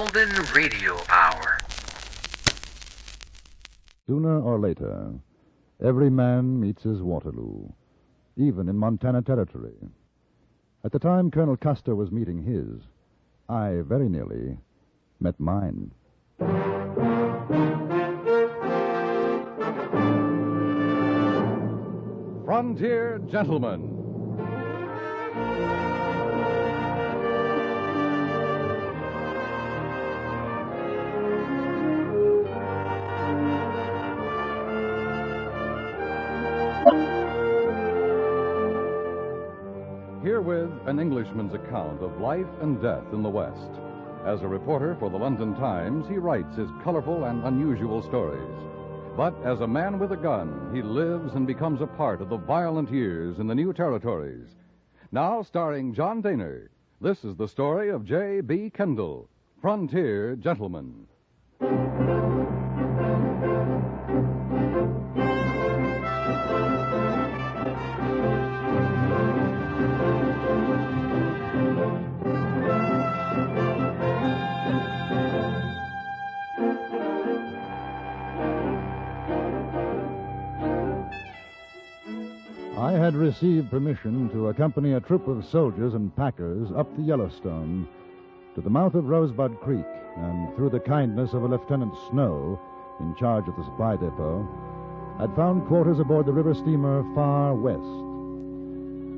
Golden Radio Hour. Sooner or later, every man meets his Waterloo, even in Montana Territory. At the time Colonel Custer was meeting his, I very nearly met mine. Frontier Gentlemen. Herewith an Englishman's account of life and death in the West. As a reporter for the London Times, he writes his colorful and unusual stories. But as a man with a gun, he lives and becomes a part of the violent years in the new territories. Now starring John Dehner, this is the story of J.B. Kendall, Frontier Gentleman. I had received permission to accompany a troop of soldiers and packers up the Yellowstone to the mouth of Rosebud Creek, and through the kindness of a Lieutenant Snow, in charge of the supply depot, had found quarters aboard the river steamer Far West.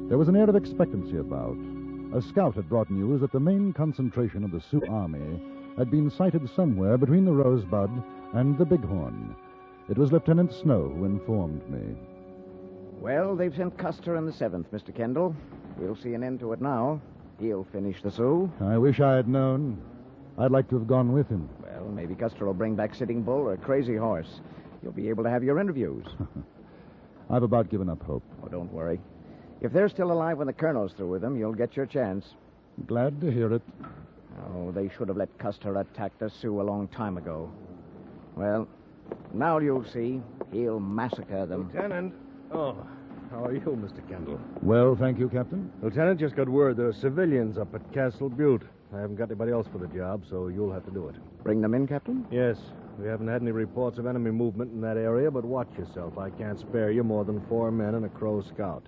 There was an air of expectancy about. A scout had brought news that the main concentration of the Sioux Army had been sighted somewhere between the Rosebud and the Bighorn. It was Lieutenant Snow who informed me. Well, they've sent Custer in the 7th, Mr. Kendall. We'll see an end to it now. He'll finish the Sioux. I wish I had known. I'd like to have gone with him. Well, maybe Custer will bring back Sitting Bull or Crazy Horse. You'll be able to have your interviews. I've about given up hope. Oh, don't worry. If they're still alive when the colonel's through with them, you'll get your chance. Glad to hear it. Oh, they should have let Custer attack the Sioux a long time ago. Well, now you'll see. He'll massacre them. Lieutenant. Oh, how are you, Mr. Kendall? Well, thank you, Captain. Lieutenant, just got word there are civilians up at Castle Butte. I haven't got anybody else for the job, so you'll have to do it. Bring them in, Captain? Yes. We haven't had any reports of enemy movement in that area, but watch yourself. I can't spare you more than 4 men and a Crow scout.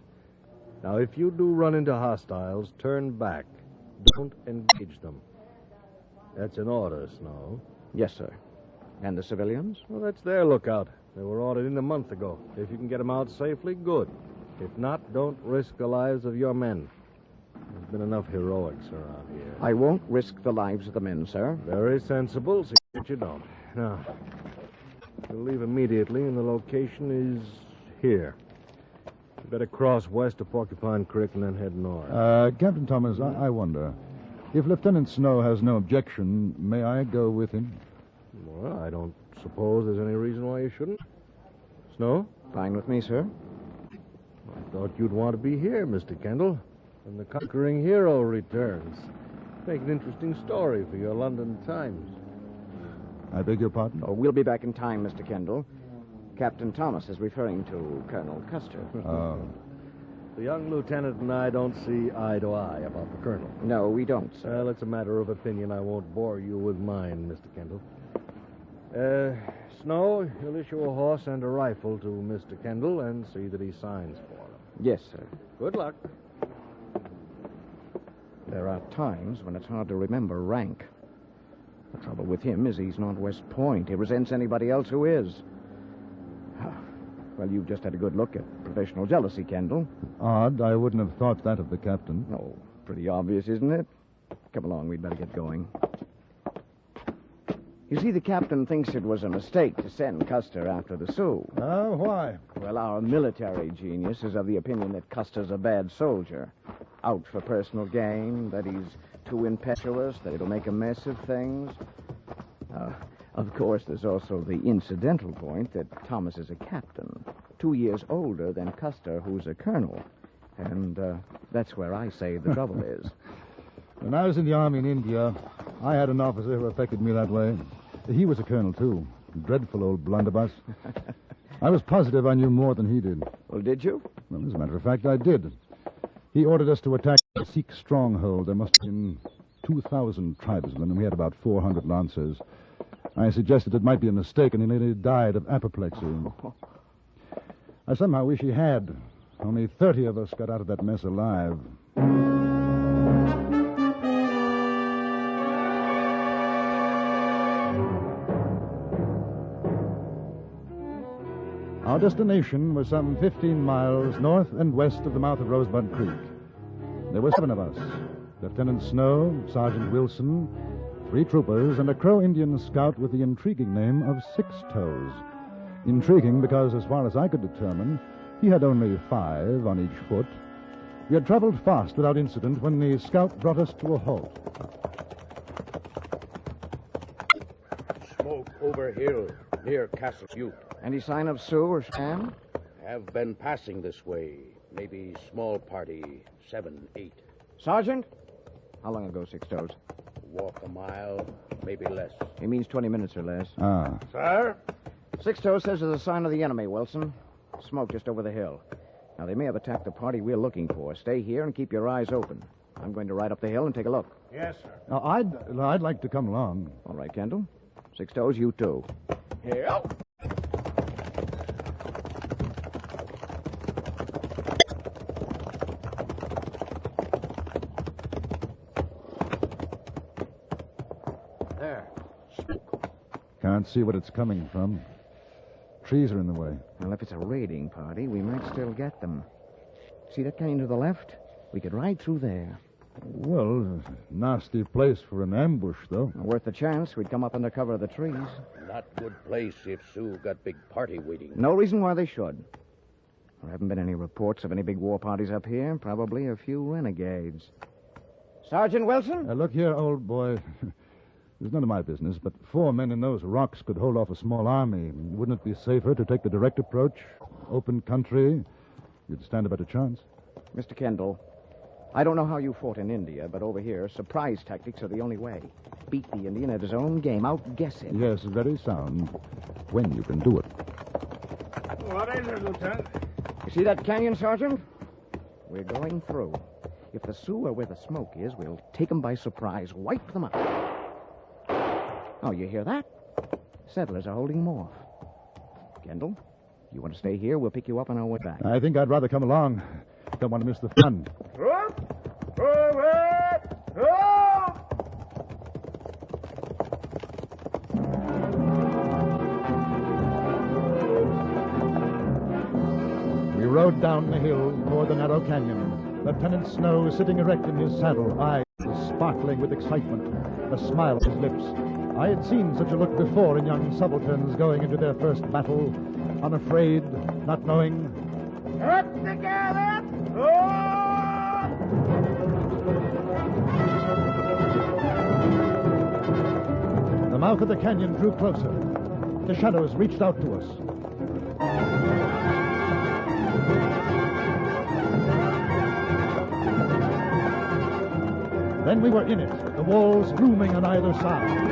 Now, if you do run into hostiles, turn back. Don't engage them. That's an order, Snow. Yes, sir. And the civilians? Well, that's their lookout. They were ordered in a month ago. If you can get them out safely, good. If not, don't risk the lives of your men. There's been enough heroics around here. I won't risk the lives of the men, sir. Very sensible. See that you don't. Now, you'll leave immediately, and the location is here. You better cross west to Porcupine Creek and then head north. Captain Thomas, I wonder. If Lieutenant Snow has no objection, may I go with him? Well, I don't suppose there's any reason why you shouldn't. Snow? Fine with me, sir. I thought you'd want to be here, Mr. Kendall, when the conquering hero returns. Make an interesting story for your London Times. I beg your pardon? Oh, we'll be back in time, Mr. Kendall. Captain Thomas is referring to Colonel Custer. Oh. The young lieutenant and I don't see eye to eye about the colonel. No, we don't, sir. Well, it's a matter of opinion. I won't bore you with mine, Mr. Kendall. Snow, you'll issue a horse and a rifle to Mr. Kendall and see that he signs for them. Yes, sir. Good luck. There are times when it's hard to remember rank. The trouble with him is he's not West Point. He resents anybody else who is. Well, you've just had a good look at professional jealousy, Kendall. Odd. I wouldn't have thought that of the captain. Oh, pretty obvious, isn't it? Come along, we'd better get going. You see, the captain thinks it was a mistake to send Custer after the Sioux. Oh, why? Well, our military genius is of the opinion that Custer's a bad soldier. Out for personal gain, that he's too impetuous, that it'll make a mess of things. Of course, there's also the incidental point that Thomas is a captain, 2 years older than Custer, who's a colonel. And that's where I say the trouble is. When I was in the Army in India, I had an officer who affected me that way. He was a colonel, too. Dreadful old blunderbuss. I was positive I knew more than he did. Well, did you? Well, as a matter of fact, I did. He ordered us to attack a Sikh stronghold. There must have been 2,000 tribesmen, and we had about 400 lancers. I suggested it might be a mistake, and he nearly died of apoplexy. I somehow wish he had. Only 30 of us got out of that mess alive. Our destination was some 15 miles north and west of the mouth of Rosebud Creek. There were 7 of us: Lieutenant Snow, Sergeant Wilson, 3 troopers, and a Crow Indian scout with the intriguing name of Six Toes. Intriguing because, as far as I could determine, he had only 5 on each foot. We had traveled fast without incident when the scout brought us to a halt. Smoke over hill near Castle Butte. Any sign of Sioux or Sam? Have been passing this way. Maybe small party, 7, 8. Sergeant? How long ago, Six Toes? Walk a mile, maybe less. He means 20 minutes or less. Ah. Sir? Six Toes says there's a sign of the enemy, Wilson. Smoke just over the hill. Now, they may have attacked the party we're looking for. Stay here and keep your eyes open. I'm going to ride up the hill and take a look. Yes, sir. Now, I'd like to come along. All right, Kendall. Six Toes, you too. Here. There. Can't see what it's coming from. Trees are in the way. Well, if it's a raiding party, we might still get them. See that canyon to the left? We could ride through there. Well, nasty place for an ambush, though. Worth the chance. We'd come up under cover of the trees. Not good place if Sioux got big party waiting. No reason why they should. There haven't been any reports of any big war parties up here. Probably a few renegades. Sergeant Wilson? Look here, old boy. It's none of my business, but 4 men in those rocks could hold off a small army. Wouldn't it be safer to take the direct approach? Open country? You'd stand a better chance. Mr. Kendall, I don't know how you fought in India, but over here, surprise tactics are the only way. Beat the Indian at his own game. Outguess him. Yes, very sound. When you can do it. What is it, Lieutenant? You see that canyon, Sergeant? We're going through. If the Sioux are where the smoke is, we'll take them by surprise, wipe them out. Oh, you hear that? Settlers are holding them off. Kendall, you want to stay here? We'll pick you up on our way back. I think I'd rather come along. Don't want to miss the fun. We rode down the hill toward the narrow canyon. Lieutenant Snow sitting erect in his saddle, eyes sparkling with excitement, a smile on his lips. I had seen such a look before in young subalterns going into their first battle, unafraid, not knowing. Up together! The mouth of the canyon drew closer. The shadows reached out to us. Then we were in it, the walls looming on either side.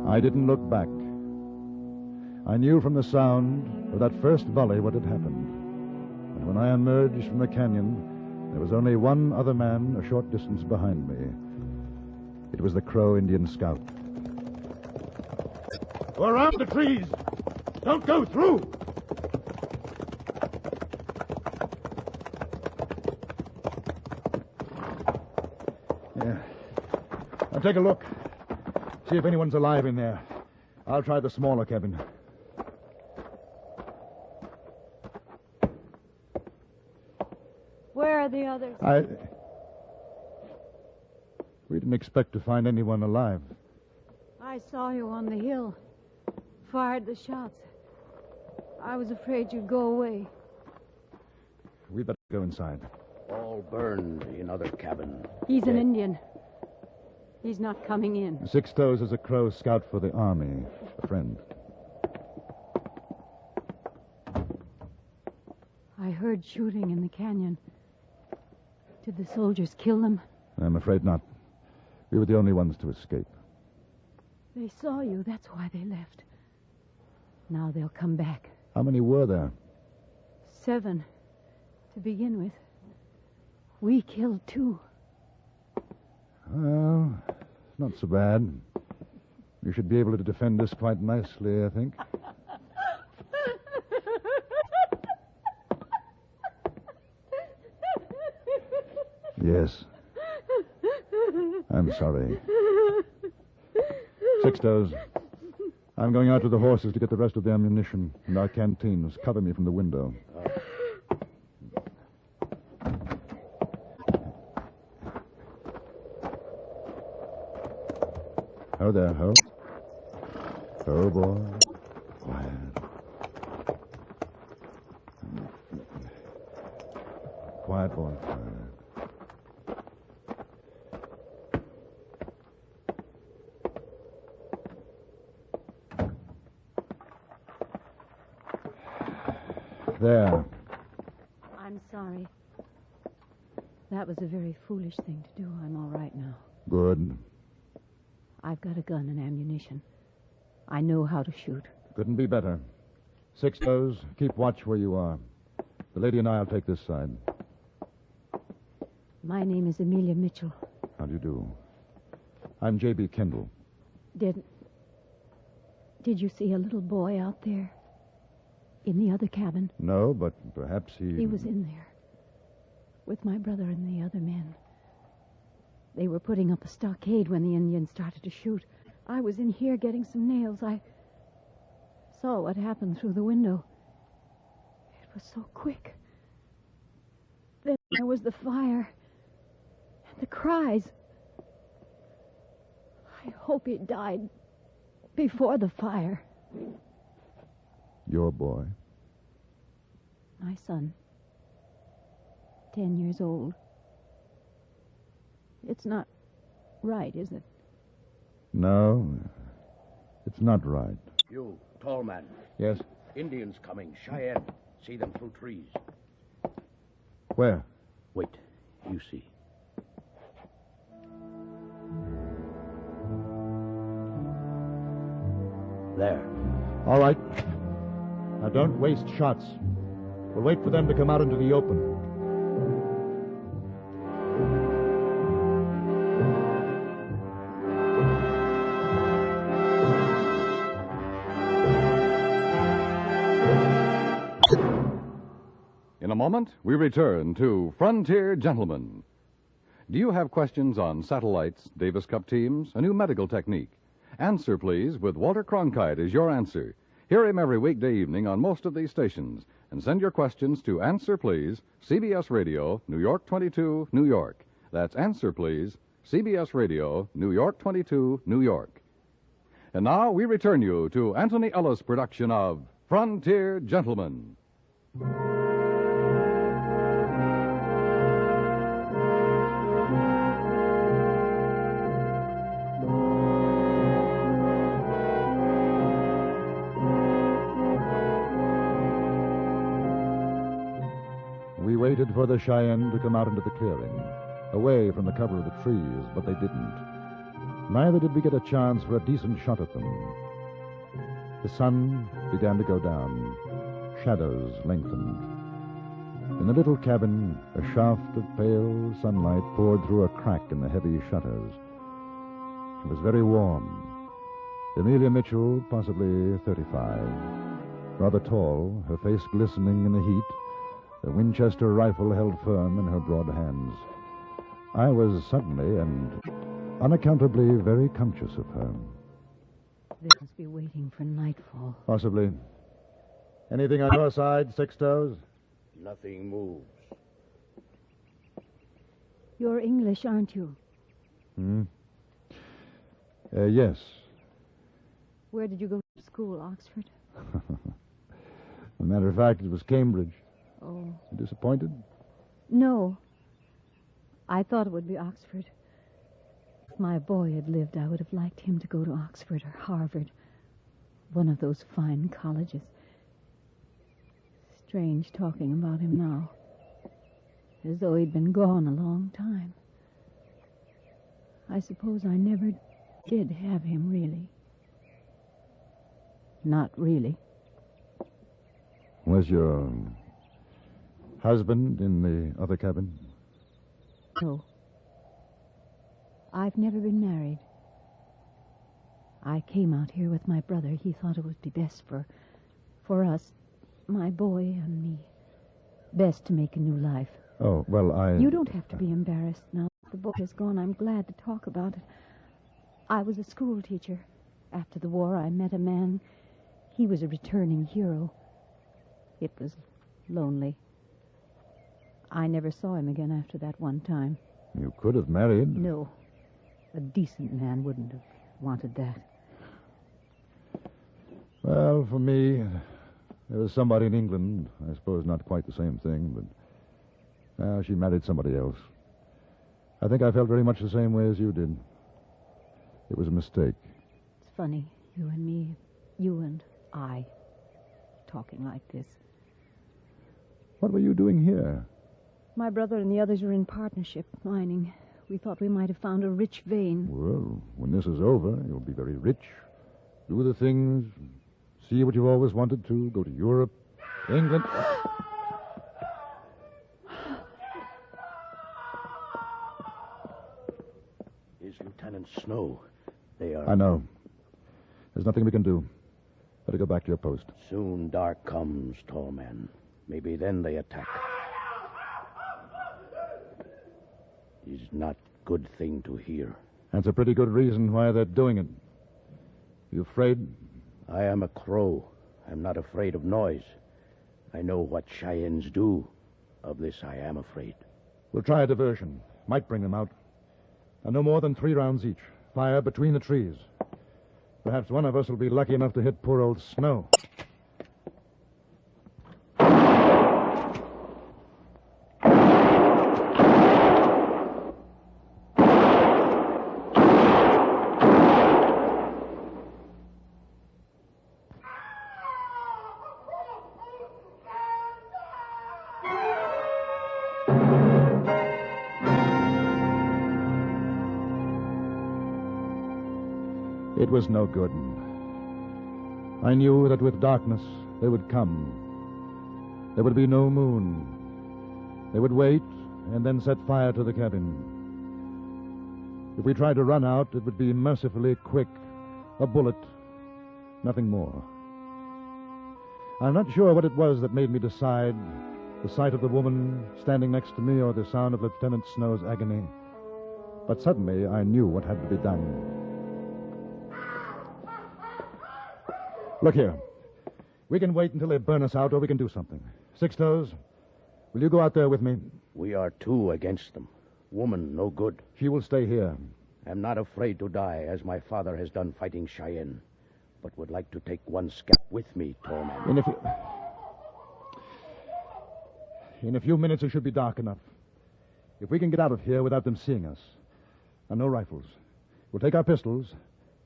I didn't look back. I knew from the sound of that first volley what had happened. And when I emerged from the canyon, there was only one other man a short distance behind me. It was the Crow Indian scout. Go around the trees! Don't go through! Yeah. Now take a look. See if anyone's alive in there. I'll try the smaller cabin. Where are the others? We didn't expect to find anyone alive. I saw you on the hill. Fired the shots. I was afraid you'd go away. We'd better go inside. All burned in other cabin. He's an Dead. Indian. He's not coming in. Six Toes is a Crow scout for the army. A friend. I heard shooting in the canyon. Did the soldiers kill them? I'm afraid not. We were the only ones to escape. They saw you. That's why they left. Now they'll come back. How many were there? 7 to begin with. We killed 2. Well, it's not so bad. You should be able to defend us quite nicely, I think. Yes. I'm sorry. Sixtos, I'm going out to the horses to get the rest of the ammunition and our canteens. Cover me from the window. Oh, there, Ho. Oh, boy. Quiet. Quiet, boy. Quiet. There. I'm sorry. That was a very foolish thing to do. I'm all right now. Good. I've got a gun and ammunition. I know how to shoot. Couldn't be better. Sixtos, keep watch where you are. The lady and I'll take this side. My name is Amelia Mitchell. How do you do? I'm J.B. Kendall. Did you see a little boy out there? In the other cabin? No, but perhaps he... He was in there. With my brother and the other men. They were putting up a stockade when the Indians started to shoot. I was in here getting some nails. I saw what happened through the window. It was so quick. Then there was the fire. And the cries. I hope he died before the fire. Your boy? My son. 10 years old. It's not right, is it? No, it's not right. You, tall man. Yes? Indians coming. Cheyenne. See them through trees. Where? Wait. You see. There. All right. Now, don't waste shots. We'll wait for them to come out into the open. In a moment, we return to Frontier Gentlemen. Do you have questions on satellites, Davis Cup teams, a new medical technique? Answer, please, with Walter Cronkite as your answer. Hear him every weekday evening on most of these stations. And send your questions to Answer, Please, CBS Radio, New York 22, New York. That's Answer, Please, CBS Radio, New York 22, New York. And now we return you to Anthony Ellis' production of Frontier Gentlemen. We waited for the Cheyenne to come out into the clearing, away from the cover of the trees, but they didn't. Neither did we get a chance for a decent shot at them. The sun began to go down. Shadows lengthened. In the little cabin, a shaft of pale sunlight poured through a crack in the heavy shutters. It was very warm. Amelia Mitchell, possibly 35, rather tall, her face glistening in the heat, the Winchester rifle held firm in her broad hands. I was suddenly and unaccountably very conscious of her. They must be waiting for nightfall. Possibly. Anything on your side, Sixtos? Nothing moves. You're English, aren't you? Yes. Where did you go to school, Oxford? As a matter of fact, it was Cambridge. Oh. Disappointed? No. I thought it would be Oxford. If my boy had lived, I would have liked him to go to Oxford or Harvard. One of those fine colleges. strange talking about him now. As though he'd been gone a long time. I suppose I never did have him, really. Not really. Was your husband in the other cabin? No. I've never been married. I came out here with my brother. He thought it would be best for us, my boy and me. Best to make a new life. Oh, well, You don't have to be embarrassed now. The book is gone. I'm glad to talk about it. I was a school teacher. After the war, I met a man. He was a returning hero. It was lonely. I never saw him again after that one time. You could have married. No. A decent man wouldn't have wanted that. Well, for me, there was somebody in England. I suppose not quite the same thing, but she married somebody else. I think I felt very much the same way as you did. It was a mistake. It's funny, you and me, you and I, talking like this. What were you doing here? My brother and the others were in partnership, mining. We thought we might have found a rich vein. Well, when this is over, you'll be very rich. Do the things, see what you've always wanted to, go to Europe, England. Is Lieutenant Snow. They are... I know. There's nothing we can do. Better go back to your post. Soon dark comes, tall man. Maybe then they attack. Is not good thing to hear. That's a pretty good reason why they're doing it. You afraid? I am a crow. I'm not afraid of noise. I know what Cheyennes do. Of this I am afraid. We'll try a diversion. Might bring them out. And no more than 3 rounds each. Fire between the trees. Perhaps one of us will be lucky enough to hit poor old Snow. It was no good. I knew that with darkness they would come. There would be no moon. They would wait and then set fire to the cabin. If we tried to run out, it would be mercifully quick. A bullet, nothing more. I'm not sure what it was that made me decide, the sight of the woman standing next to me or the sound of Lieutenant Snow's agony. But suddenly I knew what had to be done. Look here. We can wait until they burn us out, or we can do something. Six-Toes, will you go out there with me? We are 2 against them. Woman, no good. She will stay here. I'm not afraid to die, as my father has done fighting Cheyenne, but would like to take one scalp with me, tall man. In a few minutes, it should be dark enough. If we can get out of here without them seeing us. And no rifles. We'll take our pistols,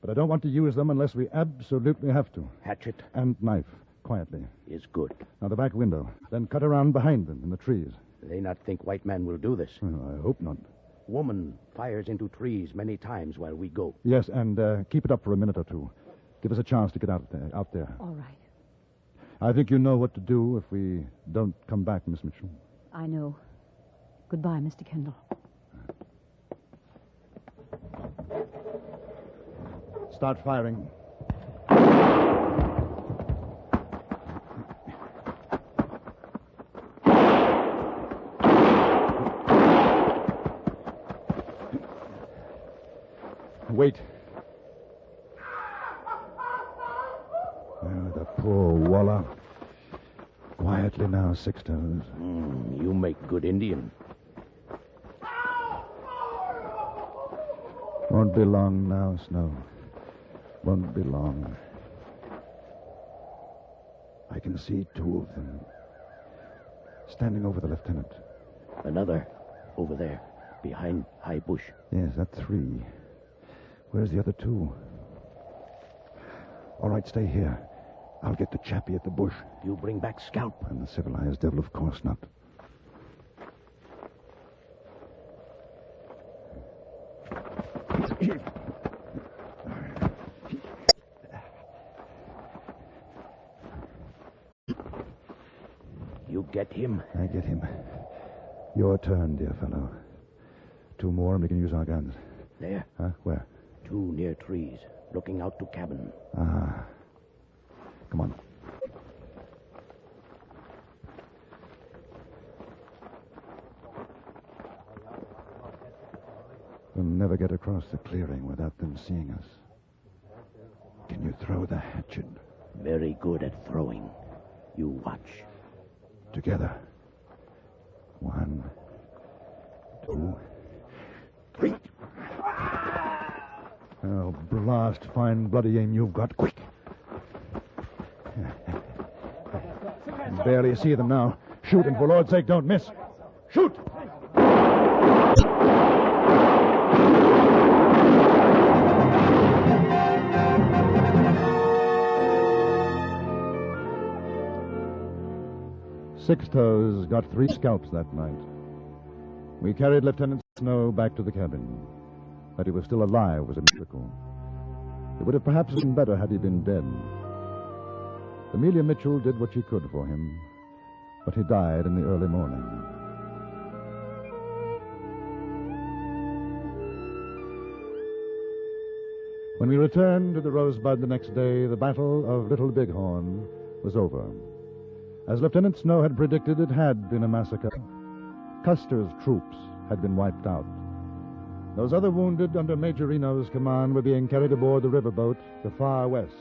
but I don't want to use them unless we absolutely have to. Hatchet? And knife, quietly. Is good. Now, the back window. Then cut around behind them in the trees. They not think white man will do this. Well, I hope not. Woman fires into trees many times while we go. Yes, and keep it up for a minute or two. Give us a chance to get out there. All right. I think you know what to do if we don't come back, Miss Mitchell. I know. Goodbye, Mr. Kendall. Start firing. Wait. The poor Walla. Quietly now, Six-Toes. You make good Indian. Won't be long now, Snow. Won't be long. I can see 2 of them. Standing over the lieutenant. Another over there, behind high bush. Yes, that's 3. Where's the other 2? All right, stay here. I'll get the chappie at the bush. You bring back Scalp. And the civilized devil, of course not. You get him. I get him. Your turn, dear fellow. 2 more and we can use our guns. There. Huh? Where? 2 near trees, looking out to cabin. Ah. Come on. We'll never get across the clearing without them seeing us. Can you throw the hatchet? Very good at throwing. You watch. Together. 1, 2, 3. Oh, blast. Fine bloody aim you've got. Quick. Barely see them now. Shoot, and for Lord's sake, don't miss. Shoot! Six Toes got 3 scalps that night. We carried Lieutenant Snow back to the cabin. That he was still alive was a miracle. It would have perhaps been better had he been dead. Amelia Mitchell did what she could for him, but he died in the early morning. When we returned to the Rosebud the next day, the Battle of Little Bighorn was over. As Lieutenant Snow had predicted, it had been a massacre. Custer's troops had been wiped out. Those other wounded under Major Reno's command were being carried aboard the riverboat, the Far West.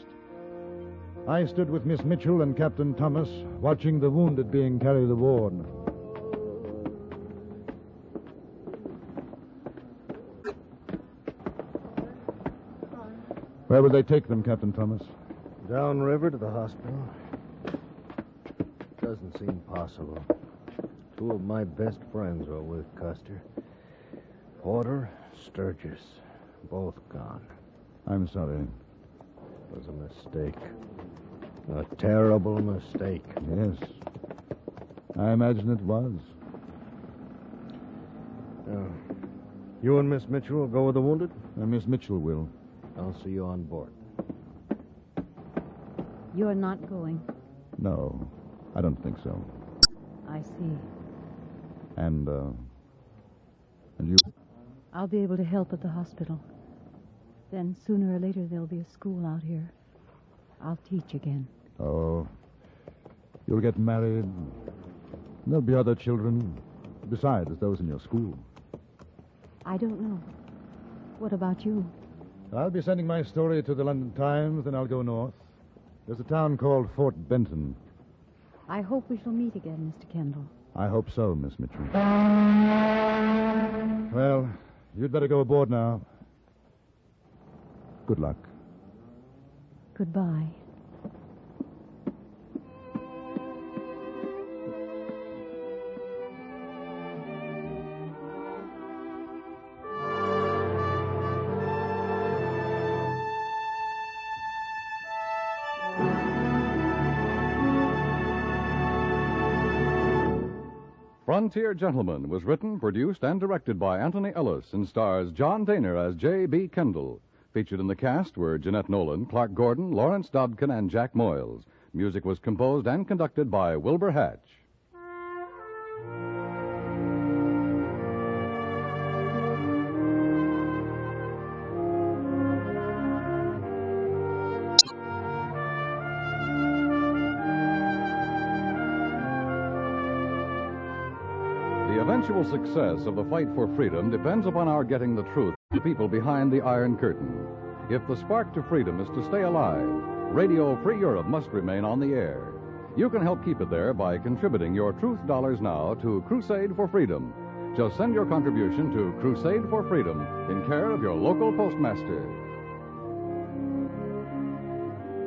I stood with Miss Mitchell and Captain Thomas, watching the wounded being carried aboard. Where would they take them, Captain Thomas? Downriver to the hospital. Doesn't seem possible. 2 of my best friends are with Custer. Porter, Sturgis, both gone. I'm sorry. It was a mistake. A terrible mistake. Yes. I imagine it was. You and Miss Mitchell will go with the wounded? Miss Mitchell will. I'll see you on board. You're not going. No, I don't think so. I see. And you? I'll be able to help at the hospital. Then sooner or later there'll be a school out here. I'll teach again. Oh, you'll get married. There'll be other children, besides those in your school. I don't know. What about you? I'll be sending my story to the London Times, then I'll go north. There's a town called Fort Benton. I hope we shall meet again, Mr. Kendall. I hope so, Miss Mitchell. Well, you'd better go aboard now. Good luck. Goodbye. Frontier Gentleman was written, produced, and directed by Anthony Ellis and stars John Daner as J.B. Kendall. Featured in the cast were Jeanette Nolan, Clark Gordon, Lawrence Dodkin, and Jack Moyles. Music was composed and conducted by Wilbur Hatch. The eventual success of the fight for freedom depends upon our getting the truth to the people behind the Iron Curtain. If the spark to freedom is to stay alive, Radio Free Europe must remain on the air. You can help keep it there by contributing your truth dollars now to Crusade for Freedom. Just send your contribution to Crusade for Freedom in care of your local postmaster.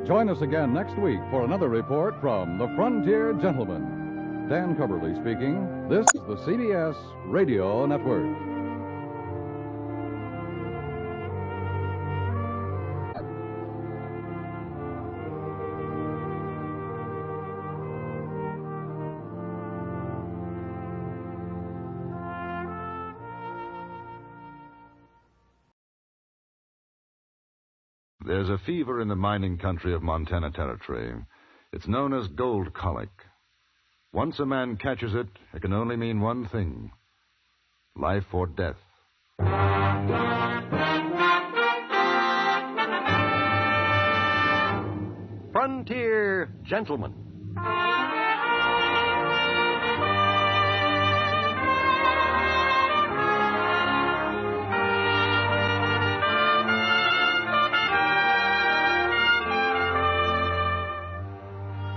Join us again next week for another report from the Frontier Gentleman. Dan Coverly speaking. This is the CBS Radio Network. There's a fever in the mining country of Montana Territory. It's known as gold colic. Once a man catches it, it can only mean one thing: life or death. Frontier Gentleman.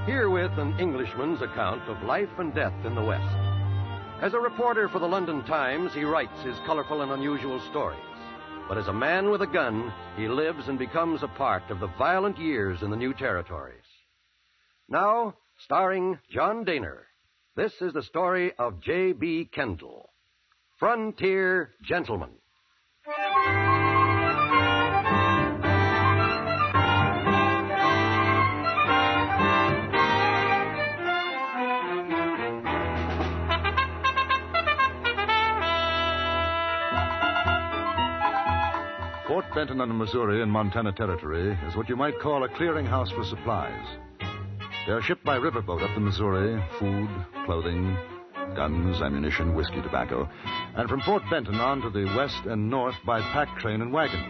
Herewith an Englishman's account of life and death in the West. As a reporter for the London Times, he writes his colorful and unusual stories. But as a man with a gun, he lives and becomes a part of the violent years in the new territories. Now, starring John Dehner, this is the story of J.B. Kendall, Frontier Gentleman. Fort Benton on the Missouri in Montana Territory is what you might call a clearinghouse for supplies. They're shipped by riverboat up the Missouri: food, clothing, guns, ammunition, whiskey, tobacco. And from Fort Benton on to the west and north by pack train and wagon.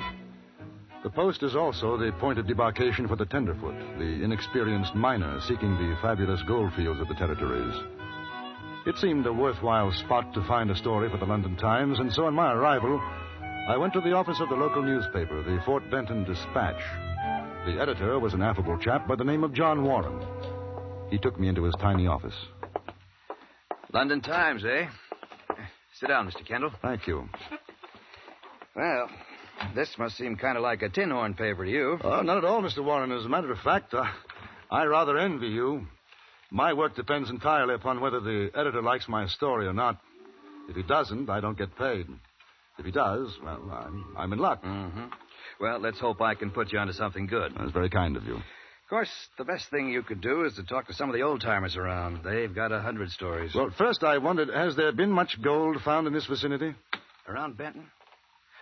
The post is also the point of debarkation for the tenderfoot, the inexperienced miner seeking the fabulous gold fields of the territories. It seemed a worthwhile spot to find a story for the London Times, and so on my arrival, I went to the office of the local newspaper, the Fort Benton Dispatch. The editor was an affable chap by the name of John Warren. He took me into his tiny office. London Times, eh? Sit down, Mr. Kendall. Thank you. Well, this must seem kind of like a tin horn paper to you. Oh, not at all, Mr. Warren. As a matter of fact, I rather envy you. My work depends entirely upon whether the editor likes my story or not. If he doesn't, I don't get paid. If he does, well, I'm in luck. Mm-hmm. Well, let's hope I can put you onto something good. That's very kind of you. Of course, the best thing you could do is to talk to some of the old-timers around. They've got 100 stories. Well, first I wondered, has there been much gold found in this vicinity? Around Benton?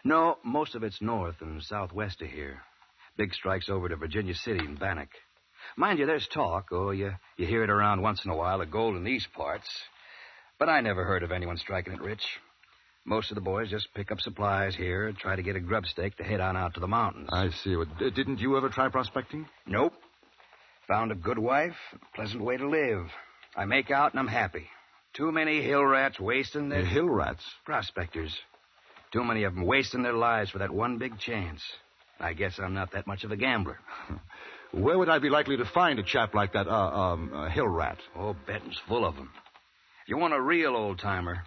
No, most of it's north and southwest of here. Big strikes over to Virginia City and Bannock. Mind you, there's talk, you hear it around once in a while, of gold in these parts. But I never heard of anyone striking it rich. Most of the boys just pick up supplies here and try to get a grub stake to head on out to the mountains. I see. Well, didn't you ever try prospecting? Nope. Found a good wife, a pleasant way to live. I make out and I'm happy. Too many hill rats wasting their... Hill rats? Prospectors. Too many of them wasting their lives for that one big chance. I guess I'm not that much of a gambler. Where would I be likely to find a chap like that, a hill rat? Oh, Benton's full of them. If you want a real old-timer,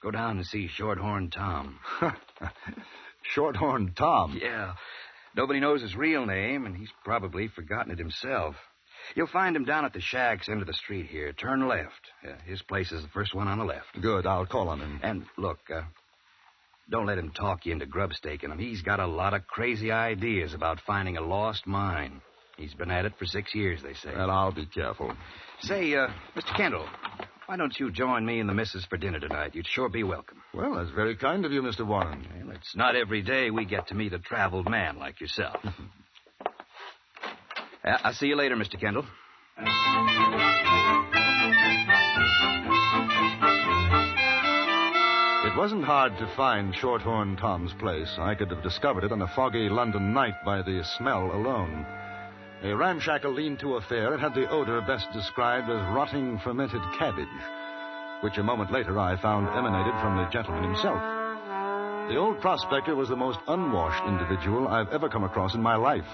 go down and see Shorthorn Tom. Shorthorn Tom? Yeah. Nobody knows his real name, and he's probably forgotten it himself. You'll find him down at the shacks end of the street here. Turn left. His place is the first one on the left. Good. I'll call on him. And, look, don't let him talk you into grub staking him. He's got a lot of crazy ideas about finding a lost mine. He's been at it for 6 years, they say. Well, I'll be careful. Say, Mr. Kendall, why don't you join me and the missus for dinner tonight? You'd sure be welcome. Well, that's very kind of you, Mr. Warren. Well, it's not every day we get to meet a traveled man like yourself. I'll see you later, Mr. Kendall. It wasn't hard to find Shorthorn Tom's place. I could have discovered it on a foggy London night by the smell alone. A ramshackle lean-to affair, it had the odor best described as rotting fermented cabbage, which a moment later I found emanated from the gentleman himself. The old prospector was the most unwashed individual I've ever come across in my life.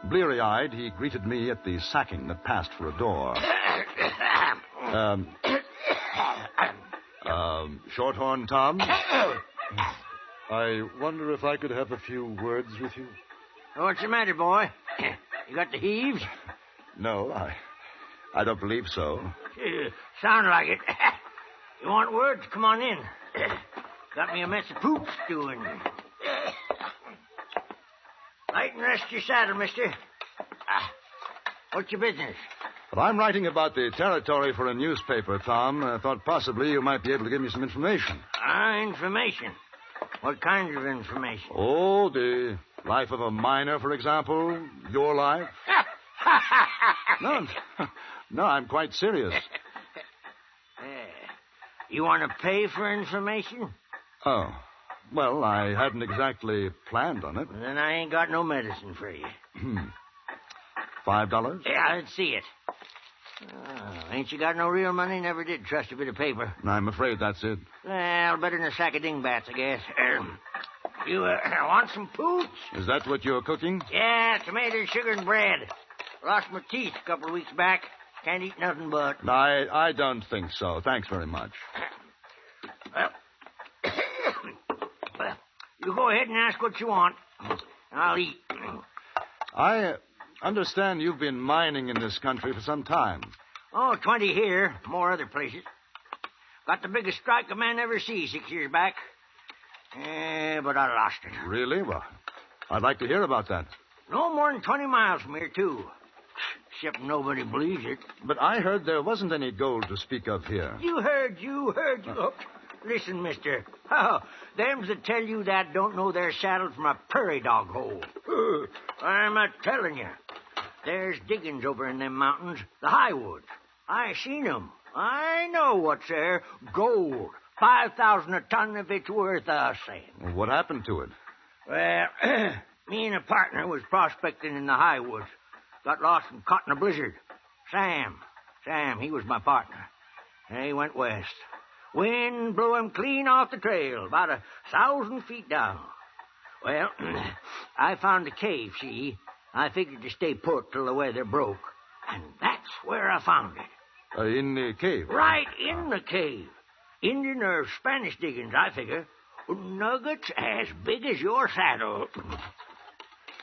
Bleary-eyed, he greeted me at the sacking that passed for a door. Shorthorn Tom? I wonder if I could have a few words with you. What's the matter, boy? You got the heaves? No, I don't believe so. Sound like it. You want words? Come on in. Got me a mess of poop stewing. Light and rest your saddle, mister. What's your business? Well, I'm writing about the territory for a newspaper, Tom. I thought possibly you might be able to give me some information. Information? What kind of information? Oh, the Life of a miner, for example? Your life? No, I'm quite serious. You want to pay for information? Oh, well, I hadn't exactly planned on it. Then I ain't got no medicine for you. $5? Yeah, let's see it. Oh, ain't you got no real money? Never did trust a bit of paper. I'm afraid that's it. Well, better than a sack of dingbats, I guess. You want some pooch? Is that what you're cooking? Yeah, tomatoes, sugar, and bread. Lost my teeth a couple of weeks back. Can't eat nothing but. I don't think so. Thanks very much. Well, you go ahead and ask what you want. I'll eat. I understand you've been mining in this country for some time. Oh, 20 here, more other places. Got the biggest strike a man ever sees 6 years back. But I lost it. Really? Well, I'd like to hear about that. No more than 20 miles from here, too. Except nobody believes it. But I heard there wasn't any gold to speak of here. You heard. Oh, listen, mister. Oh, them that tell you that don't know they're saddled from a prairie dog hole. I'm not telling you. There's diggings over in them mountains, the Highwoods. I seen 'em. I know what's there. Gold. 5,000 a ton if it's worth a cent. Well, what happened to it? Well, me and a partner was prospecting in the Highwoods. Got lost and caught in a blizzard. Sam, he was my partner. He went west. Wind blew him clean off the trail, about 1,000 feet down. Well, I found a cave, see? I figured to stay put till the weather broke. And that's where I found it. In the cave? Right in the cave. Indian or Spanish diggings, I figure. Nuggets as big as your saddle.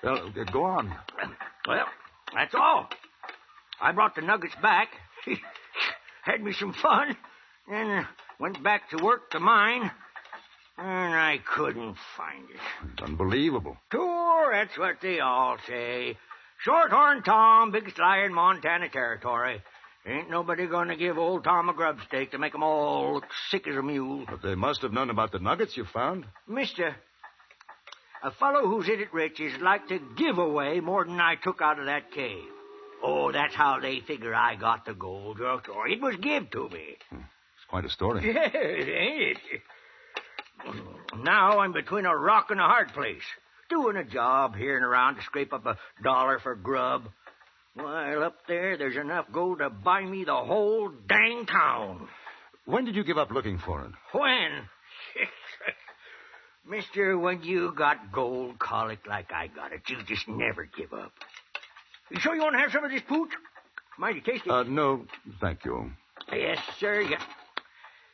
Well, go on. Well, that's all. I brought the nuggets back. Had me some fun. Then went back to work to mine. And I couldn't find it. It's unbelievable. Sure, that's what they all say. Shorthorn Tom, biggest liar in Montana Territory. Ain't nobody going to give old Tom a grub stake to make 'em all look sick as a mule. But they must have known about the nuggets you found. Mister, a fellow who's in it rich is like to give away more than I took out of that cave. Oh, that's how they figure I got the gold. It was give to me. It's quite a story. Yes, ain't it? Now I'm between a rock and a hard place. Doing a job here and around to scrape up $1 for grub. While up there's enough gold to buy me the whole dang town. When did you give up looking for it? When? Mister, when you got gold colic like I got it, you just never give up. You sure you want to have some of this pooch? Mighty tasty. No, thank you. Yes, sir.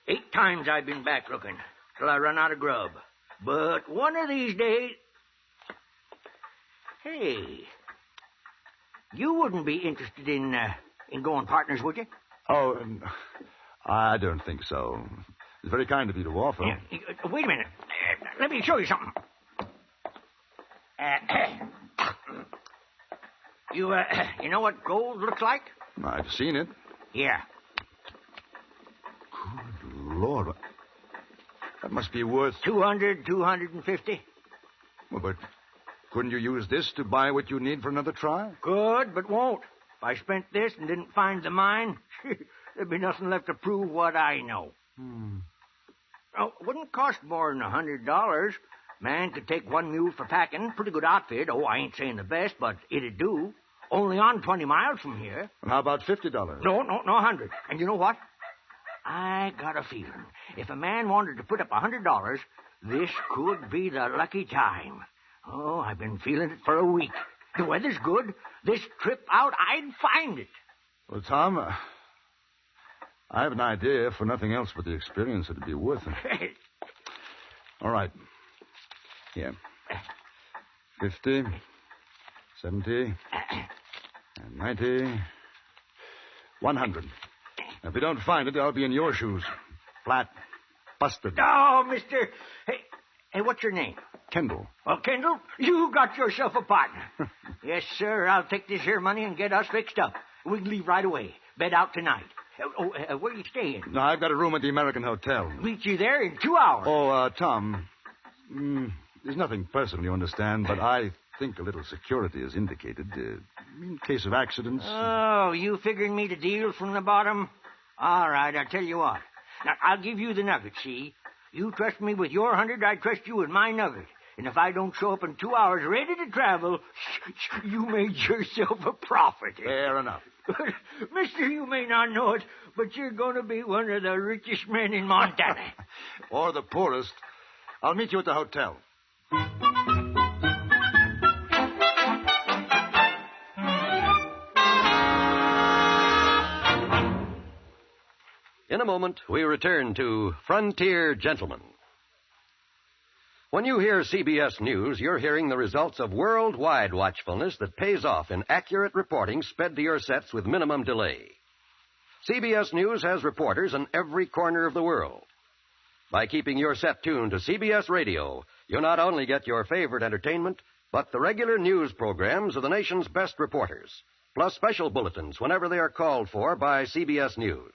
8 times I've been back looking till I run out of grub. But one of these days... Hey, you wouldn't be interested in going partners, would you? Oh, I don't think so. It's very kind of you to offer. Yeah. Wait a minute. Let me show you something. You know what gold looks like? I've seen it. Yeah. Good Lord. That must be worth... 200, 250. Well, but couldn't you use this to buy what you need for another try? Could, but won't. If I spent this and didn't find the mine, there'd be nothing left to prove what I know. Oh, it wouldn't cost more than $100. Man could take one mule for packing. Pretty good outfit. Oh, I ain't saying the best, but it'd do. Only on 20 miles from here. And how about $50? No, 100. And you know what? I got a feeling if a man wanted to put up $100, this could be the lucky time. Oh, I've been feeling it for a week. The weather's good. This trip out, I'd find it. Well, Tom, I have an idea, if for nothing else but the experience, it'd be worth it. All right. Here. 50, 70, 90, 100. If we don't find it, I'll be in your shoes. Flat. Busted. Oh, mister. Hey, what's your name? Kendall. Well, Kendall, you got yourself a partner. Yes, sir. I'll take this here money and get us fixed up. We can leave right away. Bed out tonight. Where are you staying? No, I've got a room at the American Hotel. Meet you there in 2 hours. Oh, Tom. There's nothing personal, you understand, but I think a little security is indicated in case of accidents. Oh, you figuring me to deal from the bottom? All right, I'll tell you what. Now, I'll give you the nugget, see? You trust me with your 100, I trust you with my nugget. And if I don't show up in 2 hours ready to travel, you made yourself a profit. Fair enough. Mister, you may not know it, but you're going to be one of the richest men in Montana. Or the poorest. I'll meet you at the hotel. In a moment, we return to Frontier Gentlemen. When you hear CBS News, you're hearing the results of worldwide watchfulness that pays off in accurate reporting sped to your sets with minimum delay. CBS News has reporters in every corner of the world. By keeping your set tuned to CBS Radio, you not only get your favorite entertainment, but the regular news programs of the nation's best reporters, plus special bulletins whenever they are called for by CBS News.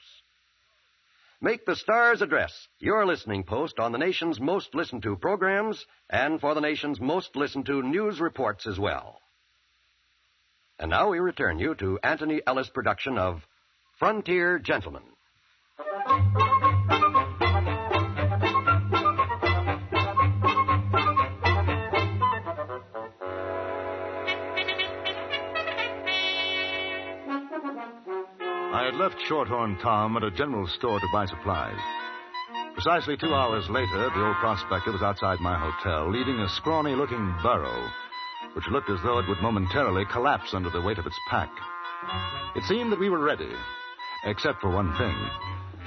Make the Star's address your listening post on the nation's most listened to programs and for the nation's most listened to news reports as well. And now we return you to Anthony Ellis' production of Frontier Gentlemen. I had left Shorthorn Tom at a general store to buy supplies. Precisely 2 hours later, the old prospector was outside my hotel, leading a scrawny-looking burro, which looked as though it would momentarily collapse under the weight of its pack. It seemed that we were ready, except for one thing.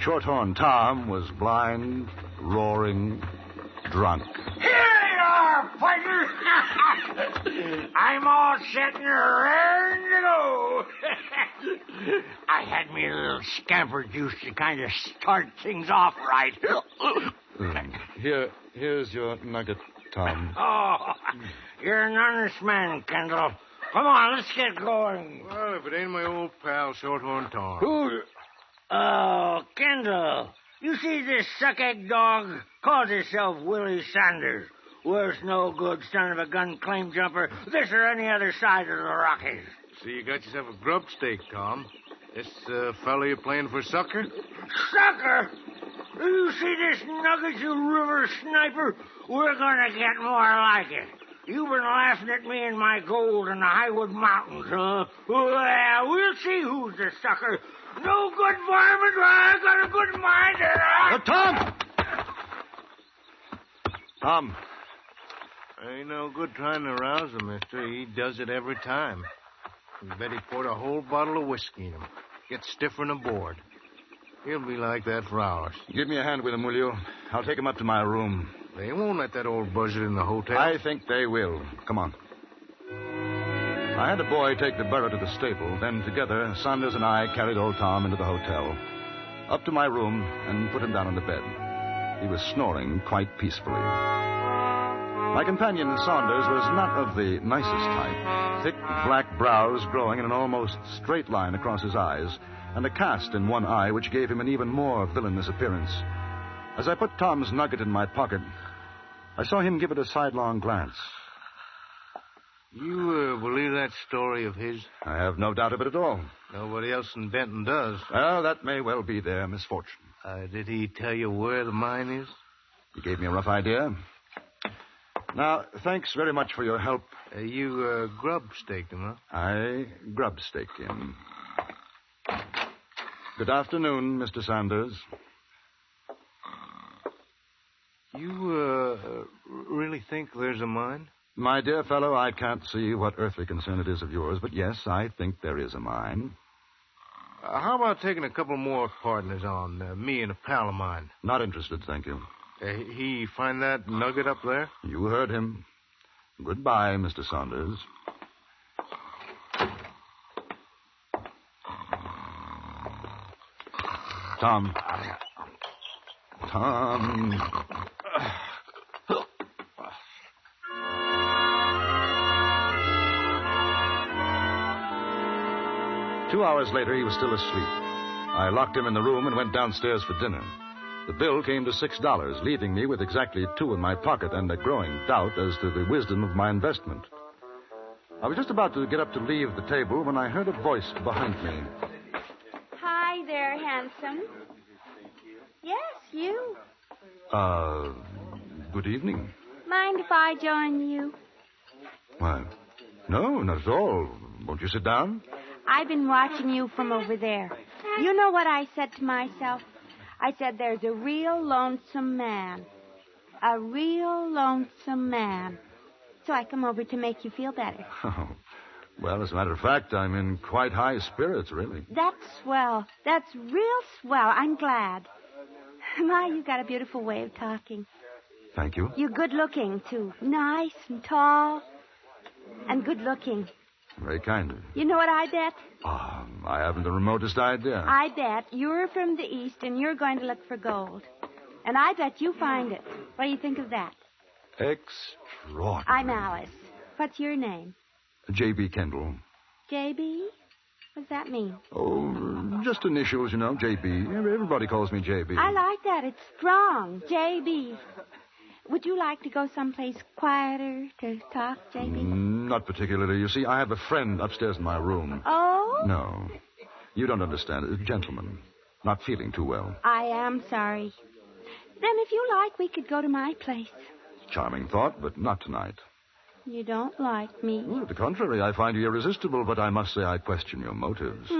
Shorthorn Tom was blind, roaring, drunk. Here you are, partner. I'm all set and raring to go. I had me a little scamper juice to kind of start things off right. Here's your nugget, Tom. Oh, you're an honest man, Kendall. Come on, let's get going. Well, if it ain't my old pal, Shorthorn Tom. Who? Oh, Kendall. You see this suck-egg dog? Calls himself Willie Sanders. Worst no good son of a gun claim jumper this or any other side of the Rockies. So you got yourself a grub stake, Tom. This fellow you're playing for sucker? Sucker? You see this nugget, you river sniper? We're gonna get more like it. You've been laughing at me and my gold in the Highwood Mountains, huh? Well, we'll see who's the sucker. No good varmint, I got a good mind. Tom! Tom. Ain't no good trying to rouse him, mister. He does it every time. You bet he poured a whole bottle of whiskey in him. Gets stiffer than a board. He'll be like that for hours. Give me a hand with him, will you? I'll take him up to my room. They won't let that old buzzard in the hotel. I think they will. Come on. I had a boy take the burro to the stable. Then together, Saunders and I carried old Tom into the hotel, up to my room, and put him down on the bed. He was snoring quite peacefully. My companion, Saunders, was not of the nicest type. Thick black brows growing in an almost straight line across his eyes, and a cast in one eye which gave him an even more villainous appearance. As I put Tom's nugget in my pocket, I saw him give it a sidelong glance. You believe that story of his? I have no doubt of it at all. Nobody else in Benton does. Well, that may well be their misfortune. Did he tell you where the mine is? He gave me a rough idea. Now, thanks very much for your help. You grub staked him, huh? I grub staked him. Good afternoon, Mr. Sanders. You really think there's a mine? My dear fellow, I can't see what earthly concern it is of yours, but yes, I think there is a mine. How about taking a couple more partners on, me and a pal of mine? Not interested, thank you. He find that nugget up there? You heard him. Goodbye, Mr. Saunders. Tom. 2 hours later, he was still asleep. I locked him in the room and went downstairs for dinner. The bill came to $6, leaving me with exactly $2 in my pocket and a growing doubt as to the wisdom of my investment. I was just about to get up to leave the table when I heard a voice behind me. Hi there, handsome. Yes, you. Good evening. Mind if I join you? Why, no, not at all. Won't you sit down? I've been watching you from over there. You know what I said to myself? I said there's a real lonesome man. A real lonesome man. So I come over to make you feel better. Oh, well, as a matter of fact, I'm in quite high spirits, really. That's swell. That's real swell. I'm glad. My, you got a beautiful way of talking. Thank you. You're good looking, too. Nice and tall and good looking. Very kind of you. You know what I bet? I haven't the remotest idea. I bet you're from the East and you're going to look for gold. And I bet you find it. What do you think of that? Extraordinary. I'm Alice. What's your name? J.B. Kendall. J.B.? What does that mean? Oh, just initials, you know, J.B. Everybody calls me J.B. I like that. It's strong. J.B. Would you like to go someplace quieter to talk, J.B.? Not particularly. You see, I have a friend upstairs in my room. Oh? No. You don't understand. A gentleman. Not feeling too well. I am sorry. Then if you like, we could go to my place. Charming thought, but not tonight. You don't like me. Well, to the contrary, I find you irresistible, but I must say I question your motives.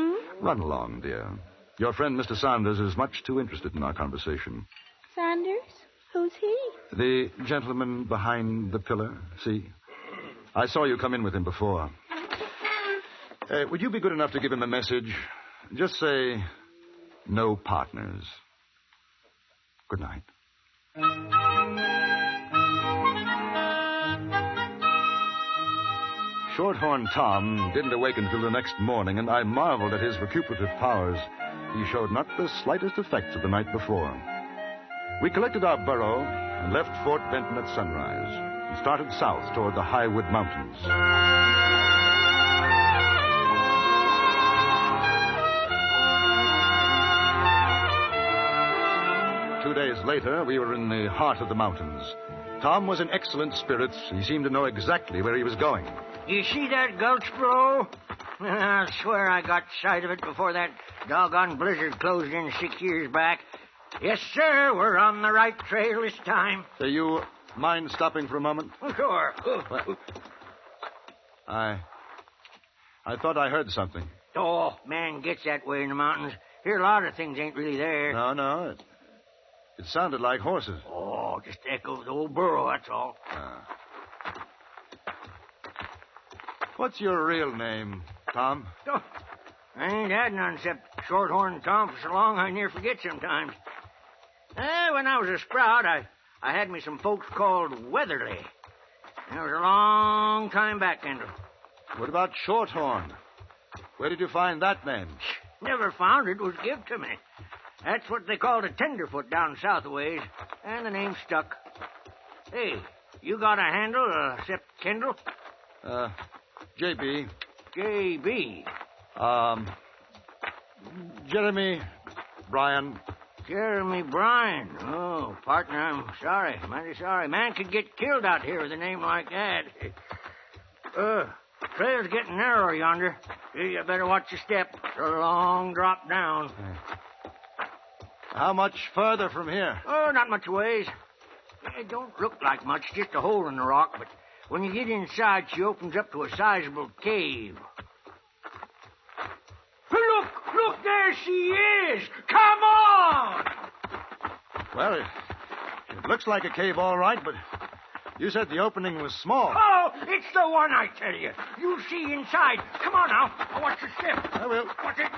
Run along, dear. Your friend, Mr. Saunders, is much too interested in our conversation. Saunders? Who's he? The gentleman behind the pillar, see? I saw you come in with him before. Would you be good enough to give him a message? Just say, no partners. Good night. Shorthorn Tom didn't awaken until the next morning, and I marveled at his recuperative powers. He showed not the slightest effects of the night before. We collected our burro and left Fort Benton at sunrise and started south toward the Highwood Mountains. 2 days later, we were in the heart of the mountains. Tom was in excellent spirits. He seemed to know exactly where he was going. You see that gulch below? I swear I got sight of it before that doggone blizzard closed in 6 years back. Yes, sir, we're on the right trail this time. Do you mind stopping for a moment? Sure. Well, I thought I heard something. Oh, man gets that way in the mountains. Hear a lot of things ain't really there. No. It sounded like horses. Oh, just echoes the old burro, that's all. What's your real name, Tom? Oh, I ain't had none except Shorthorn Tom for so long I near forget sometimes. When I was a sprout, I had me some folks called Weatherly. That was a long time back, Kendall. What about Shorthorn? Where did you find that name? Never found it. It was given to me. That's what they called a tenderfoot down south a ways, and the name stuck. Hey, you got a handle, except Kendall? J.B. J.B. Jeremy Bryan. Jeremy Bryan. Oh, partner, I'm sorry. Mighty sorry. Man could get killed out here with a name like that. Trail's getting narrow yonder. You better watch your step. It's a long drop down. How much further from here? Oh, not much ways. It don't look like much, just a hole in the rock, but when you get inside, she opens up to a sizable cave. Look, there she is! Come on! Well, it looks like a cave, all right, but you said the opening was small. Oh, it's the one, I tell you. You'll see inside. Come on now. Watch your step. I will. Watch it.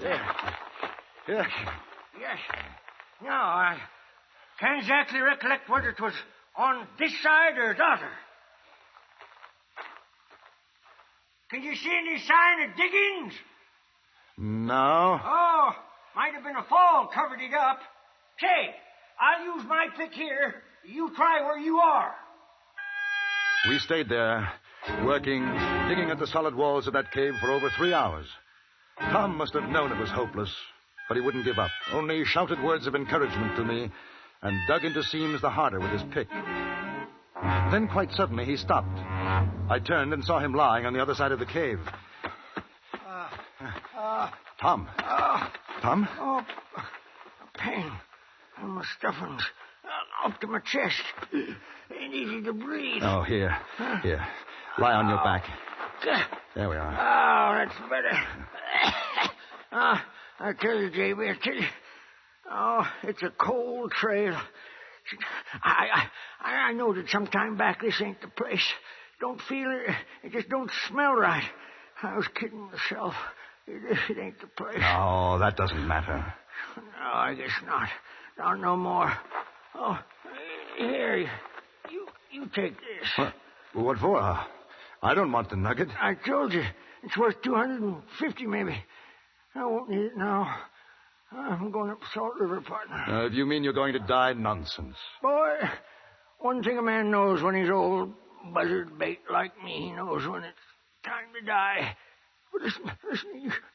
Yes. Yes. No, I can't exactly recollect whether it was on this side or the other. Can you see any sign of diggings? No. Oh, might have been a fall covered it up. Say, I'll use my pick here. You try where you are. We stayed there, working, digging at the solid walls of that cave for over 3 hours. Tom must have known it was hopeless, but he wouldn't give up, only shouted words of encouragement to me and dug into seams the harder with his pick. Then quite suddenly he stopped. I turned and saw him lying on the other side of the cave. Tom. Tom? Oh, pain in my stuffings. Up to my chest. Ain't easy to breathe. Oh, here. Here. Lie on your back. There we are. Oh, that's better. I tell you, J.B., I tell you. Oh, it's a cold trail. I know that some time back this ain't the place. Don't feel it. It just don't smell right. I was kidding myself. It ain't the place. No, that doesn't matter. No, I guess not. Not no more. Oh, here, you take this. What for? I don't want the nugget. I told you. It's worth $250 maybe. I won't need it now. I'm going up Salt River, partner. If you mean you're going to die, nonsense. Boy, one thing a man knows when he's old, buzzard bait like me, he knows when it's time to die. But listen,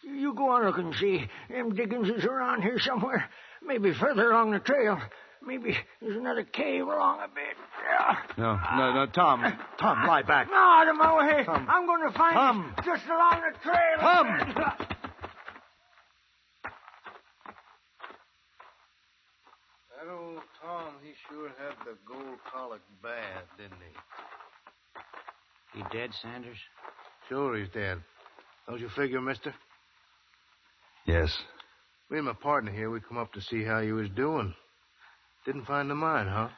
you go on looking and see. Them diggings is around here somewhere. Maybe further along the trail. Maybe there's another cave along a bit. No, Tom. Tom, lie back. No, out of my way. Tom. I'm going to find Tom. it just along the trail. Tom! That old Tom, he sure had the gold colic bad, didn't he? He dead, Sanders? Sure he's dead. Don't you figure, mister? Yes. Me and my partner here, we come up to see how you was doing. Didn't find the mine, huh?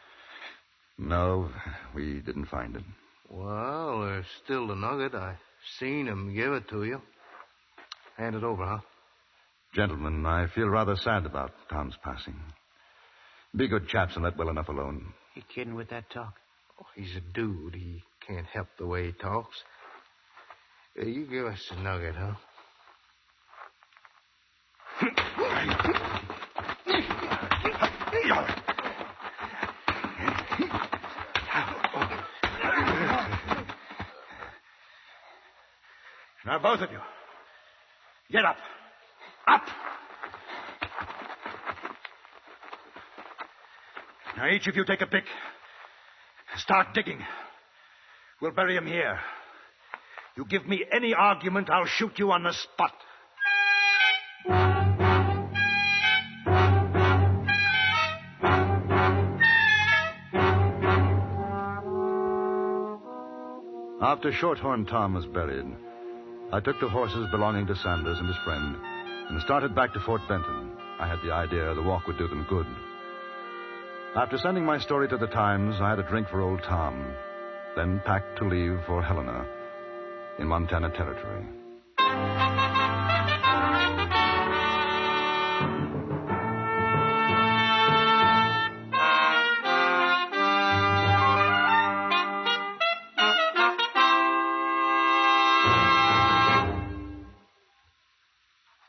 No, we didn't find it. Well, there's still the nugget. I seen him give it to you. Hand it over, huh? Gentlemen, I feel rather sad about Tom's passing. Be good chaps and let well enough alone. You kidding with that talk? Oh, he's a dude. He can't help the way he talks. You give us the nugget, huh? Now, both of you, get up. Up! Now, each of you take a pick. Start digging. We'll bury him here. You give me any argument, I'll shoot you on the spot. After Shorthorn Tom was buried, I took the horses belonging to Sanders and his friend and started back to Fort Benton. I had the idea the walk would do them good. After sending my story to the Times, I had a drink for old Tom, then packed to leave for Helena in Montana Territory.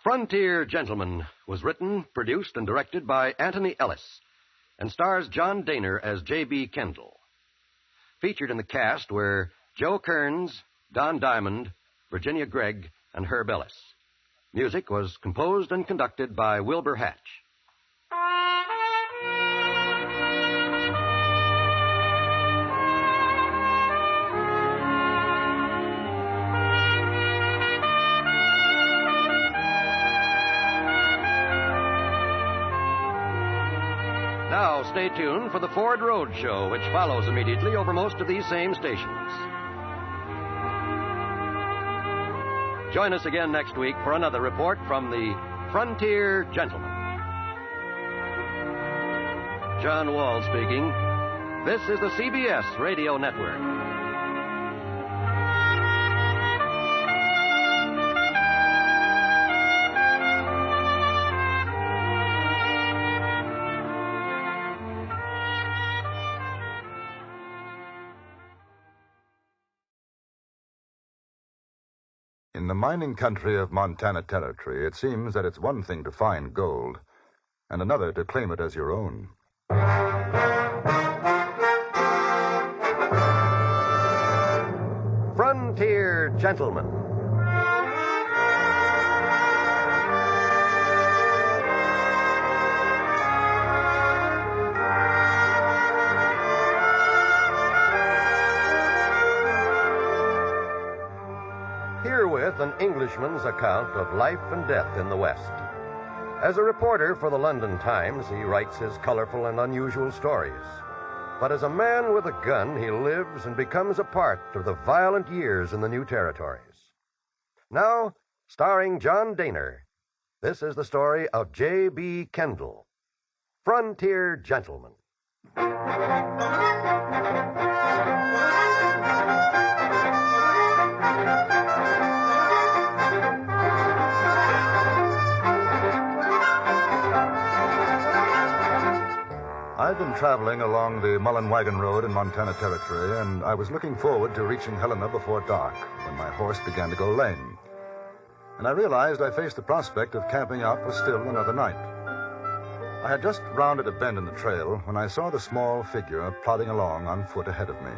Frontier Gentleman was written, produced, and directed by Anthony Ellis and stars John Daner as J.B. Kendall. Featured in the cast were Joe Kearns, Don Diamond, Virginia Gregg, and Herb Ellis. Music was composed and conducted by Wilbur Hatch. Now, stay tuned for the Ford Road Show, which follows immediately over most of these same stations. Join us again next week for another report from the Frontier Gentleman. John Wall speaking. This is the CBS Radio Network. In the mining country of Montana Territory, it seems that it's one thing to find gold and another to claim it as your own. Frontier Gentleman. Herewith an Englishman's account of life and death in the West. As a reporter for the London Times, he writes his colorful and unusual stories. But as a man with a gun, he lives and becomes a part of the violent years in the new territories. Now, starring John Daner, this is the story of J.B. Kendall, Frontier Gentleman. I'd been traveling along the Mullen Wagon Road in Montana Territory, and I was looking forward to reaching Helena before dark when my horse began to go lame. And I realized I faced the prospect of camping out for still another night. I had just rounded a bend in the trail when I saw the small figure plodding along on foot ahead of me.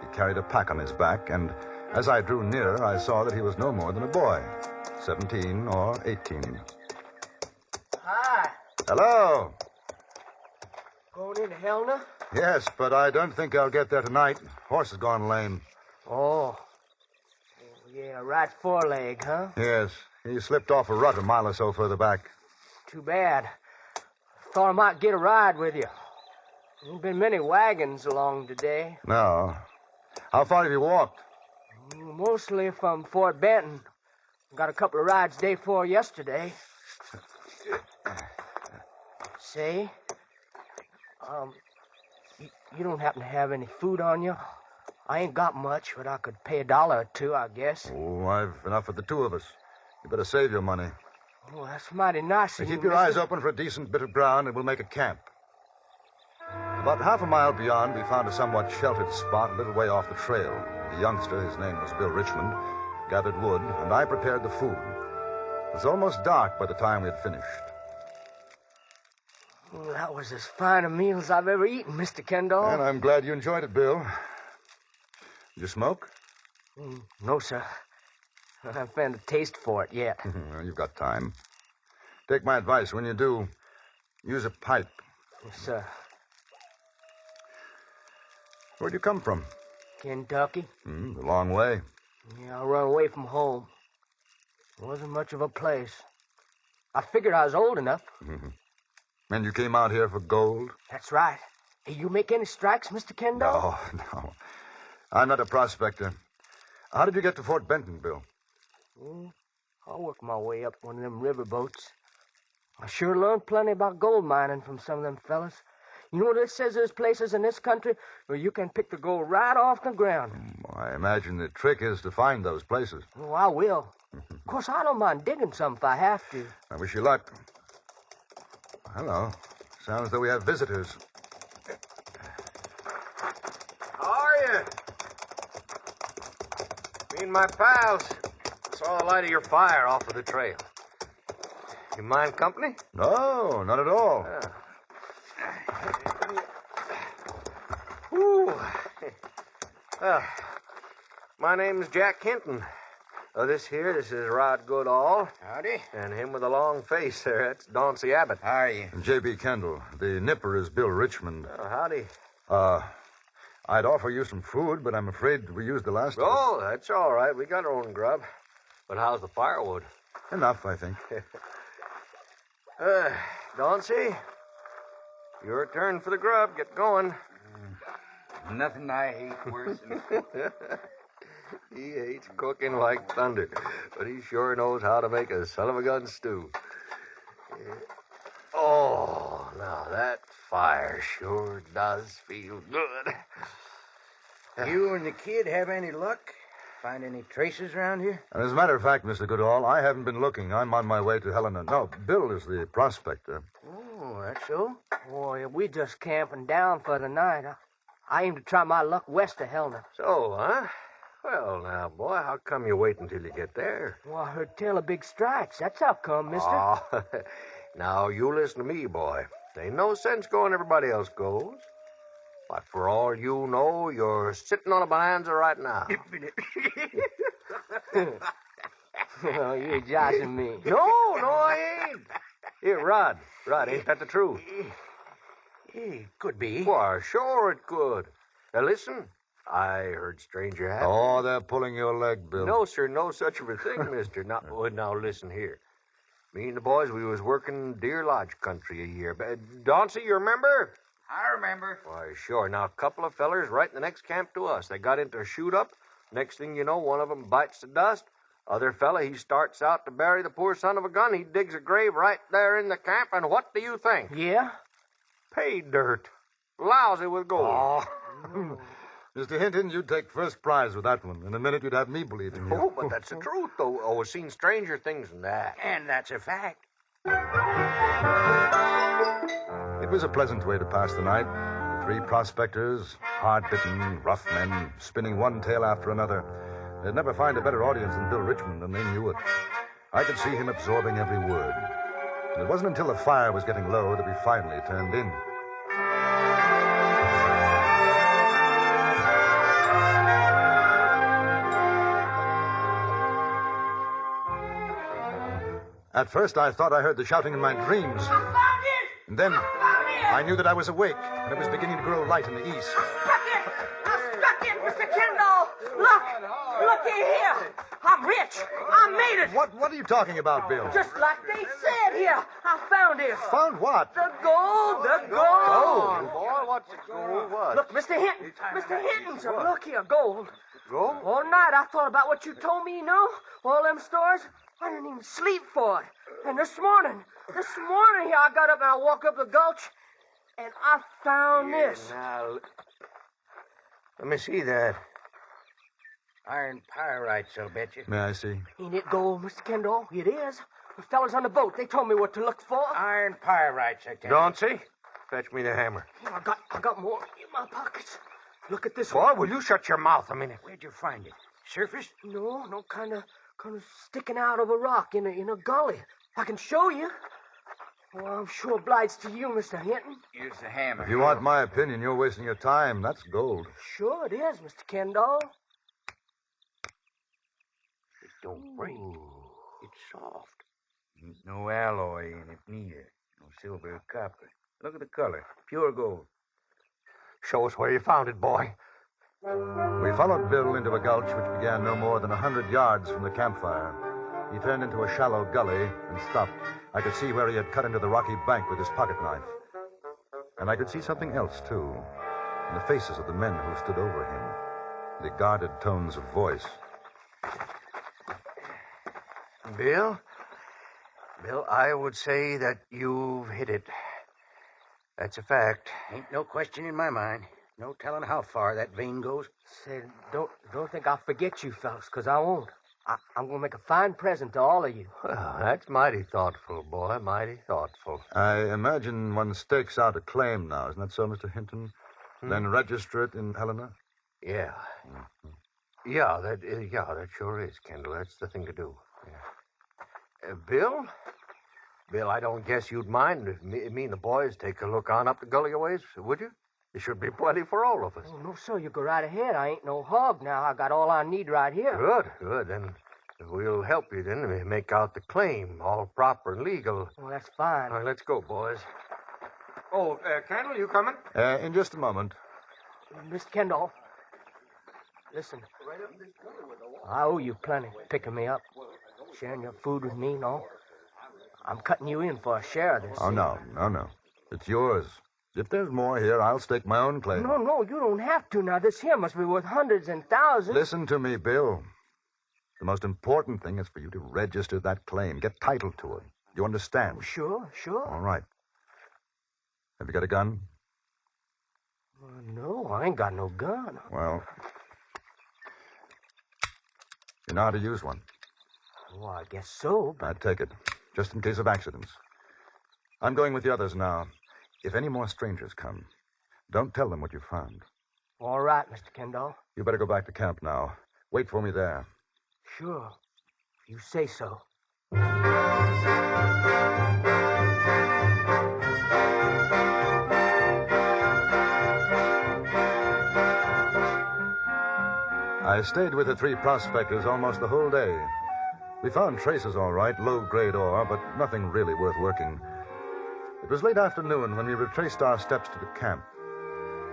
He carried a pack on his back, and as I drew nearer, I saw that he was no more than a boy, 17 or 18. Hi. Hello. Going into Helena? Yes, but I don't think I'll get there tonight. Horse has gone lame. Oh. Yeah, right foreleg, huh? Yes, he slipped off a rut a mile or so further back. Too bad. Thought I might get a ride with you. There's been many wagons along today. No. How far have you walked? Mostly from Fort Benton. Got a couple of rides day 4 yesterday. Say, you don't happen to have any food on you? I ain't got much, but I could pay $1 or $2, I guess. Oh, I've enough for the two of us. You better save your money. Oh, that's mighty nice of you, Keep your eyes open for a decent bit of ground, and we'll make a camp. About half a mile beyond, we found a somewhat sheltered spot a little way off the trail. The youngster, his name was Bill Richmond, gathered wood, and I prepared the food. It was almost dark by the time we had finished. Well, that was as fine a meal as I've ever eaten, Mr. Kendall. And I'm glad you enjoyed it, Bill. Did you smoke? No, sir. I haven't found a taste for it yet. Well, you've got time. Take my advice. When you do, use a pipe. Yes, sir. Where'd you come from? Kentucky. A long way. Yeah, I run away from home. It wasn't much of a place. I figured I was old enough. And you came out here for gold? That's right. Hey, you make any strikes, Mr. Kendall? No. I'm not a prospector. How did you get to Fort Benton, Bill? I worked my way up one of them river boats. I sure learned plenty about gold mining from some of them fellas. You know what it says there's places in this country where you can pick the gold right off the ground. I imagine the trick is to find those places. Oh, I will. Of course, I don't mind digging some if I have to. I wish you luck. Hello. Sounds as though we have visitors. How are you? Me and my pals saw the light of your fire off of the trail. You mind company? No, not at all. My name's Jack Kenton. This is Rod Goodall. Howdy. And him with the long face there, that's Dauncey Abbott. How are you? J.B. Kendall. The nipper is Bill Richmond. Howdy. I'd offer you some food, but I'm afraid we used the last of it. Oh, that's all right. We got our own grub. But how's the firewood? Enough, I think. Dauncey, your turn for the grub. Get going. Nothing I hate worse than... He hates cooking like thunder, but he sure knows how to make a son-of-a-gun stew. Oh, now that fire sure does feel good. You and the kid have any luck? Find any traces around here? As a matter of fact, Mr. Goodall, I haven't been looking. I'm on my way to Helena. No, Bill is the prospector. Oh, that's so? Boy, we just camping down for the night. I aim to try my luck west of Helena. So, huh? Well, now, boy, how come you wait until you get there? Well, I heard tell of big strikes. That's how come, mister. Oh, now, you listen to me, boy. There ain't no sense going everybody else goes. But for all you know, you're sitting on a bonanza right now. Oh, you're joshing me. No, I ain't. Here, Rod, ain't that the truth? It could be. Why, sure it could. Now, listen. I heard stranger happened. Oh, they're pulling your leg, Bill. No, sir, no such of a thing, mister. Now, listen here. Me and the boys, we was working Deer Lodge country a year. Dauncey, you remember? I remember. Why, sure. Now, a couple of fellers right in the next camp to us. They got into a shoot-up. Next thing you know, one of them bites the dust. Other fella, he starts out to bury the poor son of a gun. He digs a grave right there in the camp, and what do you think? Yeah? Pay dirt. Lousy with gold. Oh. Mr. Hinton, you'd take first prize with that one. In a minute, you'd have me believing you. Oh, but that's the truth, though. Oh, we've seen stranger things than that. And that's a fact. It was a pleasant way to pass the night. The three prospectors, hard-bitten, rough men, spinning one tale after another. They'd never find a better audience than Bill Richmond, and they knew it. I could see him absorbing every word. And it wasn't until the fire was getting low that we finally turned in. At first, I thought I heard the shouting in my dreams. I found it! And then I I knew that I was awake, and it was beginning to grow light in the east. I struck it, Mr. Kendall! Looky here! I'm rich! I made it! What are you talking about, Bill? Just like they said here! I found it! Found what? The gold! The gold! Gold? Boy, what's the gold? What? Look, Mr. Hinton! Mr. Hinton, sir, look here, gold. Gold? All night I thought about what you told me, you know? All them stores. I didn't even sleep for it. And this morning here, I got up and I walked up the gulch, and I found this. Now, let me see that. Iron pyrites, I'll bet you. May I see? Ain't it gold, Mr. Kendall? It is. The fellas on the boat, they told me what to look for. Iron pyrites, I tell you. Dauncey, fetch me the hammer. I got more in my pockets. Look at this Boy, one. will you shut your mouth a minute? Where'd you find it? Surface? No, kind of sticking out of a rock in a gully. I can show you. Well, I'm sure obliged to you, Mr. Hinton. Use the hammer. If you want my opinion, you're wasting your time. That's gold. Sure it is, Mr. Kendall. It don't break. It's soft. Ain't no alloy in it neither. No silver or copper. Look at the color. Pure gold. Show us where you found it, boy. We followed Bill into a gulch which began no more than 100 yards from the campfire. He turned into a shallow gully and stopped. I could see where he had cut into the rocky bank with his pocket knife. And I could see something else, too, in the faces of the men who stood over him, the guarded tones of voice. Bill, I would say that you've hit it. That's a fact. Ain't no question in my mind. No telling how far that vein goes. Say, don't think I'll forget you fellas, 'cause I won't. I'm going to make a fine present to all of you. Well, that's mighty thoughtful, boy, mighty thoughtful. I imagine one stakes out a claim now. Isn't that so, Mr. Hinton? Then register it in Helena? Yeah. Yeah, that sure is, Kendall. That's the thing to do. Yeah. Bill, I don't guess you'd mind if me and the boys take a look on up the gully a ways, would you? There should be plenty for all of us. Oh, no, sir. You go right ahead. I ain't no hog now. I got all I need right here. Good. Then we'll help you then make out the claim, all proper and legal. Well, that's fine. All right, let's go, boys. Oh, Kendall, you coming? In just a moment. Mr. Kendall, listen. I owe you plenty picking me up, sharing your food with me and all. I'm cutting you in for a share of this. Oh, no. It's yours. If there's more here, I'll stake my own claim. No, you don't have to. Now, this here must be worth hundreds and thousands. Listen to me, Bill. The most important thing is for you to register that claim. Get title to it. You understand? Sure. All right. Have you got a gun? No, I ain't got no gun. Well, you know how to use one. Well, I guess so, but... I'd take it, just in case of accidents. I'm going with the others now. If any more strangers come, don't tell them what you found. All right, Mr. Kendall. You better go back to camp now. Wait for me there. Sure. If you say so. I stayed with the three prospectors almost the whole day. We found traces, all right, low-grade ore, but nothing really worth working. It was late afternoon when we retraced our steps to the camp.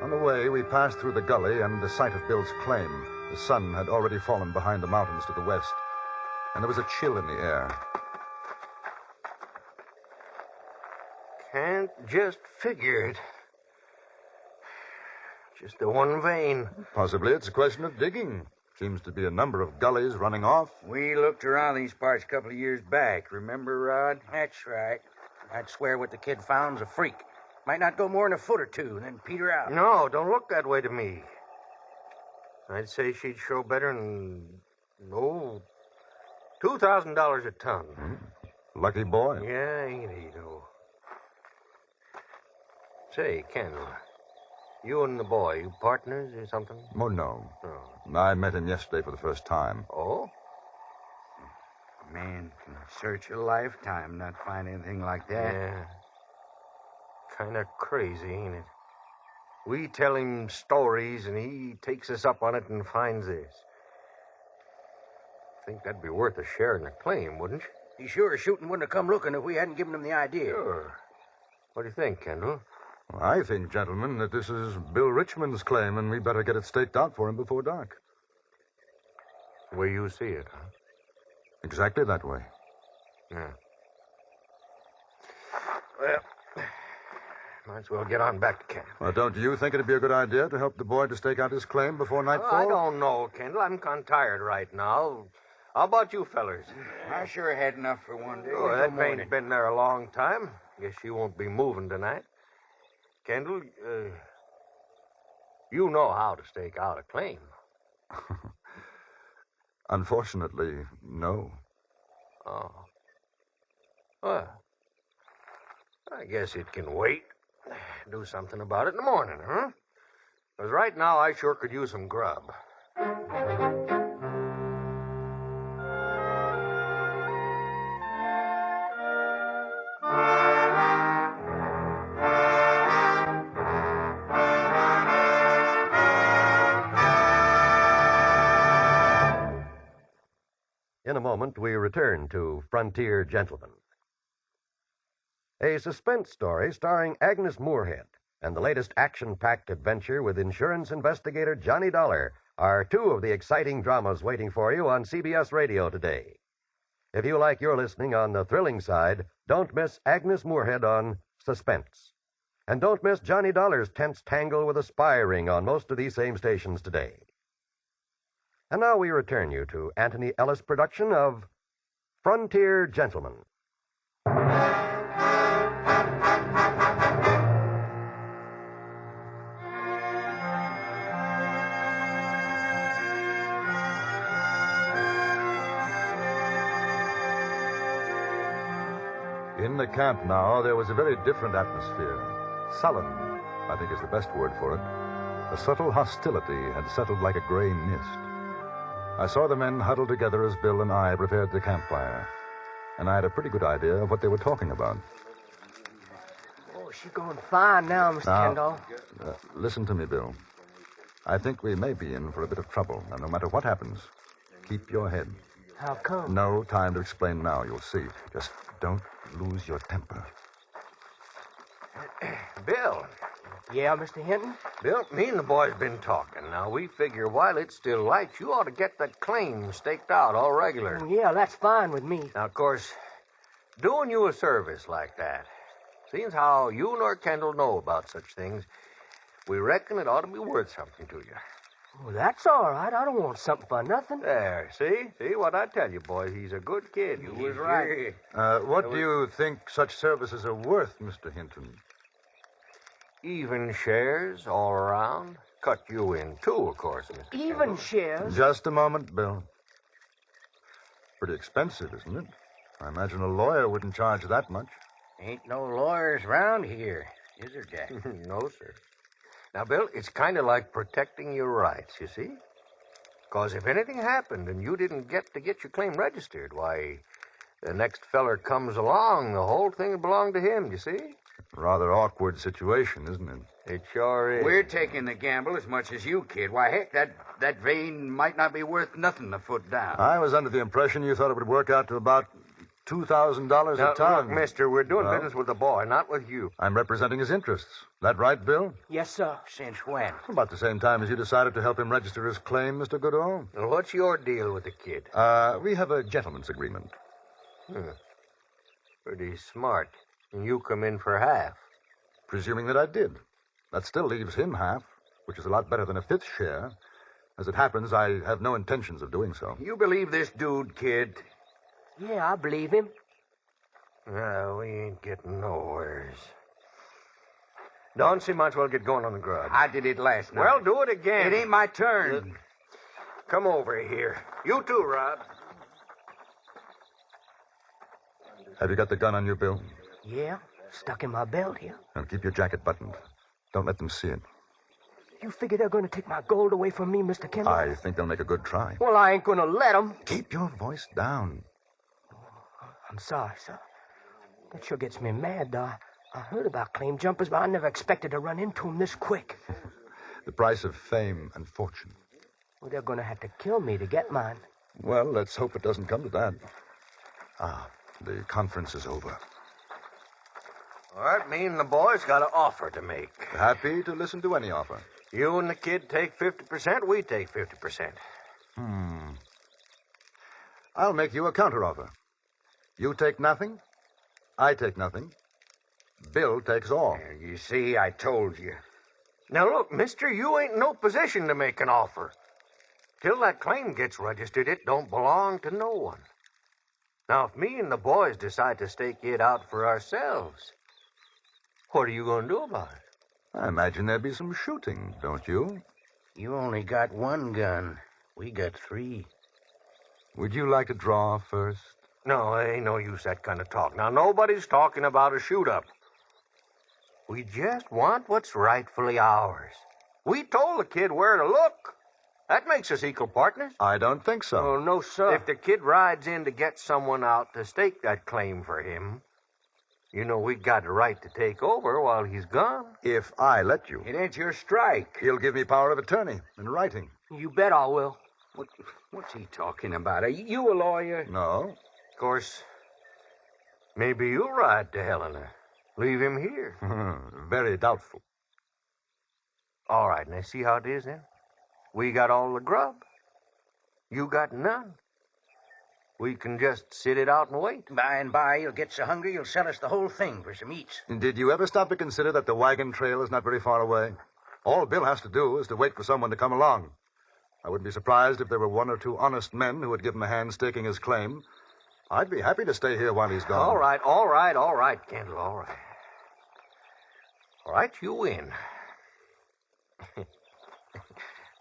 On the way, we passed through the gully and the site of Bill's claim. The sun had already fallen behind the mountains to the west, and there was a chill in the air. Can't just figure it. Just the one vein. Possibly it's a question of digging. Seems to be a number of gullies running off. We looked around these parts a couple of years back. Remember, Rod? That's right. I'd swear what the kid found's a freak. Might not go more than a foot or two, and then peter out. No, don't look that way to me. I'd say she'd show better than, $2,000 a ton. Lucky boy. Yeah, ain't he, though? Say, Kendall, you and the boy, you partners or something? Oh, no. Oh. I met him yesterday for the first time. Oh? A man can search a lifetime, not find anything like that. Yeah. Kind of crazy, ain't it? We tell him stories, and he takes us up on it and finds this. Think that'd be worth a share in the claim, wouldn't you? He sure as shooting wouldn't have come looking if we hadn't given him the idea. Sure. What do you think, Kendall? Well, I think, gentlemen, that this is Bill Richmond's claim, and we better get it staked out for him before dark. The way you see it, huh? Exactly that way. Yeah. Well, might as well get on back to camp. Well, don't you think it'd be a good idea to help the boy to stake out his claim before nightfall? I don't know, Kendall. I'm tired right now. How about you fellers? I sure had enough for one day. Oh, that vein's been there a long time. Guess you won't be moving tonight. Kendall, you know how to stake out a claim. Unfortunately, no. Oh. Well, I guess it can wait. Do something about it in the morning, huh? Because right now I sure could use some grub. In a moment, we return to Frontier Gentlemen. A suspense story starring Agnes Moorehead and the latest action-packed adventure with insurance investigator Johnny Dollar are two of the exciting dramas waiting for you on CBS Radio today. If you like your listening on the thrilling side, don't miss Agnes Moorehead on Suspense. And don't miss Johnny Dollar's tense tangle with a spy ring on most of these same stations today. And now we return you to Anthony Ellis' production of Frontier Gentlemen. In the camp now, there was a very different atmosphere. Sullen, I think is the best word for it. A subtle hostility had settled like a gray mist. I saw the men huddled together as Bill and I prepared the campfire, and I had a pretty good idea of what they were talking about. Oh, she's going fine now, Mr. Kendall. Listen to me, Bill. I think we may be in for a bit of trouble, and no matter what happens, keep your head. How come? No time to explain now, you'll see. Just don't lose your temper. Bill. Yeah, Mr. Hinton? Bill, me and the boys been talking. Now, we figure while it's still light, you ought to get that claim staked out all regular. Oh, yeah, that's fine with me. Now, of course, doing you a service like that, seeing how you nor Kendall know about such things, we reckon it ought to be worth something to you. Oh, that's all right. I don't want something for nothing. There, see? See what I tell you, boys? He's a good kid. You was right. What do you think such services are worth, Mr. Hinton? Even shares all around. Cut you in two, of course, Mr. Even Kendall. shares? Just a moment, Bill. Pretty expensive, isn't it? I imagine a lawyer wouldn't charge that much. Ain't no lawyers round here, is there, Jack? No, sir. Now, Bill, it's kind of like protecting your rights, you see? Because if anything happened and you didn't get your claim registered, why, the next feller comes along, the whole thing would belong to him, you see? Rather awkward situation, isn't it? It sure is. We're taking the gamble as much as you, kid. Why, heck, that vein might not be worth nothing a foot down. I was under the impression you thought it would work out to about $2,000 Now, a ton. look, mister, we're doing Well? business with the boy, not with you. I'm representing his interests. That right, Bill? Yes, sir. Since when? About the same time as you decided to help him register his claim, Mr. Goodall. Now, what's your deal with the kid? We have a gentleman's agreement. Pretty smart. And you come in for half. Presuming that I did. That still leaves him half, which is a lot better than a fifth share. As it happens, I have no intentions of doing so. You believe this dude, kid? Yeah, I believe him. No, we ain't getting nowheres. Dauncey might as well get going on the grub. I did it last night. Well, do it again. It ain't my turn. Come over here. You too, Rod. Have you got the gun on you, Bill? Yeah, stuck in my belt here. Now keep your jacket buttoned. Don't let them see it. You figure they're going to take my gold away from me, Mr. Kendall? I think they'll make a good try. Well, I ain't going to let them. Keep your voice down. I'm sorry, sir. That sure gets me mad, though. I heard about claim jumpers, but I never expected to run into them this quick. The price of fame and fortune. Well, they're going to have to kill me to get mine. Well, let's hope it doesn't come to that. The conference is over. All right, me and the boys got an offer to make. Happy to listen to any offer. You and the kid take 50%, we take 50%. I'll make you a counteroffer. You take nothing, I take nothing. Bill takes all. You see, I told you. Now, look, mister, you ain't in no position to make an offer. Till that claim gets registered, it don't belong to no one. Now, if me and the boys decide to stake it out for ourselves, what are you going to do about it? I imagine there'd be some shooting, don't you? You only got one gun. We got 3. Would you like to draw first? No, ain't no use that kind of talk. Now, nobody's talking about a shoot-up. We just want what's rightfully ours. We told the kid where to look. That makes us equal partners. I don't think so. Oh, no, sir. If the kid rides in to get someone out to stake that claim for him, you know we got a right to take over while he's gone. If I let you. It ain't your strike. He'll give me power of attorney in writing. You bet I will. What's he talking about? Are you a lawyer? No. Of course, maybe you'll ride to Helena. Leave him here. Very doubtful. All right, now see how it is then? We got all the grub. You got none. We can just sit it out and wait. By and by, you'll get so hungry you'll sell us the whole thing for some eats. Did you ever stop to consider that the wagon trail is not very far away? All Bill has to do is to wait for someone to come along. I wouldn't be surprised if there were 1 or 2 honest men who would give him a hand staking his claim. I'd be happy to stay here while he's gone. All right, Kendall, all right. All right, you win.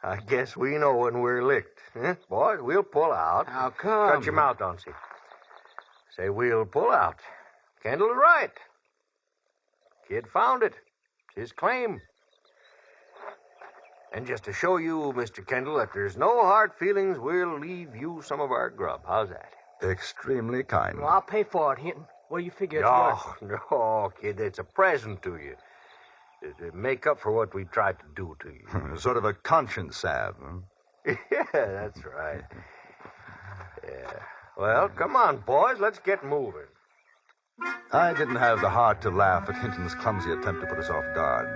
I guess we know when we're licked. Huh? Boys, we'll pull out. How come? Shut your mouth, Dauncey. Say we'll pull out. Kendall's right. Kid found it. It's his claim. And just to show you, Mr. Kendall, that there's no hard feelings, we'll leave you some of our grub. How's that? Extremely kind. Well, I'll pay for it, Hinton. What do you figure it's worth? No, kid, it's a present to you. To make up for what we tried to do to you. Sort of a conscience salve, huh? Yeah, that's right. Yeah. Well, come on, boys. Let's get moving. I didn't have the heart to laugh at Hinton's clumsy attempt to put us off guard.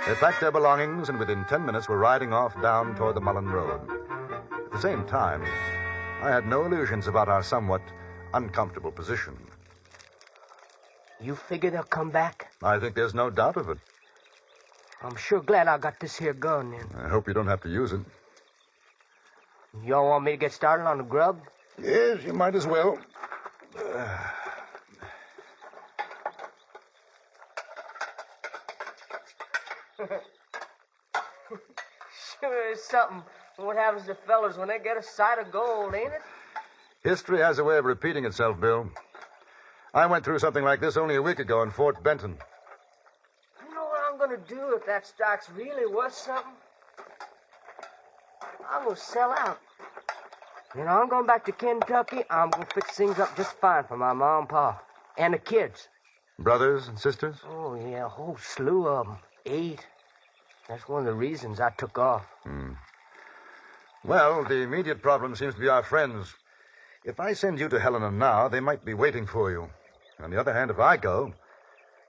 They packed their belongings and within 10 minutes were riding off down toward the Mullen Road. At the same time, I had no illusions about our somewhat uncomfortable position. You figure they'll come back? I think there's no doubt of it. I'm sure glad I got this here gun, then. I hope you don't have to use it. Y'all want me to get started on the grub? Yes, you might as well. Sure is something what happens to fellas when they get a sight of gold, ain't it? History has a way of repeating itself, Bill. I went through something like this only a week ago in Fort Benton. You know what I'm going to do if that stock's really worth something? I'm going to sell out. You know, I'm going back to Kentucky. I'm going to fix things up just fine for my mom and pa. And the kids. Brothers and sisters? Oh, yeah, a whole slew of them. 8. That's one of the reasons I took off. Well, the immediate problem seems to be our friends. If I send you to Helena now, they might be waiting for you. On the other hand, if I go,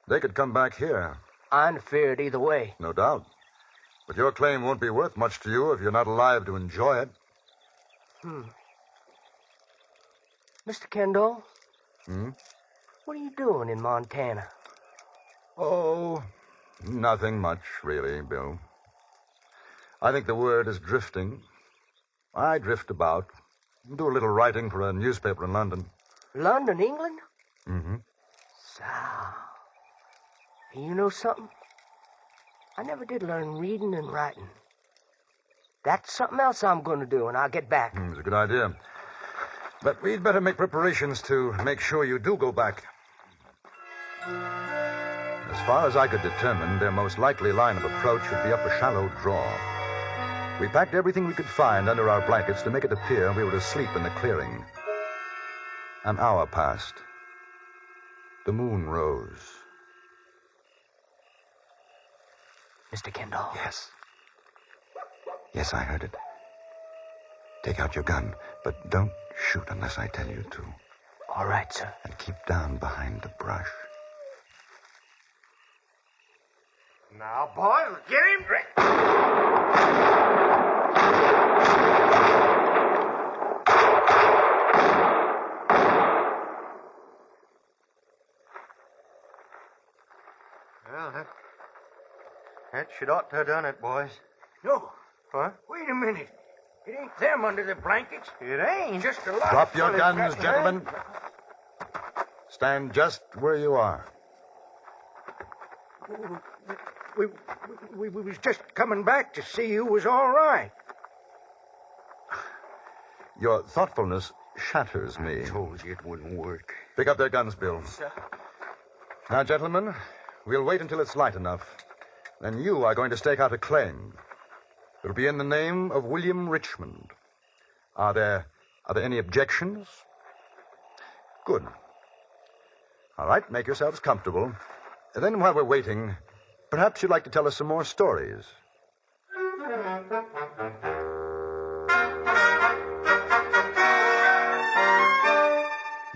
they could come back here. I'm feared either way. No doubt. But your claim won't be worth much to you if you're not alive to enjoy it. Mr. Kendall, Hmm? what are you doing in Montana? Oh, nothing much, really, Bill. I think the word is drifting. I drift about. Do a little writing for a newspaper in London. London, England? Mm-hmm. So, you know something? I never did learn reading and writing. That's something else I'm going to do when I get back. It's a good idea. But we'd better make preparations to make sure you do go back. As far as I could determine, their most likely line of approach would be up a shallow draw. We packed everything we could find under our blankets to make it appear we were asleep in the clearing. An hour passed. The moon rose. Mr. Kendall. Yes. Yes, I heard it. Take out your gun, but don't shoot unless I tell you to. All right, sir. And keep down behind the brush. Now, boys, get him. Well, that should ought to have done it, boys. No. What? Wait a minute. It ain't them under the blankets. It ain't. Just a lot. Drop your of guns, fellas gentlemen. Stand just where you are. We was just coming back to see you was all right. Your thoughtfulness shatters me. I told you it wouldn't work. Pick up their guns, Bill. Sir. Now, gentlemen, we'll wait until it's light enough. Then you are going to stake out a claim. It'll be in the name of William Richmond. Are there any objections? Good. All right, make yourselves comfortable. And then while we're waiting, perhaps you'd like to tell us some more stories.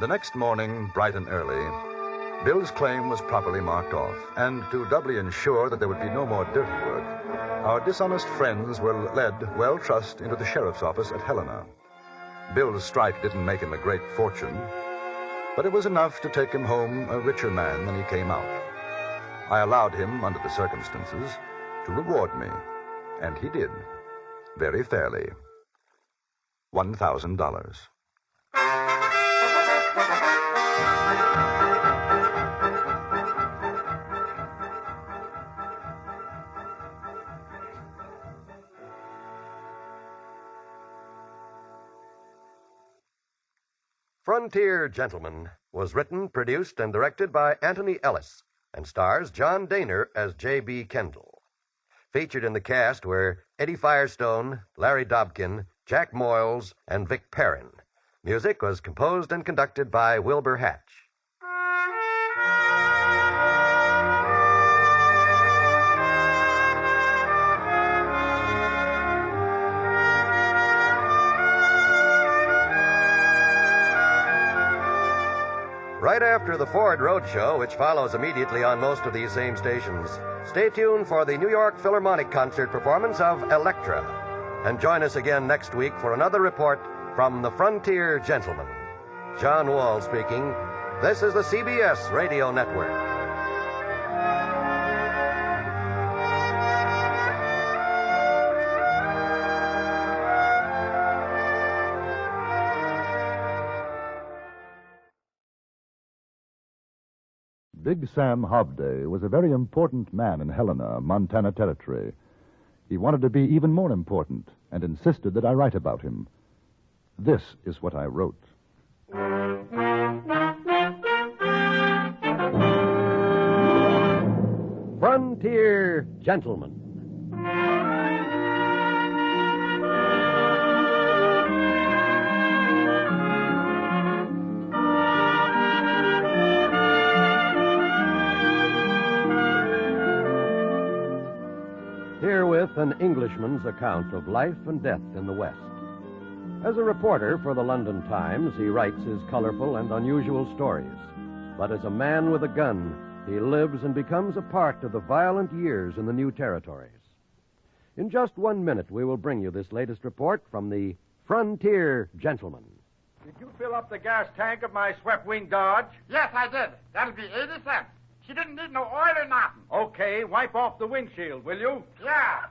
The next morning, bright and early, Bill's claim was properly marked off, and to doubly ensure that there would be no more dirty work, our dishonest friends were led, well-trussed, into the sheriff's office at Helena. Bill's strike didn't make him a great fortune, but it was enough to take him home a richer man than he came out. I allowed him, under the circumstances, to reward me, and he did, very fairly. $1,000. Frontier Gentlemen was written, produced, and directed by Anthony Ellis and stars John Daner as J.B. Kendall. Featured in the cast were Eddie Firestone, Larry Dobkin, Jack Moyles, and Vic Perrin. Music was composed and conducted by Wilbur Hatch. Right after the Ford Roadshow, which follows immediately on most of these same stations, stay tuned for the New York Philharmonic concert performance of Elektra. And join us again next week for another report from the Frontier Gentlemen. John Wall speaking. This is the CBS Radio Network. Big Sam Hobday was a very important man in Helena, Montana Territory. He wanted to be even more important and insisted that I write about him. This is what I wrote. Frontier Gentlemen. Herewith an Englishman's account of life and death in the West. As a reporter for the London Times, he writes his colorful and unusual stories. But as a man with a gun, he lives and becomes a part of the violent years in the new territories. In just 1 minute, we will bring you this latest report from the Frontier Gentleman. Did you fill up the gas tank of my swept-wing Dodge? Yes, I did. That'll be 80 cents. She didn't need no oil or nothing. Okay, wipe off the windshield, will you? Yeah.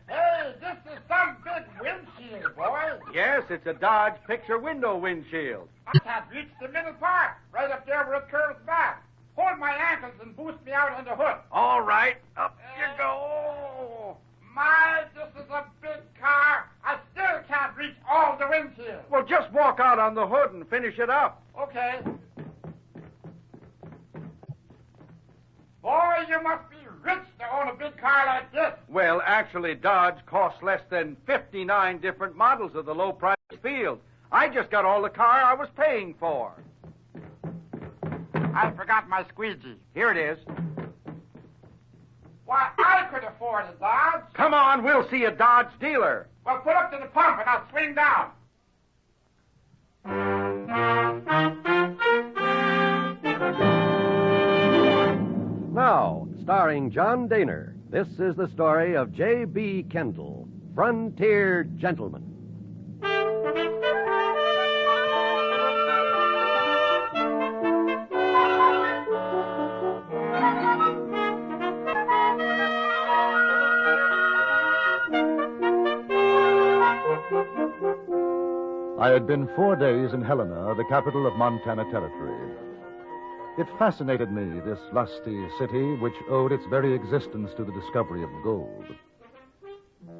Hey, this is some big windshield, boy. Yes, it's a Dodge picture window windshield. I can't reach the middle part, right up there where it curves back. Hold my ankles and boost me out on the hood. All right, up you go. My, this is a big car. I still can't reach all the windshield. Well, just walk out on the hood and finish it up. Okay. Boy, you must be rich to own a big car like this. Well, actually, Dodge costs less than 59 different models of the low-price field. I just got all the car I was paying for. I forgot my squeegee. Here it is. Why, I could afford a Dodge. Come on, we'll see a Dodge dealer. Well, pull up to the pump and I'll swing down. Now, starring John Daner, this is the story of J.B. Kendall, Frontier Gentleman. I had been 4 days in Helena, the capital of Montana Territory. It fascinated me, this lusty city which owed its very existence to the discovery of gold.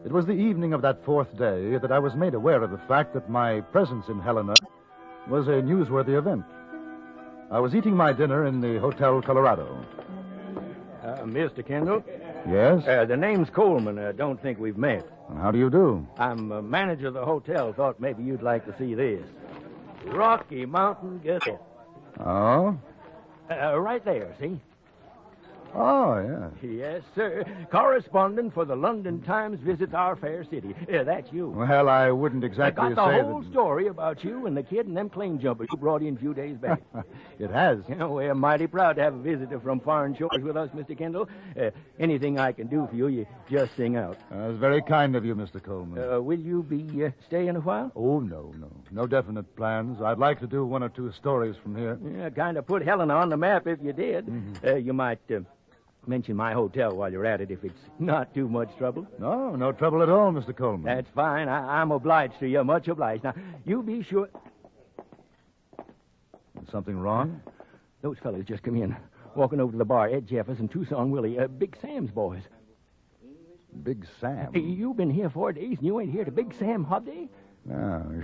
It was the evening of that 4th day that I was made aware of the fact that my presence in Helena was a newsworthy event. I was eating my dinner in the Hotel Colorado. Mr. Kendall? Yes? The name's Coleman. Don't think we've met. How do you do? I'm manager of the hotel. Thought maybe you'd like to see this. Rocky Mountain Gazette. Oh? Right there, see? Oh, yeah. Yes, sir. Correspondent for the London Times visits our fair city. That's you. Well, I wouldn't exactly I got say the whole story about you and the kid and them claim jumpers you brought in a few days back. It has. You know, we're mighty proud to have a visitor from foreign shores with us, Mr. Kendall. Anything I can do for you, you just sing out. That's very kind of you, Mr. Coleman. Will you be staying a while? Oh, no. No definite plans. I'd like to do 1 or 2 stories from here. Yeah, kind of put Helena on the map if you did. Mm-hmm. You might mention my hotel while you're at it if it's not too much trouble. No trouble at all, Mr. Coleman. That's fine. I'm obliged to you. Much obliged. Now, you be sure... Something wrong? Those fellas just come in. Walking over to the bar. Ed Jeffers and Tucson Willie. Big Sam's boys. Big Sam? Hey, you've been here 4 days and you ain't here to Big Sam holiday?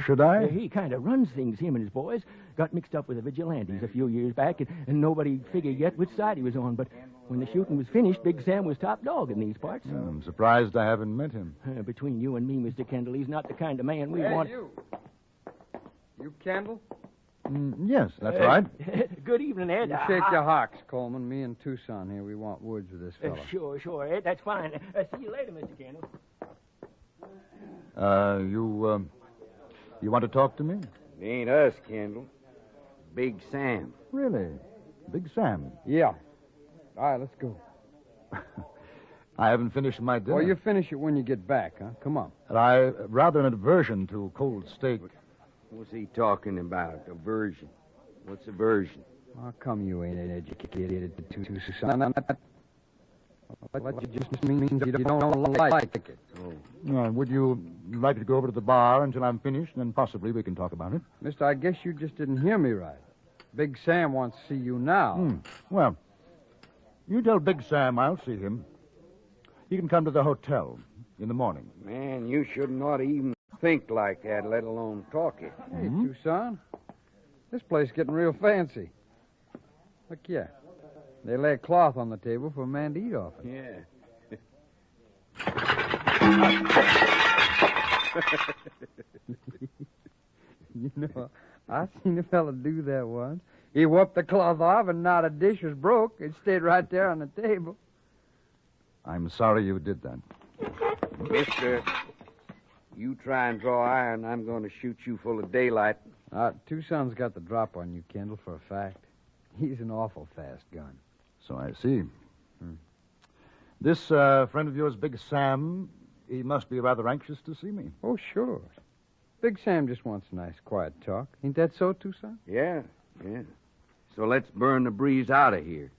Should I? He kind of runs things, him and his boys. Got mixed up with the vigilantes a few years back, and nobody figured yet which side he was on. But when the shooting was finished, Big Sam was top dog in these parts. I'm surprised I haven't met him. Between you and me, Mr. Kendall, he's not the kind of man we want. You Kendall? Yes, that's right. Good evening, Ed. You shake your hocks, Coleman. Me and Tucson here, we want words with this fellow. Sure, Ed, that's fine. See you later, Mr. Kendall. You want to talk to me? It ain't us, Kendall. Big Sam. Really? Big Sam? Yeah. All right, let's go. I haven't finished my dinner. Well, you finish it when you get back, huh? Come on. Rather an aversion to cold steak. What's he talking about? Aversion? What's aversion? How come you ain't educated to Tucson? That just means you don't like it. Would you like to go over to the bar until I'm finished, and then possibly we can talk about it? Mister, I guess you just didn't hear me right. Big Sam wants to see you now. Well, you tell Big Sam I'll see him. He can come to the hotel in the morning. Man, you shouldn't ought to even think like that, let alone talk it. Hey, Tucson, this place is getting real fancy. Look, yeah. They lay a cloth on the table for a man to eat off it. Yeah. You know, I seen a fella do that once. He whooped the cloth off and not a dish was broke. It stayed right there on the table. I'm sorry you did that. Mister, You try and draw iron, I'm going to shoot you full of daylight. Tucson's got the drop on you, Kendall, for a fact. He's an awful fast gun. So I see. This friend of yours, Big Sam, he must be rather anxious to see me. Oh, sure. Big Sam just wants a nice, quiet talk. Ain't that so, Tucson? Yeah. So let's burn the breeze out of here.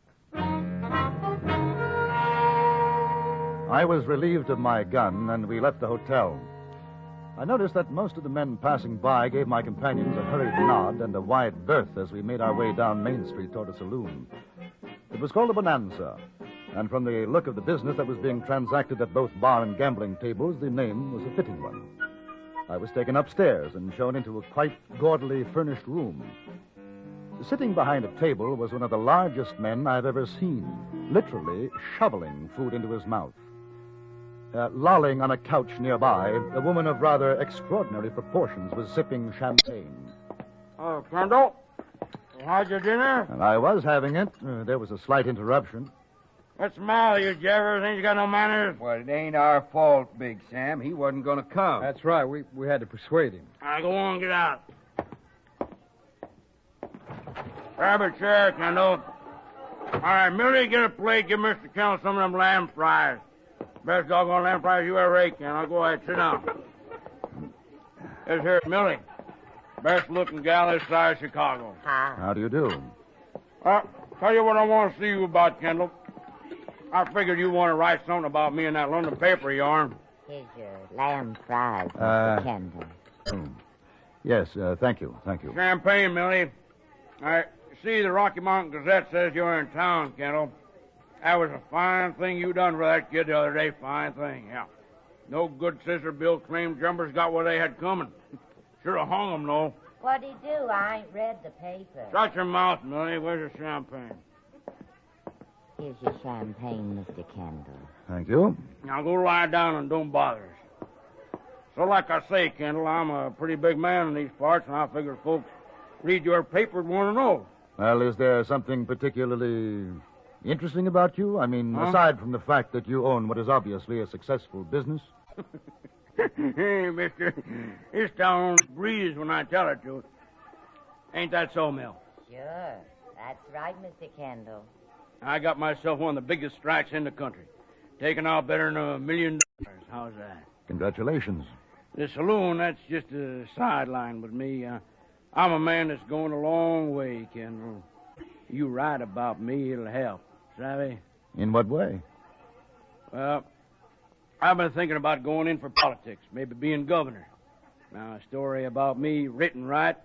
I was relieved of my gun, and we left the hotel. I noticed that most of the men passing by gave my companions a hurried nod and a wide berth as we made our way down Main Street toward a saloon. It was called a Bonanza, and from the look of the business that was being transacted at both bar and gambling tables, the name was a fitting one. I was taken upstairs and shown into a quite gaudily furnished room. Sitting behind a table was one of the largest men I've ever seen, literally shoveling food into his mouth. Lolling on a couch nearby, a woman of rather extraordinary proportions was sipping champagne. Oh, Kendall, you had your dinner? And I was having it. There was a slight interruption. What's the matter, you Jeffers? Ain't you got no manners? Well, it ain't our fault, Big Sam. He wasn't going to come. That's right. We had to persuade him. All right, go on, get out. Grab a chair, Kendall. All right, Millie, get a plate. Give Mr. Kendall some of them lamb fries. Best doggone lamb fries you ever ate, Ken. I'll go ahead, sit down. This here's Millie. Best looking gal this side of Chicago. How do you do? Tell you what I want to see you about, Kendall. I figured you want to write something about me in that London paper of yourn. Here's your lamb fries, Mr. Kendall. Yes, thank you. Champagne, Millie. I see the Rocky Mountain Gazette says you're in town, Kendall. That was a fine thing you done for that kid the other day. Fine thing, yeah. No good Sister Bill claimed jumpers got what they had coming. Should have hung them, though. What'd he do? I ain't read the paper. Shut your mouth, Millie. Where's your champagne? Here's your champagne, Mr. Kendall. Thank you. Now go lie down and don't bother us. So like I say, Kendall, I'm a pretty big man in these parts, and I figure folks read your paper would want to know. Well, is there something particularly interesting about you? I mean, aside from the fact that you own what is obviously a successful business? Hey, mister, this town breathes when I tell it to. Ain't that so, Mel? Sure. That's right, Mr. Kendall. I got myself one of the biggest strikes in the country. Taking out better than $1 million. How's that? Congratulations. The saloon, that's just a sideline with me. I'm a man that's going a long way, Kendall. You write about me, it'll help. Savvy? In what way? Well, I've been thinking about going in for politics, maybe being governor. Now, a story about me written right,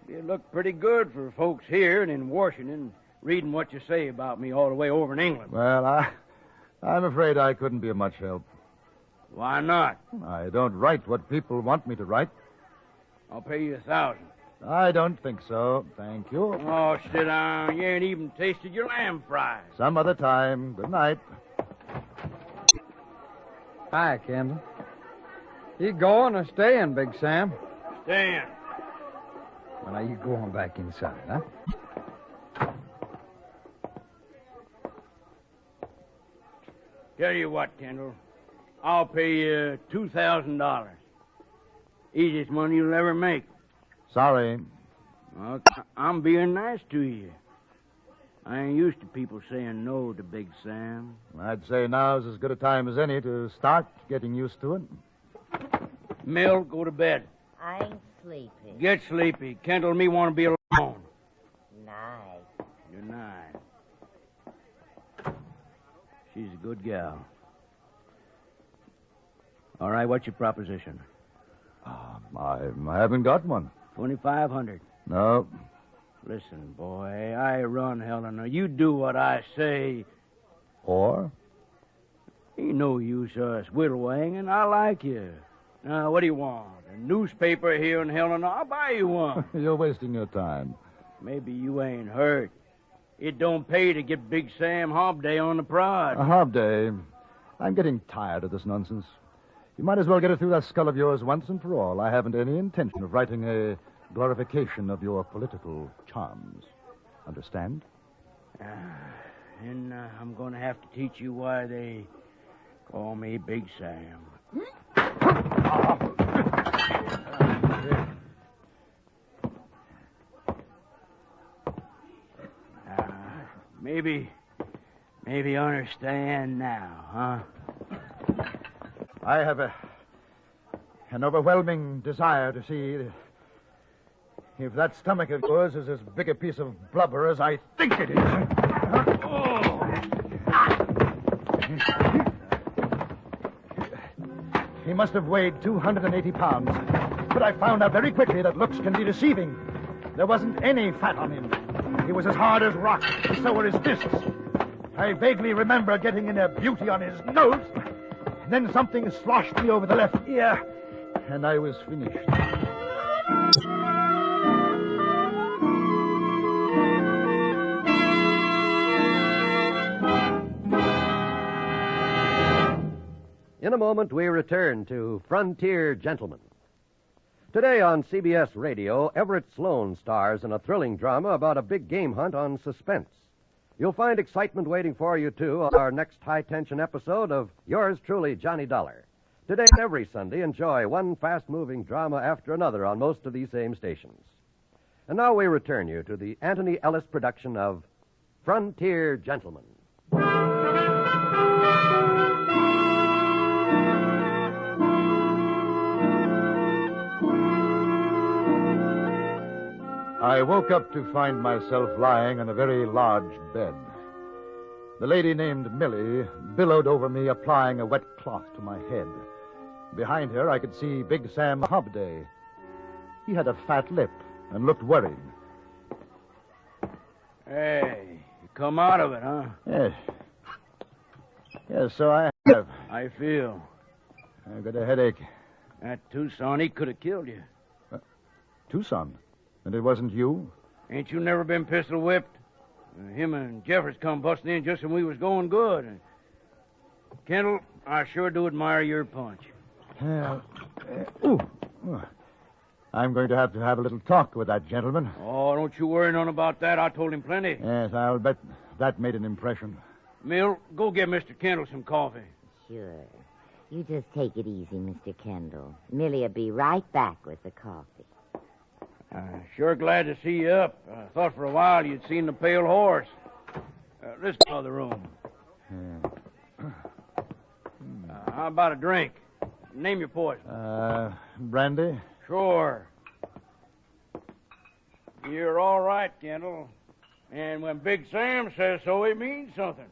it'd look pretty good for folks here and in Washington, reading what you say about me all the way over in England. Well, I'm afraid I couldn't be of much help. Why not? I don't write what people want me to write. I'll pay you $1,000. I don't think so. Thank you. Oh, sit down. You ain't even tasted your lamb fries. Some other time. Good night. Hi, Kendall. You going or staying, Big Sam? Staying. Well, now you go on back inside, huh? Tell you what, Kendall. I'll pay you $2,000. Easiest money you'll ever make. Sorry. Well, I'm being nice to you. I ain't used to people saying no to Big Sam. I'd say now's as good a time as any to start getting used to it. Mill, go to bed. I ain't sleepy. Get sleepy. Kendall and me want to be alone. Night. Good night. She's a good gal. All right, what's your proposition? I haven't got one. 2,500. No. Listen, boy, I run Helena. You do what I say. Or? Ain't no use us whittle-wanging. I like you. Now, what do you want? A newspaper here in Helena? I'll buy you one. You're wasting your time. Maybe you ain't hurt. It don't pay to get Big Sam Hobday on the prod. Hobday? I'm getting tired of this nonsense. You might as well get it through that skull of yours once and for all. I haven't any intention of writing a glorification of your political charms. Understand? And I'm going to have to teach you why they call me Big Sam. Maybe you understand now, huh? I have an overwhelming desire to see if that stomach of yours is as big a piece of blubber as I think it is. He must have weighed 280 pounds. But I found out very quickly that looks can be deceiving. There wasn't any fat on him. He was as hard as rock, and so were his fists. I vaguely remember getting in a beauty on his nose. Then something sloshed me over the left ear, and I was finished. In a moment, we return to Frontier Gentlemen. Today on CBS Radio, Everett Sloan stars in a thrilling drama about a big game hunt on Suspense. You'll find excitement waiting for you, too, on our next high-tension episode of Yours Truly, Johnny Dollar. Today and every Sunday, enjoy one fast-moving drama after another on most of these same stations. And now we return you to the Anthony Ellis production of Frontier Gentlemen. I woke up to find myself lying on a very large bed. The lady named Millie billowed over me, applying a wet cloth to my head. Behind her, I could see Big Sam Hobday. He had a fat lip and looked worried. Hey, you come out of it, huh? Yes. Yes, so I have. I feel. I've got a headache. That Tucson, he could have killed you. Tucson? And it wasn't you? Ain't you never been pistol whipped? Him and Jeffers come busting in just when we was going good. Kendall, I sure do admire your punch. I'm going to have a little talk with that gentleman. Oh, don't you worry none about that. I told him plenty. Yes, I'll bet that made an impression. Mill, go get Mr. Kendall some coffee. Sure. You just take it easy, Mr. Kendall. Millie'll be right back with the coffee. Sure glad to see you up. I thought for a while you'd seen the pale horse. Let's go to the room. How about a drink? Name your poison. Brandy? Sure. You're all right, Kendall. And when Big Sam says so, it means something.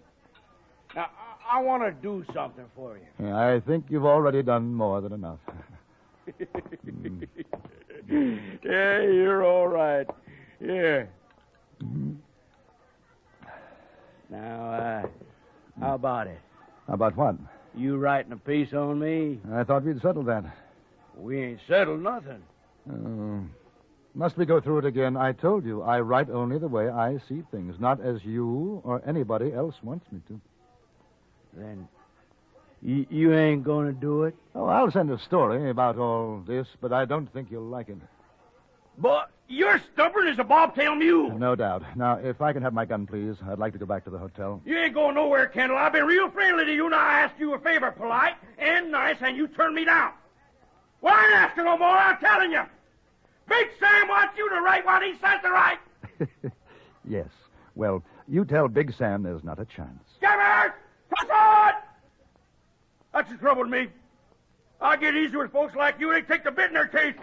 Now, I want to do something for you. Yeah, I think you've already done more than enough. Yeah, you're all right. Yeah. Now, how about it? How about what? You writing a piece on me? I thought we'd settled that. We ain't settled nothing. Must we go through it again? I told you, I write only the way I see things, not as you or anybody else wants me to. Then you ain't going to do it? Oh, I'll send a story about all this, but I don't think you'll like it. But you're stubborn as a bobtail mule. No doubt. Now, if I can have my gun, please, I'd like to go back to the hotel. You ain't going nowhere, Kendall. I've been real friendly to you. Now I asked you a favor, polite and nice, and you turned me down. Well, I ain't asking no more, I'm telling you. Big Sam wants you to write what he says to write. Yes. Well, you tell Big Sam there's not a chance. Scabbers! Push on! That's the trouble with me. I get easy with folks like you. They take the bit in their teeth.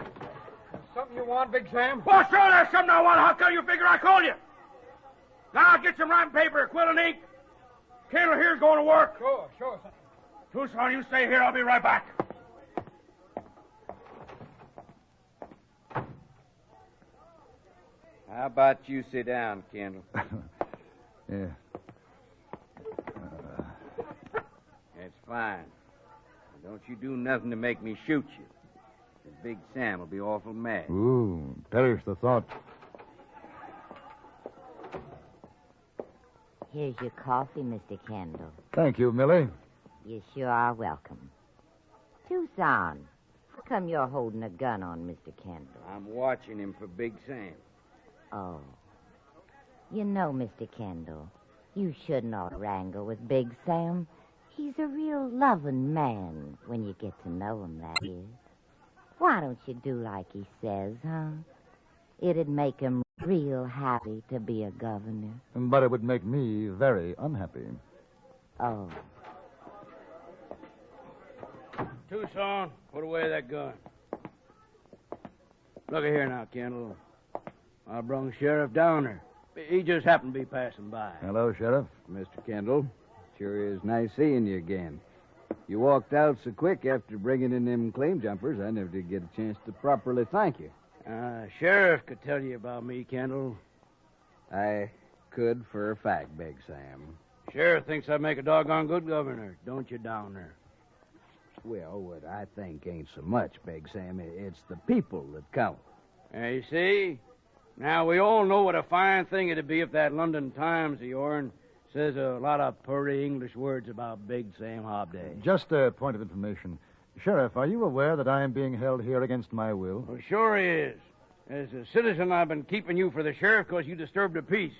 Something you want, Big Sam? Well, sure, there's something I want. How come you figure I call you? Now, I'll get some writing paper, a quill and ink. Kendall here's going to work. Sure. Tucson, you stay here. I'll be right back. How about you sit down, Kendall? Yeah. That's fine. Don't you do nothing to make me shoot you. 'Cause Big Sam will be awful mad. Ooh, perish the thought. Here's your coffee, Mr. Kendall. Thank you, Millie. You sure are welcome. Tucson, how come you're holding a gun on Mr. Kendall? I'm watching him for Big Sam. Oh. You know, Mr. Kendall, you shouldn't ought to wrangle with Big Sam. He's a real loving man when you get to know him, that is. Why don't you do like he says, huh? It'd make him real happy to be a governor. But it would make me very unhappy. Oh. Tucson, put away that gun. Look here now, Kendall. I brung Sheriff Downer. He just happened to be passing by. Hello, Sheriff. Mr. Kendall, sure is nice seeing you again. You walked out so quick after bringing in them claim jumpers, I never did get a chance to properly thank you. Sheriff could tell you about me, Kendall. I could for a fact, Big Sam. Sheriff thinks I make a doggone good governor, don't you, Downer? Well, what I think ain't so much, Big Sam. It's the people that count. You see? Now, we all know what a fine thing it'd be if that London Times of yourn says a lot of purty English words about Big Sam Hobday. Just a point of information. Sheriff, are you aware that I am being held here against my will? Well, sure he is. As a citizen, I've been keeping you for the sheriff because you disturbed the peace.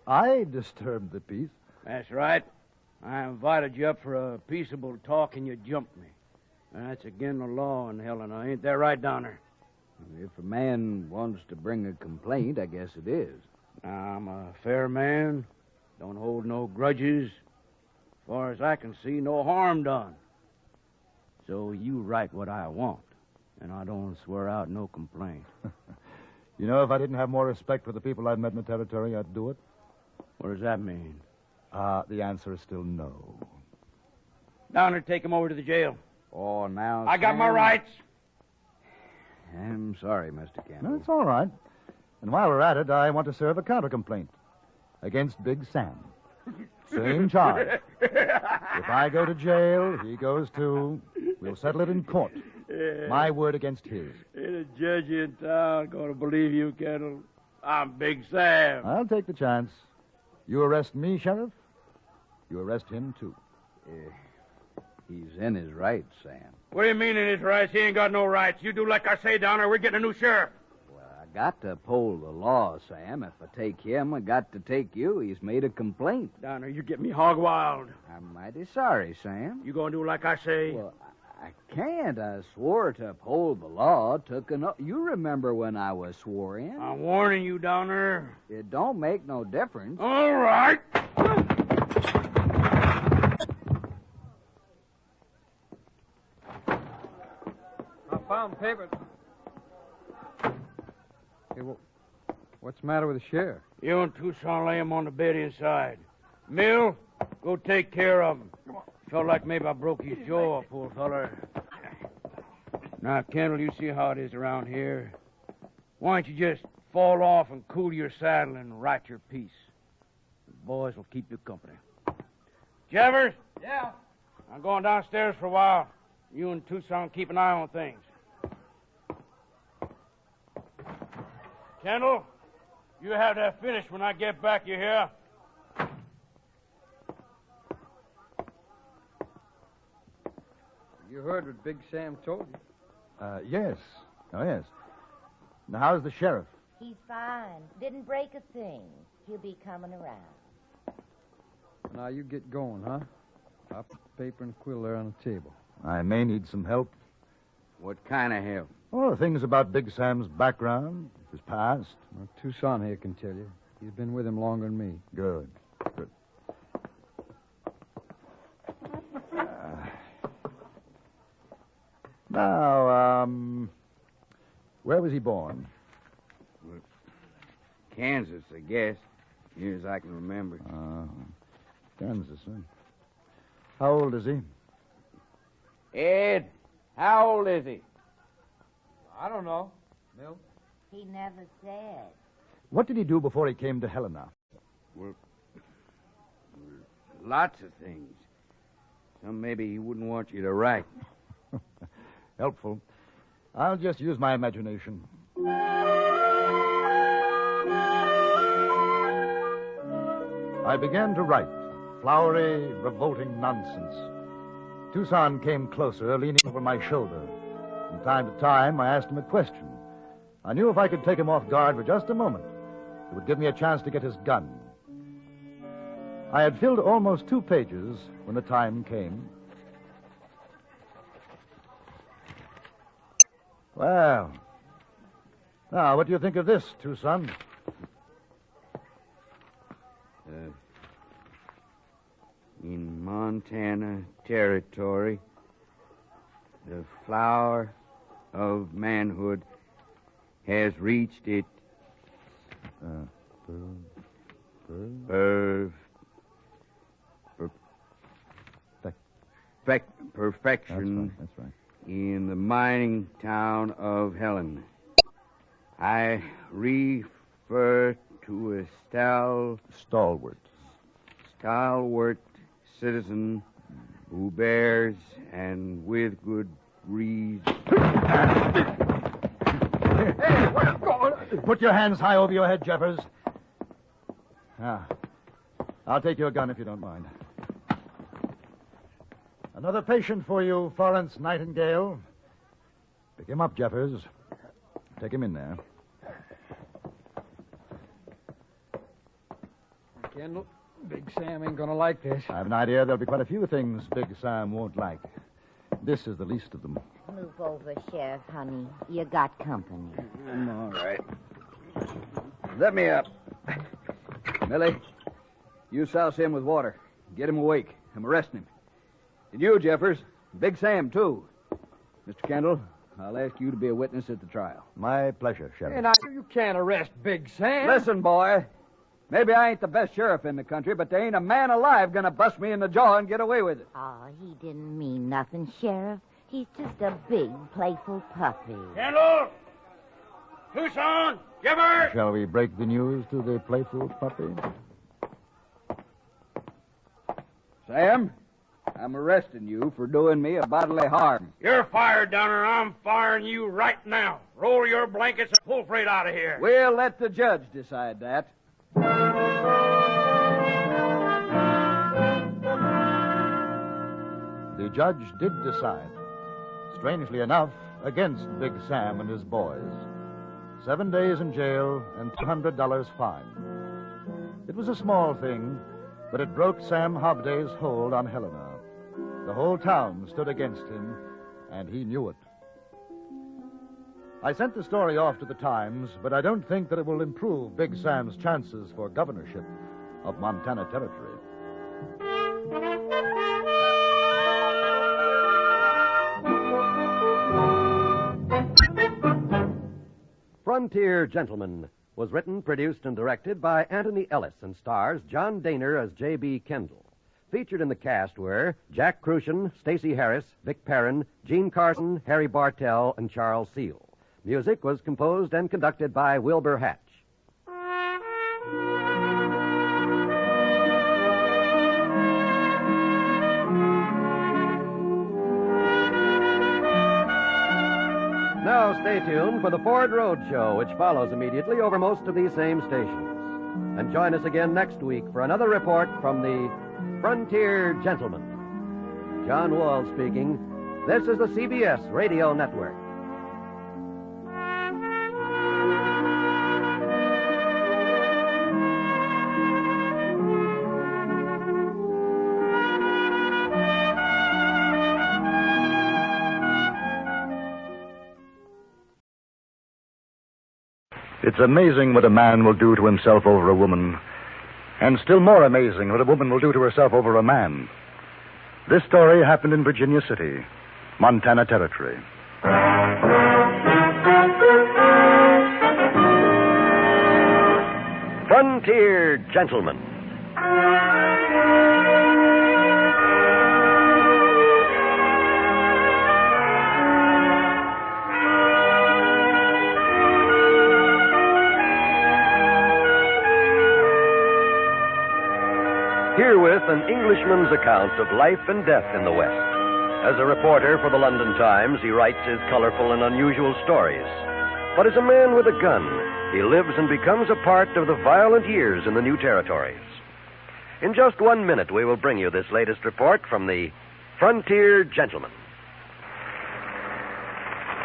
I disturbed the peace? That's right. I invited you up for a peaceable talk, and you jumped me. That's against the law in Helena. Ain't that right, Downer? If a man wants to bring a complaint, I guess it is. Now, I'm a fair man. Don't hold no grudges. As far as I can see, no harm done. So you write what I want, and I don't swear out no complaint. You know, if I didn't have more respect for the people I've met in the territory, I'd do it. What does that mean? The answer is still no. Downer, take him over to the jail. Oh, now, I got my rights. I'm sorry, Mr. Kendall. That's all right. And while we're at it, I want to serve a counter-complaint against Big Sam. Same charge. If I go to jail, he goes too. We'll settle it in court. My word against his. Ain't a judge in town going to believe you, Kendall. I'm Big Sam. I'll take the chance. You arrest me, Sheriff, you arrest him, too. He's in his rights, Sam. What do you mean in his rights? He ain't got no rights. You do like I say, Downer. We're getting a new sheriff. I got to uphold the law, Sam. If I take him, I got to take you. He's made a complaint. Downer, you get me hog wild. I'm mighty sorry, Sam. You gonna do like I say? Well, I can't. I swore to uphold the law. You remember when I was swore in? I'm warning you, Downer. It don't make no difference. All right. I found papers. Hey, what's the matter with the sheriff? You and Tucson lay him on the bed inside. Mill, go take care of him. Felt like maybe I broke his jaw, poor feller. Now, Kendall, you see how it is around here. Why don't you just fall off and cool your saddle and write your piece? The boys will keep you company. Javers? Yeah? I'm going downstairs for a while. You and Tucson keep an eye on things. Kendall, you have that finished when I get back, you hear? You heard what Big Sam told you. Yes. Oh, yes. Now, how's the sheriff? He's fine. Didn't break a thing. He'll be coming around. Now, you get going, huh? I'll put the paper and quill there on the table. I may need some help. What kind of help? Oh, things about Big Sam's background, his past. Well, Tucson here can tell you. He's been with him longer than me. Good. Now, where was he born? Kansas, I guess. Near as I can remember. Kansas, huh? How old is he? Ed, how old is he? I don't know. Mill? He never said. What did he do before he came to Helena? Well, lots of things. Some maybe he wouldn't want you to write. Helpful. I'll just use my imagination. I began to write flowery, revolting nonsense. Tucson came closer, leaning over my shoulder. From time to time, I asked him a question. I knew if I could take him off guard for just a moment, it would give me a chance to get his gun. I had filled almost 2 pages when the time came. Well, Now, what do you think of this, Tucson? In Montana Territory, the flower of manhood has reached its perfection. That's right. In the mining town of Helen. I refer to a stalwart citizen who bears, and with good reason. Hey, what's going on? Put your hands high over your head, Jeffers. Now, I'll take your gun if you don't mind. Another patient for you, Florence Nightingale. Pick him up, Jeffers. Take him in there. Kendall, Big Sam ain't gonna like this. I have an idea there'll be quite a few things Big Sam won't like. This is the least of them. Move over, Sheriff, honey. You got company. I'm all right. Let me up. Millie, you souse him with water. Get him awake. I'm arresting him. And you, Jeffers. Big Sam, too. Mr. Kendall, I'll ask you to be a witness at the trial. My pleasure, Sheriff. And you can't arrest Big Sam. Listen, boy. Maybe I ain't the best sheriff in the country, but there ain't a man alive gonna bust me in the jaw and get away with it. Oh, he didn't mean nothing, Sheriff. He's just a big, playful puppy. Kendall! Tucson! Jeffers! Shall we break the news to the playful puppy? Sam, I'm arresting you for doing me a bodily harm. You're fired, Downer. I'm firing you right now. Roll your blankets and pull freight out of here. We'll let the judge decide that. The judge did decide, strangely enough, against Big Sam and his boys. 7 days in jail and $200 fine. It was a small thing, but it broke Sam Hobday's hold on Helena. The whole town stood against him, and he knew it. I sent the story off to the Times, but I don't think that it will improve Big Sam's chances for governorship of Montana Territory. Frontier Gentleman was written, produced, and directed by Anthony Ellis and stars John Daner as J.B. Kendall. Featured in the cast were Jack Crucian, Stacey Harris, Vic Perrin, Gene Carson, Harry Bartell, and Charles Seal. Music was composed and conducted by Wilbur Hatch. Now stay tuned for the Ford Road Show, which follows immediately over most of these same stations. And join us again next week for another report from the Frontier Gentleman. John Wall speaking. This is the CBS Radio Network. It's amazing what a man will do to himself over a woman, and still more amazing what a woman will do to herself over a man. This story happened in Virginia City, Montana Territory. Frontier Gentleman. Herewith an Englishman's account of life and death in the West. As a reporter for the London Times, he writes his colorful and unusual stories. But as a man with a gun, he lives and becomes a part of the violent years in the new territories. In just 1 minute, we will bring you this latest report from the Frontier Gentleman.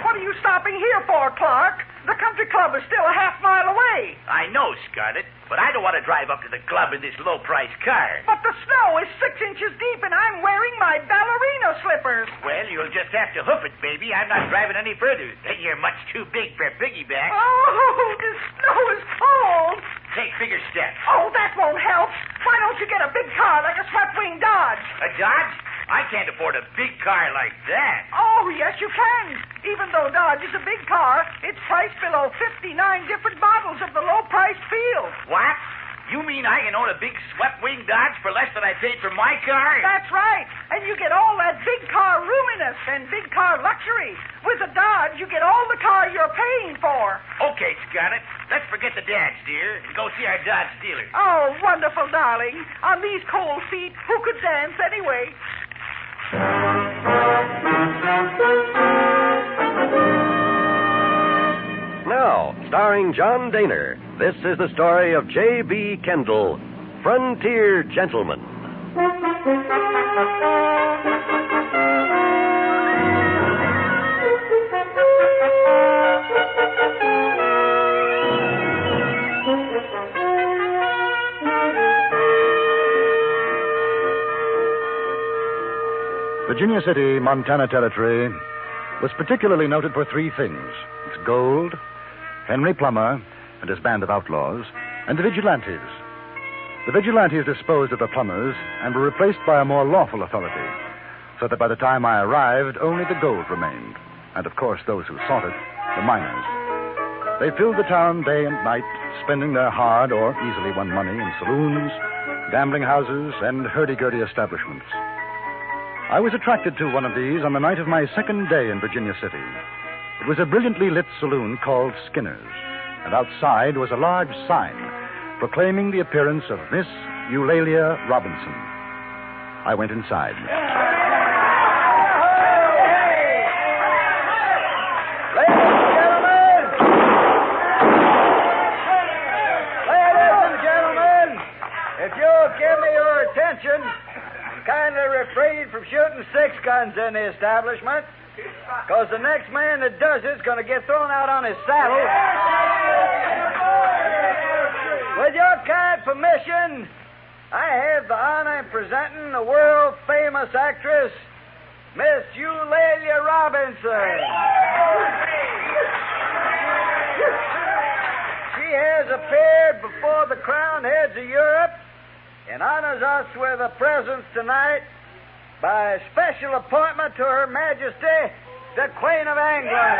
What are you stopping here for, Clark? The country club is still a half mile away. I I know, Scarlet, but I don't want to drive up to the club in this low-priced car. But the snow is 6 inches deep, and I'm wearing my ballerina slippers. Well, you'll just have to hoof it, baby. I'm not driving any further. You're much too big for a piggyback. Oh, the snow is cold. Take bigger steps. Oh, that won't help. Why don't you get a big car like a swept-wing Dodge? A Dodge? I can't afford a big car like that. Oh, yes, you can. Even though Dodge is a big car, it's priced below 59 different models of the low-priced field. What? You mean I can own a big swept-wing Dodge for less than I paid for my car? That's right. And you get all that big car roominess and big car luxury. With a Dodge, you get all the car you're paying for. Okay, Scarlet. Let's forget the Dodge, dear, and go see our Dodge dealer. Oh, wonderful, darling. On these cold feet, who could dance anyway? Now, starring John Daner, this is the story of J.B. Kendall, Frontier Gentleman. Virginia City, Montana Territory, was particularly noted for three things: its gold, Henry Plummer and his band of outlaws, and the vigilantes. The vigilantes disposed of the Plumbers and were replaced by a more lawful authority, so that by the time I arrived, only the gold remained, and of course those who sought it, the miners. They filled the town day and night, spending their hard or easily won money in saloons, gambling houses, and hurdy-gurdy establishments. I was attracted to one of these on the night of my second day in Virginia City. It was a brilliantly lit saloon called Skinner's, and outside was a large sign proclaiming the appearance of Miss Eulalia Robinson. I went inside. Ladies and gentlemen, if you'll give me your attention, kindly refrain from shooting 6 guns in the establishment, because the next man that does it's going to get thrown out on his saddle. With your kind permission, I have the honor of presenting the world-famous actress, Miss Eulalia Robinson. She has appeared before the crowned heads of Europe and honors us with a presence tonight by a special appointment to Her Majesty, the Queen of England.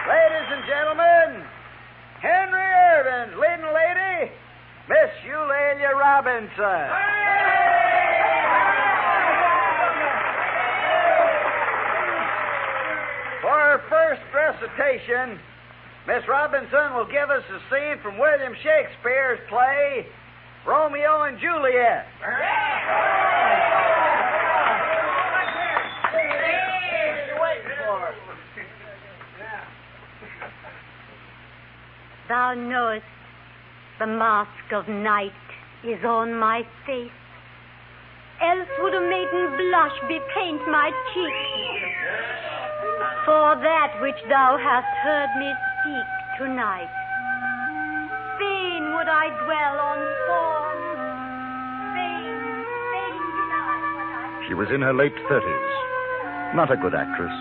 Ladies and gentlemen, Henry Irvin's leading lady, Miss Eulalia Robinson. For her first recitation, Miss Robinson will give us a scene from William Shakespeare's play, Romeo and Juliet. Thou knowest the mask of night is on my face. Else would a maiden blush bepaint my cheek. For that which thou hast heard me speak tonight, fain would I dwell on form. Fain She was in her late 30s. Not a good actress,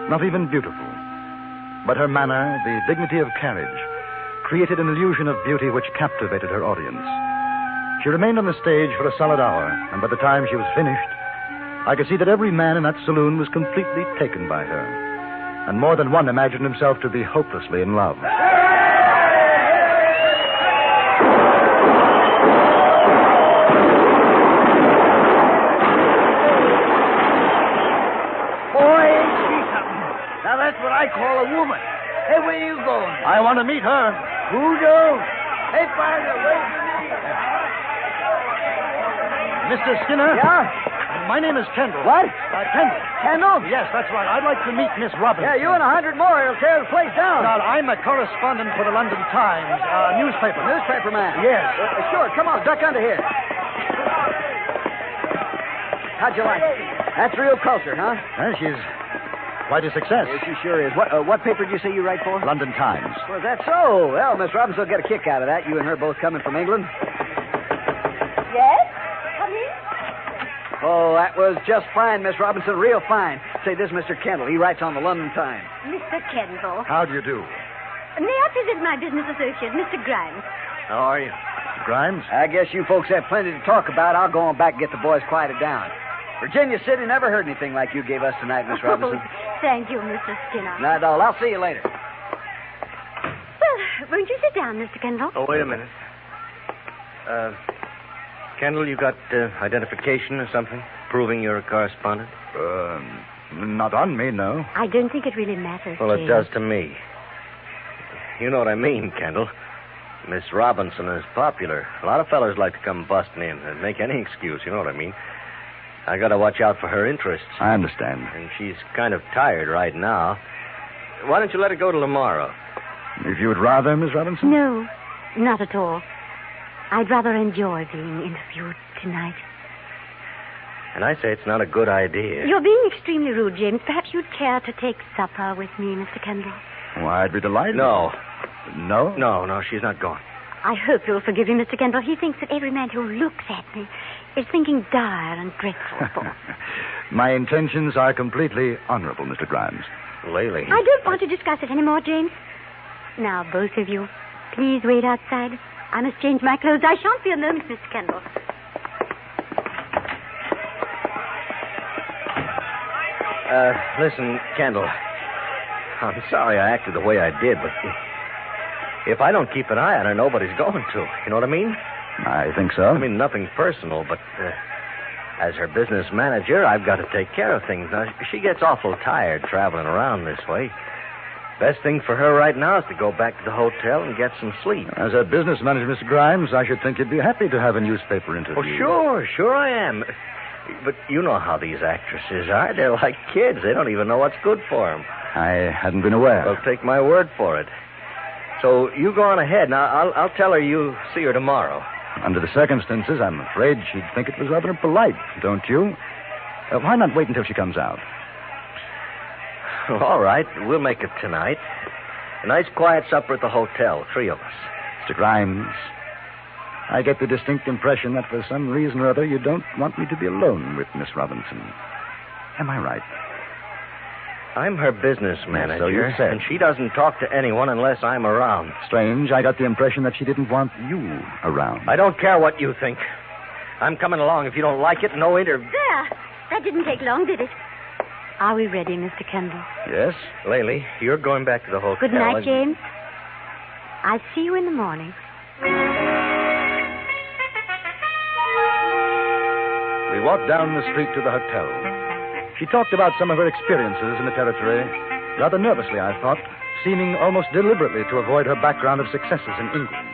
not even beautiful. But her manner, the dignity of carriage, created an illusion of beauty which captivated her audience. She remained on the stage for a solid hour, and by the time she was finished, I could see that every man in that saloon was completely taken by her. And more than one imagined himself to be hopelessly in love. Boy, ain't she something. Now that's what I call a woman. Hey, where you going? I want to meet her. Who don't? Hey, partner, wait for me. Mr. Skinner? Yeah? My name is Kendall. What? Kendall. Kendall? Yes, that's right. I'd like to meet Miss Robinson. Yeah, you and 100 more. It'll tear the place down. Now, I'm a correspondent for the London Times, newspaper. Newspaper man? Yes. Sure, come on, duck under here. How'd you like it? That's real culture, huh? Well, she's quite a success. Yes, she sure is. What paper did you say you write for? London Times. Well, is that so? Well, Miss Robinson will get a kick out of that. You and her both coming from England. Yes? Come in. Oh, that was just fine, Miss Robinson. Real fine. Say, this is Mr. Kendall. He writes on the London Times. Mr. Kendall. How do you do? May I present my business associate, Mr. Grimes? How are you? Grimes? I guess you folks have plenty to talk about. I'll go on back and get the boys quieted down. Virginia City never heard anything like you gave us tonight, Miss Robinson. Oh, thank you, Mr. Skinner. Not at all. I'll see you later. Well, won't you sit down, Mr. Kendall? Oh, wait a minute. Kendall, you got identification or something? Proving you're a correspondent? Not on me, no. I don't think it really matters, Well, it James. does to me. You know what I mean, Kendall. Miss Robinson is popular. A lot of fellas like to come busting in and make any excuse, you know what I mean. I gotta watch out for her interests. I understand. And she's kind of tired right now. Why don't you let her go till tomorrow? If you would rather, Miss Robinson? No, not at all. I'd rather enjoy being interviewed tonight. And I say it's not a good idea. You're being extremely rude, James. Perhaps you'd care to take supper with me, Mr. Kendall. Why, I'd be delighted. No. No? No, she's not going. I hope you'll forgive him, Mr. Kendall. He thinks that every man who looks at me is thinking dire and dreadful thoughts. My intentions are completely honorable, Mr. Grimes. Laley. I don't want to discuss it anymore, James. Now, both of you, please wait outside. I must change my clothes. I shan't be a moment, Mr. Kendall. Listen, Kendall. I'm sorry I acted the way I did, but if I don't keep an eye on her, nobody's going to. You know what I mean? I think so. I mean, nothing personal, but as her business manager, I've got to take care of things. Now, she gets awful tired traveling around this way. Best thing for her right now is to go back to the hotel and get some sleep. As a business manager, Mr. Grimes, I should think you'd be happy to have a newspaper interview. Oh, sure I am. But you know how these actresses are. They're like kids. They don't even know what's good for them. I hadn't been aware. Well, take my word for it. So you go on ahead. Now, I'll tell her you see her tomorrow. Under the circumstances, I'm afraid she'd think it was rather impolite, don't you? Why not wait until she comes out? All right. We'll make it tonight. A nice quiet supper at the hotel, 3 of us. Mr. Grimes, I get the distinct impression that for some reason or other you don't want me to be alone with Miss Robinson. Am I right? I'm her business manager, So you said. and she doesn't talk to anyone unless I'm around. Strange. I got the impression that she didn't want you around. I don't care what you think. I'm coming along. If you don't like it, no interview. There. That didn't take long, did it? Are we ready, Mr. Kendall? Yes? Laley, you're going back to the hotel. Good night, James. I'll see you in the morning. We walked down the street to the hotel. She talked about some of her experiences in the territory, rather nervously, I thought, seeming almost deliberately to avoid her background of successes in England.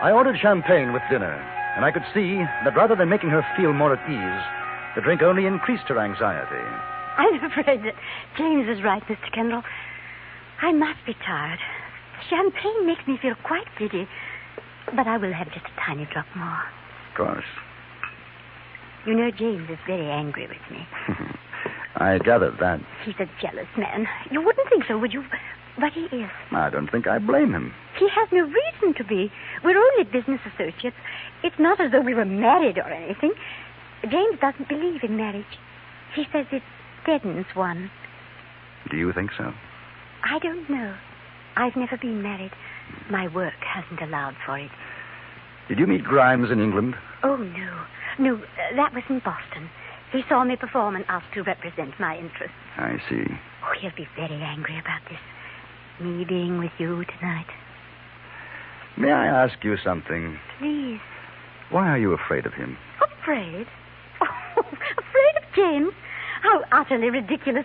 I ordered champagne with dinner, and I could see that rather than making her feel more at ease, the drink only increased her anxiety. I'm afraid that James is right, Mr. Kendall. I must be tired. Champagne makes me feel quite giddy, but I will have just a tiny drop more. Of course. You know, James is very angry with me. I gathered that. He's a jealous man. You wouldn't think so, would you? But he is. I don't think I blame him. He has no reason to be. We're only business associates. It's not as though we were married or anything. James doesn't believe in marriage. He says it deadens one. Do you think so? I don't know. I've never been married. My work hasn't allowed for it. Did you meet Grimes in England? Oh, no. No, that was in Boston. He saw me perform and asked to represent my interests. I see. Oh, he'll be very angry about this. Me being with you tonight. May I ask you something? Please. Why are you afraid of him? Afraid? Oh, afraid of James? How utterly ridiculous.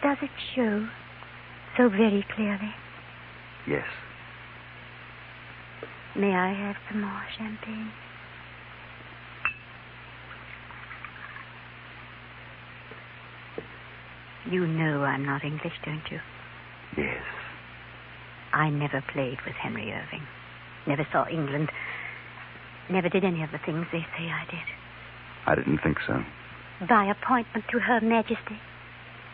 Does it show so very clearly? Yes. May I have some more champagne? You know I'm not English, don't you? Yes. I never played with Henry Irving. Never saw England. Never did any of the things they say I did. I didn't think so. By appointment to Her Majesty.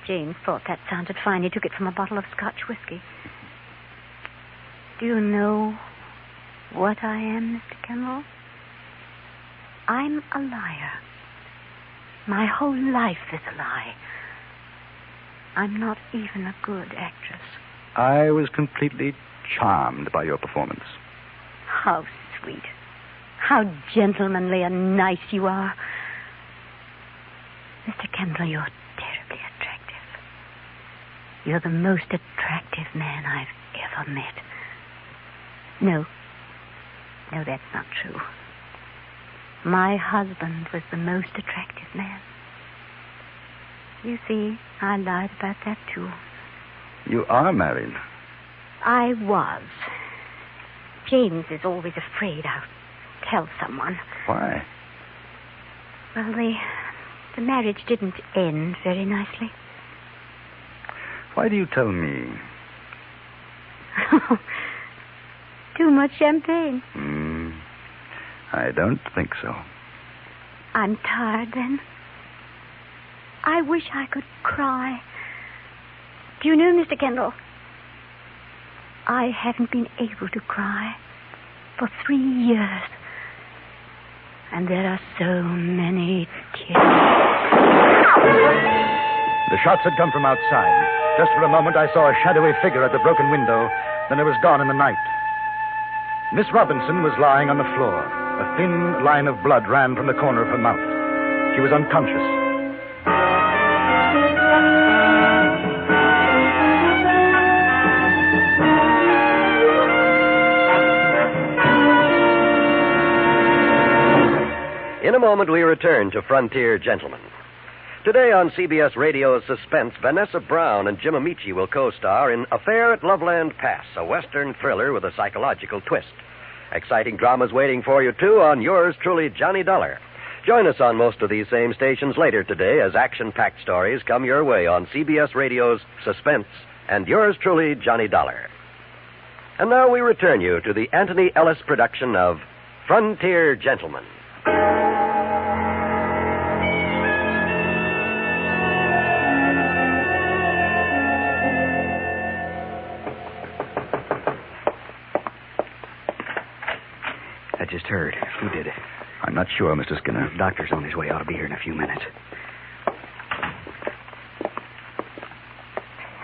James thought that sounded fine. He took it from a bottle of Scotch whiskey. Do you know what I am, Mr. Kendall? I'm a liar. My whole life is a lie. I'm not even a good actress. I was completely charmed by your performance. How sweet. How gentlemanly and nice you are. Mr. Kendall, you're terribly attractive. You're the most attractive man I've ever met. No, that's not true. My husband was the most attractive man. You see, I lied about that, too. You are married. I was. James is always afraid I'll tell someone. Why? Well, the marriage didn't end very nicely. Why do you tell me? Too much champagne. I don't think so. I'm tired, then. I wish I could cry. Do you know, Mr. Kendall, I haven't been able to cry for 3 years. And there are so many tears. The shots had come from outside. Just for a moment, I saw a shadowy figure at the broken window. Then it was gone in the night. Miss Robinson was lying on the floor. A thin line of blood ran from the corner of her mouth. She was unconscious. In a moment, we return to Frontier Gentlemen. Today on CBS Radio's Suspense, Vanessa Brown and Jim Amici will co-star in Affair at Loveland Pass, a Western thriller with a psychological twist. Exciting dramas waiting for you, too, on yours truly, Johnny Dollar. Join us on most of these same stations later today as action-packed stories come your way on CBS Radio's Suspense and yours truly, Johnny Dollar. And now we return you to the Anthony Ellis production of Frontier Gentlemen. I just heard. Who did it? I'm not sure, Mr. Skinner. The doctor's on his way. Ought to be here in a few minutes.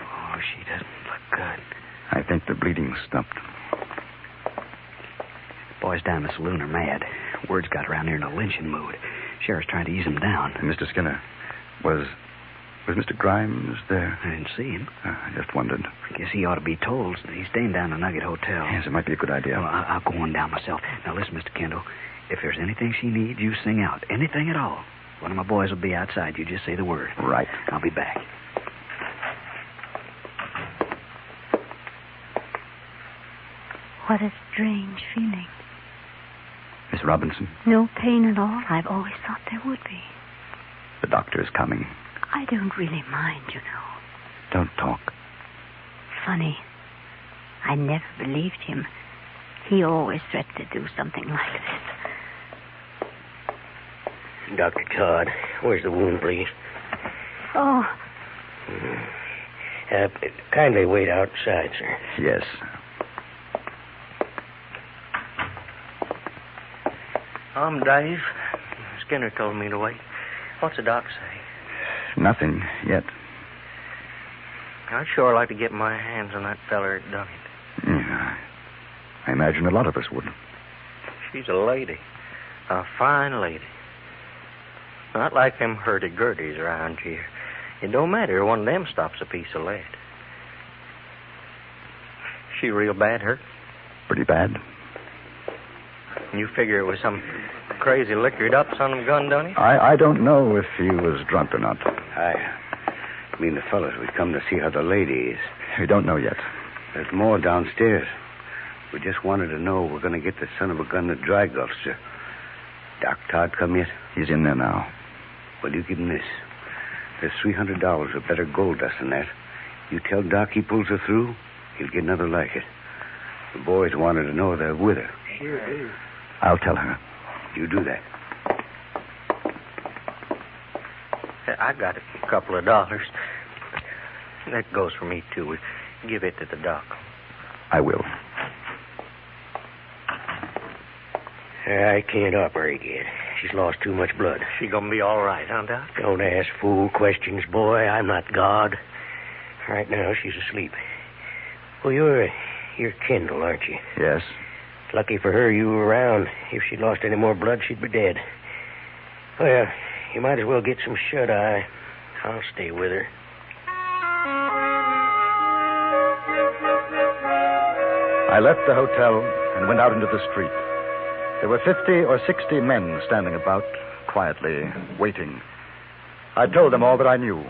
Oh, she doesn't look good. I think the bleeding stopped. The boys down in the saloon are mad. Word's got around there in a lynching mood. Sheriff's trying to ease them down. Mr. Skinner, was Mr. Grimes there? I didn't see him. I just wondered. I guess he ought to be told. He's staying down at the Nugget Hotel. Yes, it might be a good idea. Well, I'll go on down myself. Now, listen, Mr. Kendall. If there's anything she needs, you sing out. Anything at all. One of my boys will be outside. You just say the word. Right. I'll be back. What a strange feeling. Miss Robinson, No pain at all. I've always thought there would be. the doctor is coming. I don't really mind, you know. Don't talk. Funny. I never believed him. He always threatened to do something like this. Dr. Todd, where's the wound, please? Oh, Kindly wait outside, sir. Yes. I'm Dave. Skinner told me to wait. What's the doc say? Nothing yet. I'd sure like to get my hands on that feller that done it. Yeah. I imagine a lot of us would. She's a lady. A fine lady. Not like them hurdy-gurdies around here. It don't matter. One of them stops a piece of lead. She real bad hurt? Pretty bad. You figure it was some crazy liquored up son of a gun, don't you? I don't know if he was drunk or not. I mean the fellas. We come to see how the lady is. We don't know yet. There's more downstairs. We just wanted to know we're going to get the son of a gun that Dry Gulch, sir. Doc Todd come yet? He's in there now. Well, you give him this. There's $300 of better gold dust than that. You tell Doc he pulls her through, he'll get another like it. The boys wanted to know they're with her. Sure do. I'll tell her. You do that. I got a couple of dollars. That goes for me, too. Give it to the doc. I will. I can't operate yet. She's lost too much blood. She gonna be all right, huh, Doc? Don't ask fool questions, boy. I'm not God. Right now, she's asleep. Well, you're Kendall, aren't you? Yes. Lucky for her you were around. If she'd lost any more blood, she'd be dead. Well, you might as well get some shut-eye. I'll stay with her. I left the hotel and went out into the street. There were 50 or 60 men standing about, quietly, waiting. I told them all that I knew.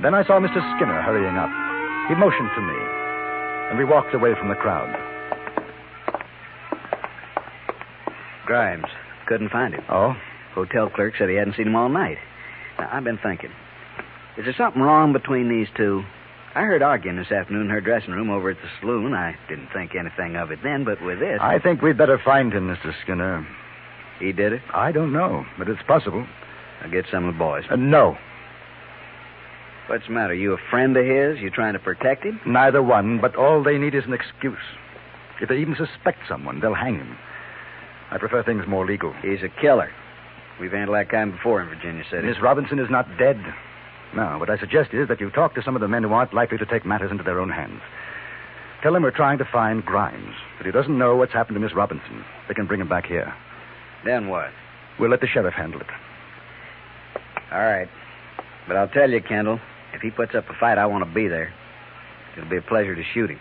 Then I saw Mr. Skinner hurrying up. He motioned to me, and we walked away from the crowd. Grimes. Couldn't find him. Oh? Hotel clerk said he hadn't seen him all night. Now, I've been thinking. Is there something wrong between these two? I heard arguing this afternoon in her dressing room over at the saloon. I didn't think anything of it then, but with this... I think we'd better find him, Mr. Skinner. He did it? I don't know, but it's possible. I'll get some of the boys. No. What's the matter? You a friend of his? You trying to protect him? Neither one, but all they need is an excuse. If they even suspect someone, they'll hang him. I prefer things more legal. He's a killer. We've handled that kind before in Virginia City. Miss Robinson is not dead. No, what I suggest is that you talk to some of the men who aren't likely to take matters into their own hands. Tell them we're trying to find Grimes, but he doesn't know what's happened to Miss Robinson. They can bring him back here. Then what? We'll let the sheriff handle it. All right. But I'll tell you, Kendall, if he puts up a fight, I want to be there. It'll be a pleasure to shoot him.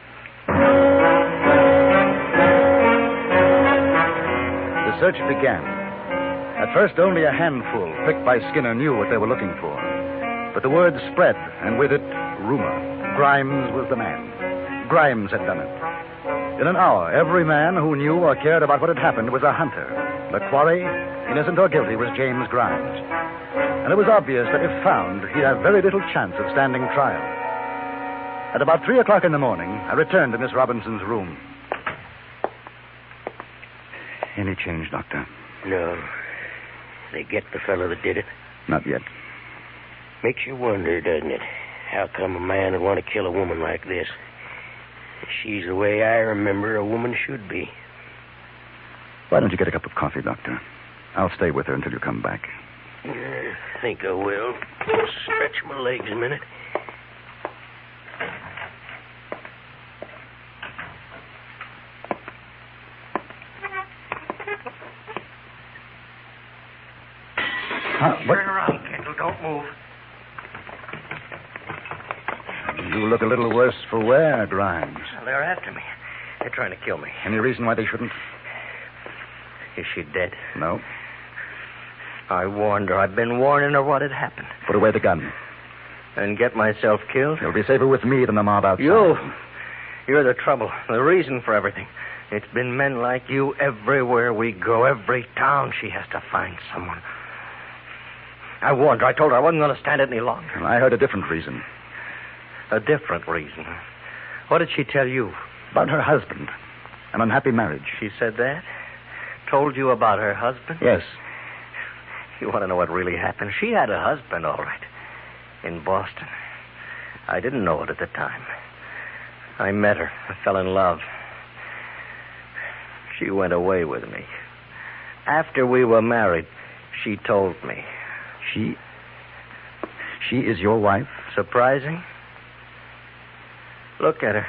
The search began. At first, only a handful, picked by Skinner, knew what they were looking for. But the word spread, and with it, rumor. Grimes was the man. Grimes had done it. In an hour, every man who knew or cared about what had happened was a hunter. The quarry, innocent or guilty, was James Grimes. And it was obvious that if found, he'd have very little chance of standing trial. At about 3 o'clock in the morning, I returned to Miss Robinson's room. Any change, Doctor? No. They get the fellow that did it? Not yet. Makes you wonder, doesn't it? How come a man would want to kill a woman like this? She's the way I remember a woman should be. Why don't you get a cup of coffee, Doctor? I'll stay with her until you come back. I think I will. Stretch my legs a minute. Turn around, Kendall. Don't move. You look a little worse for wear, Grimes. Well, they're after me. They're trying to kill me. Any reason why they shouldn't? Is she dead? No. I warned her. I've been warning her what had happened. Put away the gun. And get myself killed? You'll be safer with me than the mob outside. You're the trouble, the reason for everything. It's been men like you everywhere we go. Every town she has to find someone. I warned her. I told her I wasn't going to stand it any longer. I heard a different reason. A different reason? What did she tell you? About her husband. An unhappy marriage. She said that? Told you about her husband? Yes. You want to know what really happened? She had a husband, all right. In Boston. I didn't know it at the time. I met her. I fell in love. She went away with me. After we were married, she told me. She is your wife? Surprising? Look at her.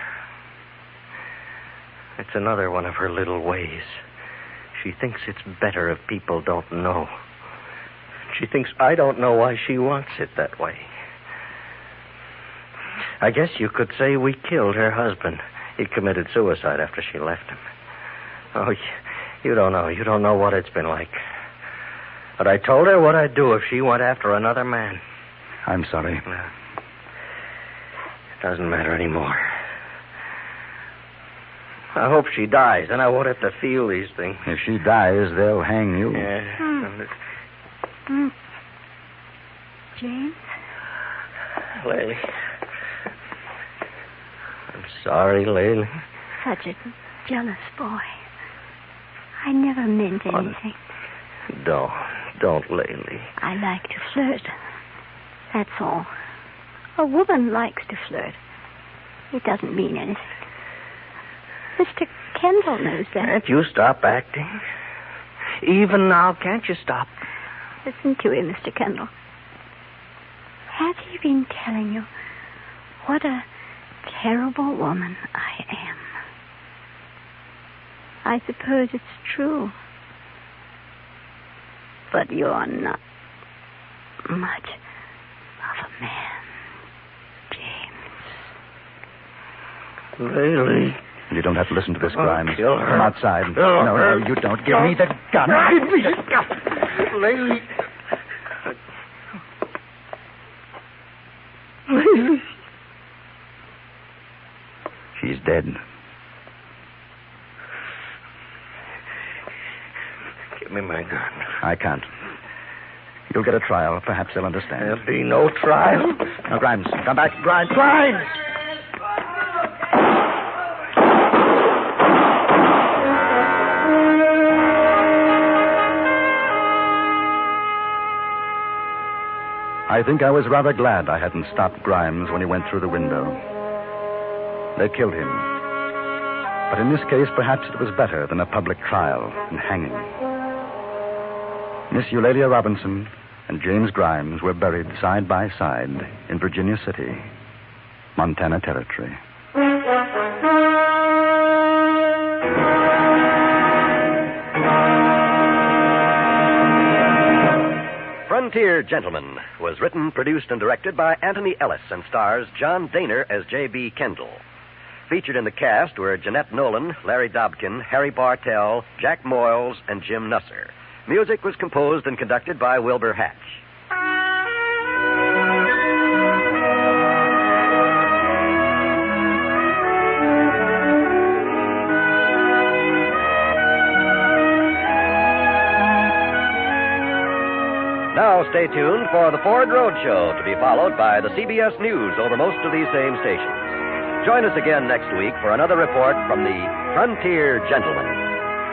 It's another one of her little ways. She thinks it's better if people don't know. She thinks I don't know why she wants it that way. I guess you could say we killed her husband. He committed suicide after she left him. Oh, you don't know. You don't know what it's been like. But I told her what I'd do if she went after another man. I'm sorry. No. It doesn't matter anymore. I hope she dies, then I won't have to feel these things. If she dies, they'll hang you. Yeah. James? Laylee. I'm sorry, Laylee. Such a jealous boy. I never meant anything. Don't, Laylee. I like to flirt. That's all. A woman likes to flirt. It doesn't mean anything. Mr. Kendall knows that. Can't you stop acting? Even now, can't you stop? Listen to him, Mr. Kendall. Has he been telling you what a terrible woman I am? I suppose it's true. But you're not much of a man, James. Really? You don't have to listen to this, Grimes. Kill her. Come outside. Kill No, her. you don't. Give me the gun. Lily. She's dead. Give me my gun. I can't. You'll get a trial. Perhaps they'll understand. There'll be no trial. Now, Grimes, come back. Grimes! Grimes! I think I was rather glad I hadn't stopped Grimes when he went through the window. They killed him. But in this case, perhaps it was better than a public trial and hanging. Miss Eulalia Robinson and James Grimes were buried side by side in Virginia City, Montana Territory. Frontier Gentleman was written, produced, and directed by Anthony Ellis and stars John Daner as J.B. Kendall. Featured in the cast were Jeanette Nolan, Larry Dobkin, Harry Bartell, Jack Moyles, and Jim Nusser. Music was composed and conducted by Wilbur Hatch. Now stay tuned for the Ford Road Show, to be followed by the CBS News over most of these same stations. Join us again next week for another report from the Frontier Gentleman.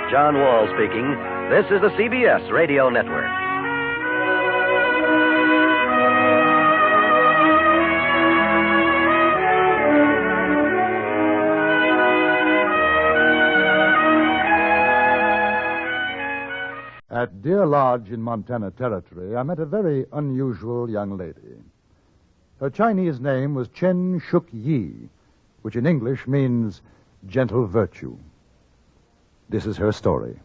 John Wall speaking. This is the CBS Radio Network. At Deer Lodge in Montana Territory, I met a very unusual young lady. Her Chinese name was Chen Shuk Yi, which in English means gentle virtue. This is her story.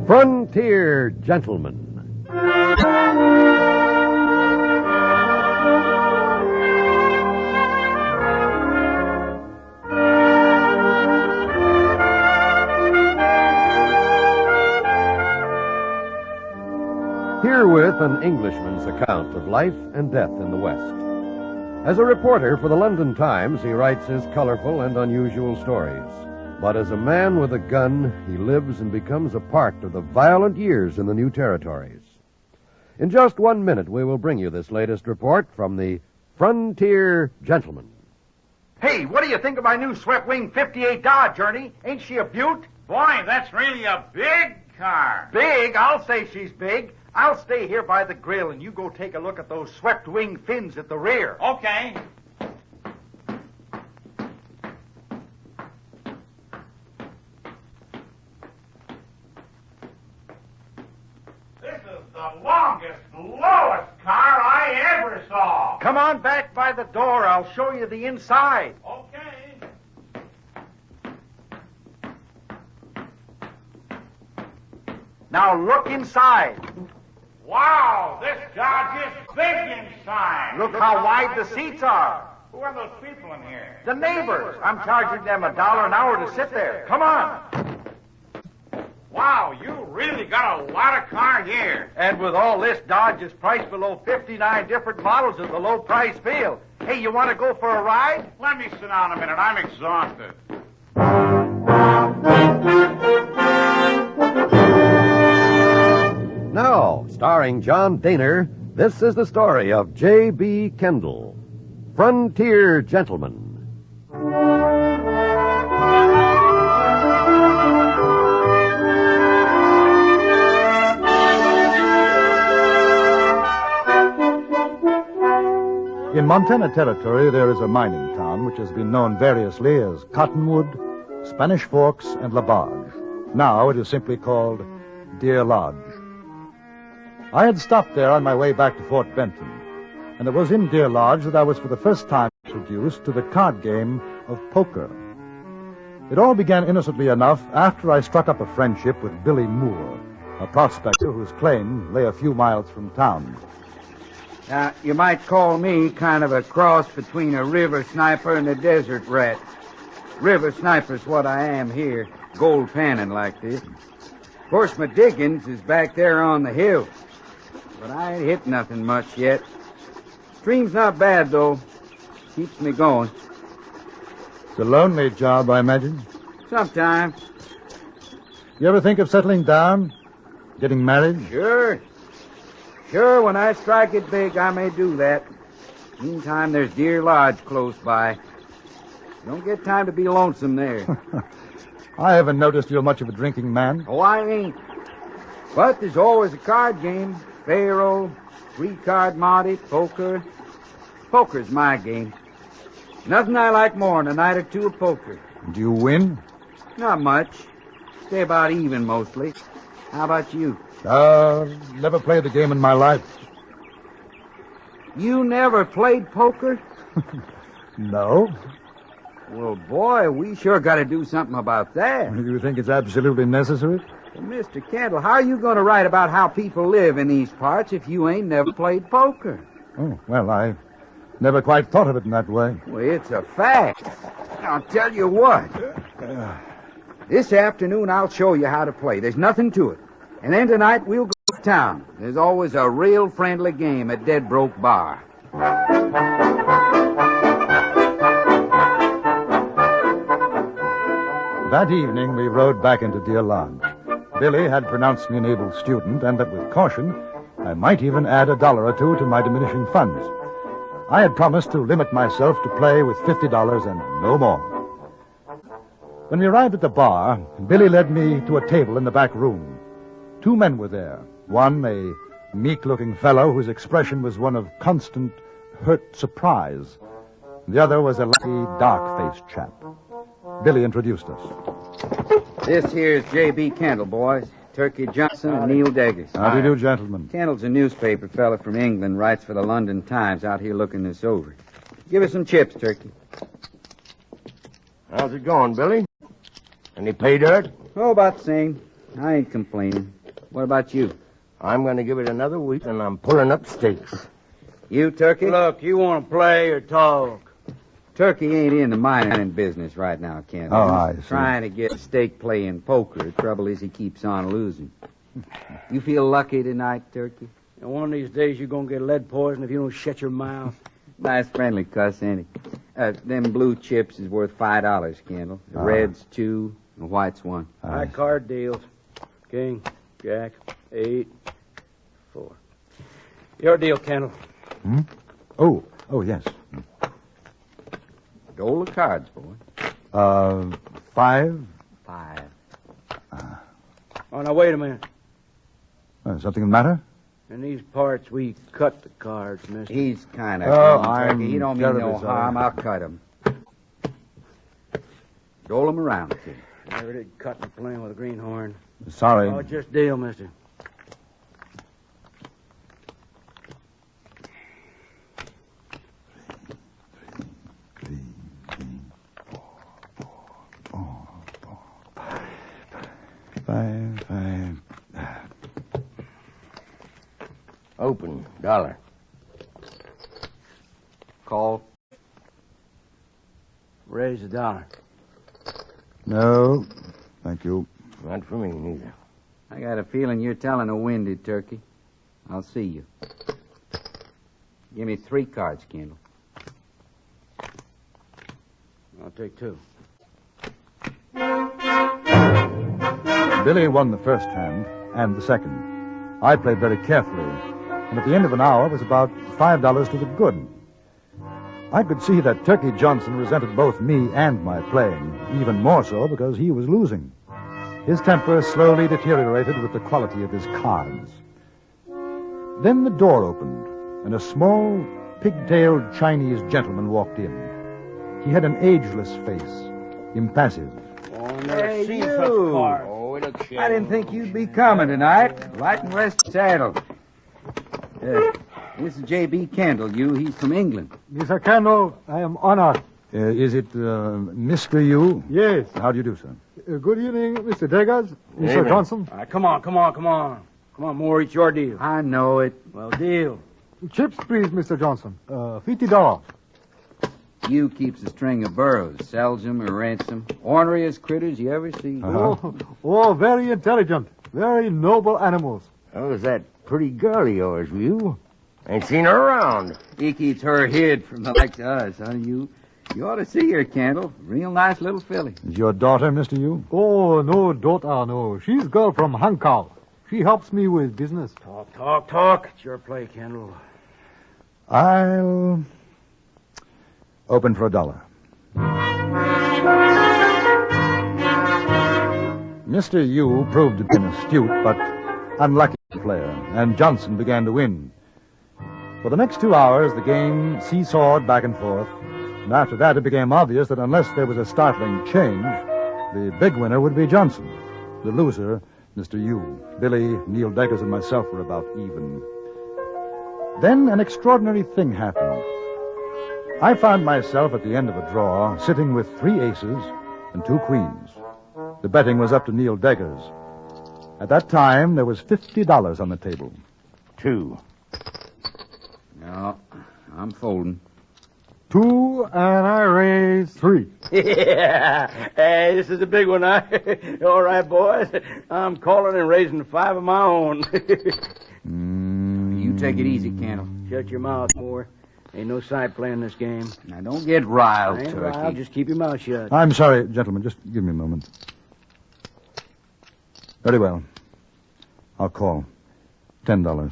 Frontier Gentleman. Herewith an Englishman's account of life and death in the West. As a reporter for the London Times, he writes his colorful and unusual stories. But as a man with a gun, he lives and becomes a part of the violent years in the new territories. In just 1 minute, we will bring you this latest report from the Frontier Gentleman. Hey, what do you think of my new swept wing 58 Dodge, Ernie? Ain't she a beaut? Boy, that's really a big car. Big? I'll say she's big. I'll stay here by the grill, and you go take a look at those swept wing fins at the rear. Okay. This is the longest, lowest car I ever saw. Come on back by the door. I'll show you the inside. Okay. Now look inside. Wow, this Dodge is big inside. Look how wide the seats are. Who are those people in here? The neighbors. I'm charging them $1 an hour to sit there. Come on. Wow, you really got a lot of car here. And with all this, Dodge is priced below 59 different models at the low price field. Hey, you want to go for a ride? Let me sit down a minute. I'm exhausted. Now, starring John Daner, this is the story of J.B. Kendall, Frontier Gentleman. In Montana Territory, there is a mining town which has been known variously as Cottonwood, Spanish Forks, and La Barge. Now it is simply called Deer Lodge. I had stopped there on my way back to Fort Benton, and it was in Deer Lodge that I was for the first time introduced to the card game of poker. It all began innocently enough after I struck up a friendship with Billy Moore, a prospector whose claim lay a few miles from town. Now, you might call me kind of a cross between a river sniper and a desert rat. River sniper's what I am here, gold panning like this. Of course, my diggings is back there on the hill, but I ain't hit nothing much yet. Stream's not bad, though. Keeps me going. It's a lonely job, I imagine. Sometimes. You ever think of settling down? Getting married? Sure. Sure, when I strike it big, I may do that. Meantime, there's Deer Lodge close by. Don't get time to be lonesome there. I haven't noticed you're much of a drinking man. Oh, I ain't. But there's always a card game. Faro, three-card Monte, poker. Poker's my game. Nothing I like more than a night or two of poker. Do you win? Not much. Stay about even, mostly. How about you? Never played the game in my life. You never played poker? No. Well, boy, we sure got to do something about that. Do you think it's absolutely necessary? Well, Mr. Kendall, how are you going to write about how people live in these parts if you ain't never played poker? Oh, well, I never quite thought of it in that way. Well, it's a fact. I'll tell you what. This afternoon, I'll show you how to play. There's nothing to it. And then tonight, we'll go to town. There's always a real friendly game at Dead Broke Bar. That evening, we rode back into Deer Lodge. Billy had pronounced me an able student, and that with caution, I might even add $1 or two to my diminishing funds. I had promised to limit myself to play with $50 and no more. When we arrived at the bar, Billy led me to a table in the back room. 2 men were there. One, a meek-looking fellow whose expression was one of constant, hurt surprise. The other was a lanky, dark-faced chap. Billy introduced us. This here's J.B. Kendall, boys. Turkey Johnson and Neil Deggers. How do you do, gentlemen? Kendall's a newspaper fella from England, writes for the London Times, out here looking this over. Give us some chips, Turkey. How's it going, Billy? Any pay dirt? Oh, about the same. I ain't complaining. What about you? I'm going to give it another week, and I'm pulling up stakes. You, Turkey? Look, you want to play or talk? Turkey ain't in the mining business right now, Kendall. Oh, I see. Trying to get stake playing poker. The trouble is he keeps on losing. You feel lucky tonight, Turkey? And one of these days you're going to get lead poison if you don't shut your mouth. Nice friendly cuss, ain't he? Them blue chips is worth $5, Kendall. The red's 2, the white's 1. My card deals. King, Jack, 8, 4. Your deal, Kendall. Hmm? Oh, yes. Roll the cards, boy. 5? 5. Oh, now, wait a minute. Something the matter? In these parts, we cut the cards, mister. He's kind of... I'm He don't mean no terribly sorry. harm. I'll cut him. Roll him around, kid. Never did cut and playing with a greenhorn. Sorry. Oh, just deal, mister. Five. Open. $1. Call. Raise $1. No, thank you. Not for me, neither. I got a feeling you're telling a winded turkey. I'll see you. Give me 3 cards, Kendall. I'll take 2. Billy won the first hand and the second. I played very carefully, and at the end of an hour was about $5 to the good. I could see that Turkey Johnson resented both me and my playing, even more so because he was losing. His temper slowly deteriorated with the quality of his cards. Then the door opened, and a small, pigtailed Chinese gentleman walked in. He had an ageless face, impassive. Hey, you! I didn't think you'd be coming tonight. Light and rest saddle. This is J.B. Kendall. He's from England. Mr. Kendall, I am honored. Is it Mr. Yu? Yes. How do you do, sir? Good evening, Mr. Deggars, Mr. Evening. Johnson. All right, come on. Come on, Moore, it's your deal. I know it. Well, deal. Chips, please, Mr. Johnson. $50. You keeps a string of burros, sells them or rents them. Orneriest critters you ever see. Oh, very intelligent. Very noble animals. How's that pretty girl of yours, you? Ain't seen her around. He keeps her hid from the likes of us, huh? You ought to see her, Kendall. Real nice little filly. Is your daughter, Mr. Yu? Oh, no, daughter, no. She's girl from Hong Kong. She helps me with business. Talk. It's your play, Kendall. I'll open for $1. Mr. Yu proved to be an astute but unlucky player, and Johnson began to win. For the next 2 hours, the game seesawed back and forth, and after that it became obvious that unless there was a startling change, the big winner would be Johnson. The loser, Mr. Yu. Billy, Neil Deggers, and myself were about even. Then an extraordinary thing happened. I found myself at the end of a draw, sitting with 3 aces and 2 queens. The betting was up to Neil Deggers. At that time, there was $50 on the table. 2. No, I'm folding. 2, and I raise 3. Yeah. Hey, this is a big one, huh? All right, boys. I'm calling and raising 5 of my own. You take it easy, Kendall. Shut your mouth, Moore. Ain't no side playing this game. Now, don't get riled, I ain't Turkey. riled. Just keep your mouth shut. I'm sorry, gentlemen. Just give me a moment. Very well. I'll call. $10.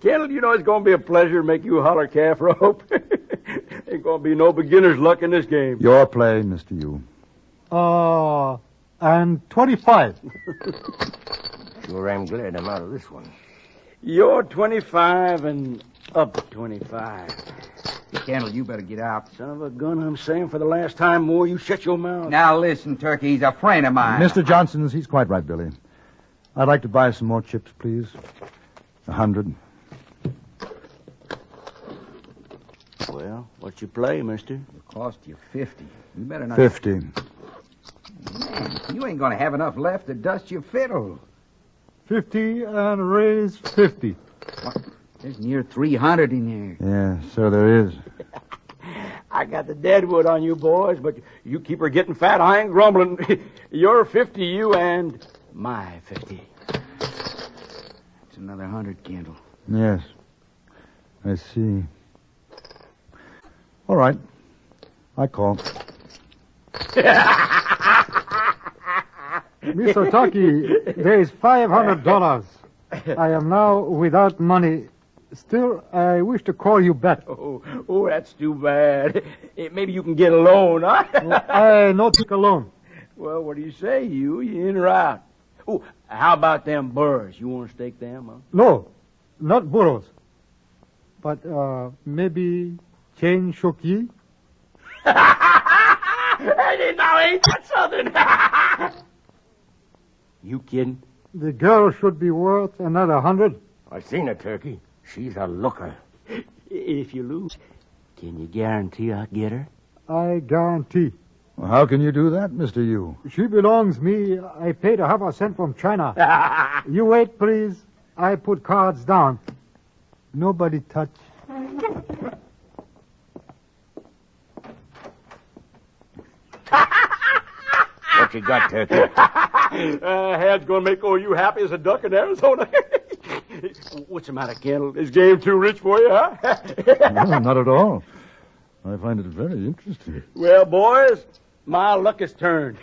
Kendall, you know it's going to be a pleasure to make you holler calf rope. Ain't going to be no beginner's luck in this game. Your play, Mr. Yu. And 25. Sure am glad I'm out of this one. You're 25 and up 25. Kendall, you better get out. Son of a gun, I'm saying for the last time, Moore, you shut your mouth. Now listen, Turkey, he's a friend of mine. Mr. Johnson's, he's quite right, Billy. I'd like to buy some more chips, please. 100. Well, what's your play, mister? It'll cost you 50. You better not... 50. Man, you ain't going to have enough left to dust your fiddle. 50 and raise 50. What? There's near 300 in there. Yeah, so there is. I got the deadwood on you boys, but you keep her getting fat. I ain't grumbling. You're 50, you, and my 50. It's another 100, Kendall. Yes. I see. All right. I call. Mr. Tucky, there is $500. I am now without money. Still, I wish to call you back. Oh, that's too bad. Maybe you can get a loan, huh? I not take a loan. Well, what do you say, you? You in or out? Oh, how about them burrs? You want to stake them, huh? No, not burros. But, maybe chain shoki? Hey, now ain't that something? You kidding? The girl should be worth another 100. I seen her, Turkey. She's a looker. If you lose, can you guarantee I'll get her? I guarantee. Well, how can you do that, Mr. Yu? She belongs me. I paid her half a cent from China. You wait, please. I put cards down. Nobody touch. What you got, Turkey? Had's gonna make you happy as a duck in Arizona. What's the matter, Kendall? Is game too rich for you, huh? No, not at all. I find it very interesting. Well, boys, my luck has turned.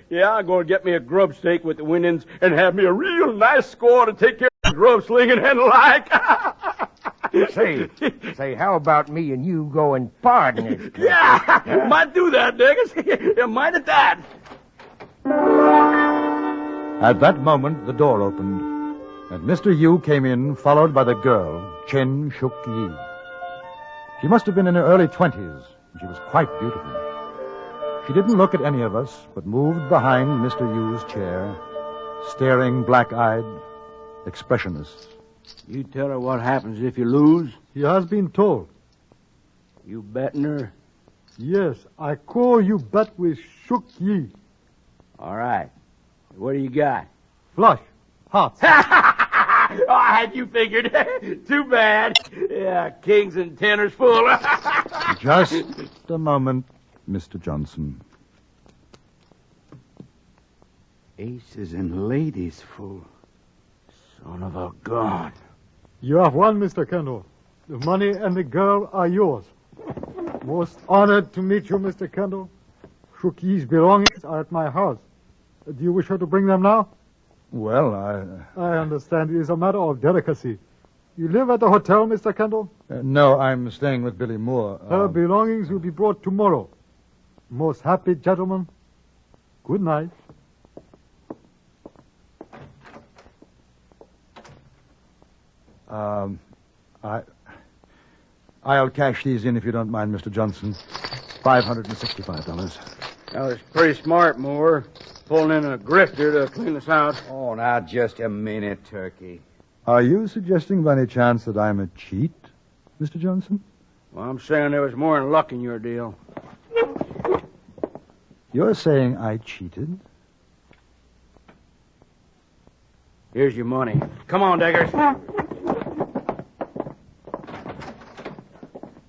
Yeah, I'm going to get me a grub steak with the winnings and have me a real nice score to take care of the grub slinging and the like. Say, how about me and you go and pardon it? Yeah, might do that, Diggers. Yeah, might at that. At that moment, the door opened, and Mr. Yu came in, followed by the girl, Chen Shuk Yi. She must have been in her early 20s, and she was quite beautiful. She didn't look at any of us, but moved behind Mr. Yu's chair, staring black-eyed, expressionless. You tell her what happens if you lose? He has been told. You betting her? Yes, I call you bet with Shuk Yi. All right. What do you got? Flush. Hearts. Oh, I had you figured. Too bad. Yeah, kings and tenors full. Just a moment, Mr. Johnson. Aces and ladies full. Son of a gun. You have won, Mr. Kendall. The money and the girl are yours. Most honored to meet you, Mr. Kendall. Shuk Yi's belongings are at my house. Do you wish her to bring them now? Well, I understand it is a matter of delicacy. You live at the hotel, Mr. Kendall? No, I'm staying with Billy Moore. Her belongings will be brought tomorrow. Most happy gentlemen, good night. I'll cash these in if you don't mind, Mr. Johnson. $565. That was pretty smart, Moore. Pulling in a grifter to clean us out. Oh, now just a minute, Turkey. Are you suggesting by any chance that I'm a cheat, Mr. Johnson? Well, I'm saying there was more than luck in your deal. You're saying I cheated? Here's your money. Come on, Deggers.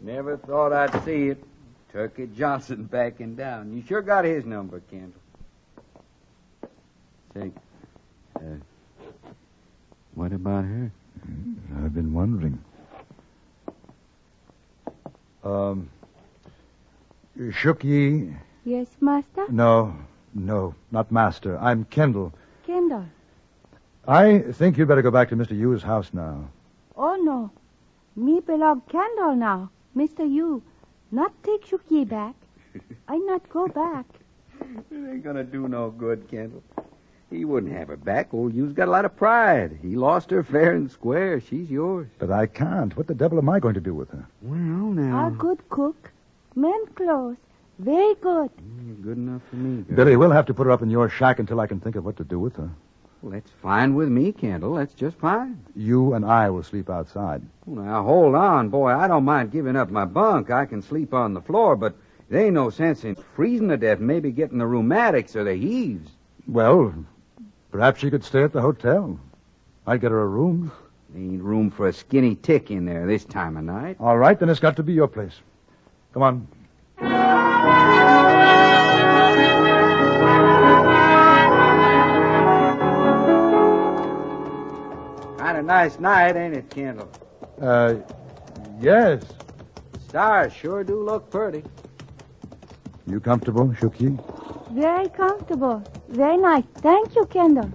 Never thought I'd see it. Turkey Johnson backing down. You sure got his number, Kendall. Say, what about her? I've been wondering. Shuk Yi? Yes, Master? No, not Master. I'm Kendall. Kendall. I think you'd better go back to Mr. Yu's house now. Oh, no. Me belong Kendall now. Mr. Yu, not take Shuk Yi back. I not go back. It ain't gonna do no good, Kendall. He wouldn't have her back. Old Yu's got a lot of pride. He lost her fair and square. She's yours. But I can't. What the devil am I going to do with her? Well, now. A good cook. Men clothes. Very good. Good enough for me, girl. Billy, we'll have to put her up in your shack until I can think of what to do with her. Well, that's fine with me, Kendall. That's just fine. You and I will sleep outside. Well, now, hold on, boy. I don't mind giving up my bunk. I can sleep on the floor, but there ain't no sense in freezing to death, maybe getting the rheumatics or the heaves. Well, perhaps she could stay at the hotel. I'd get her a room. There ain't room for a skinny tick in there this time of night. All right, then it's got to be your place. Come on. Kind of nice night, ain't it, Kendall? Yes. Stars sure do look pretty. You comfortable, Shuk Yi? Very comfortable. Very nice. Thank you, Kendall.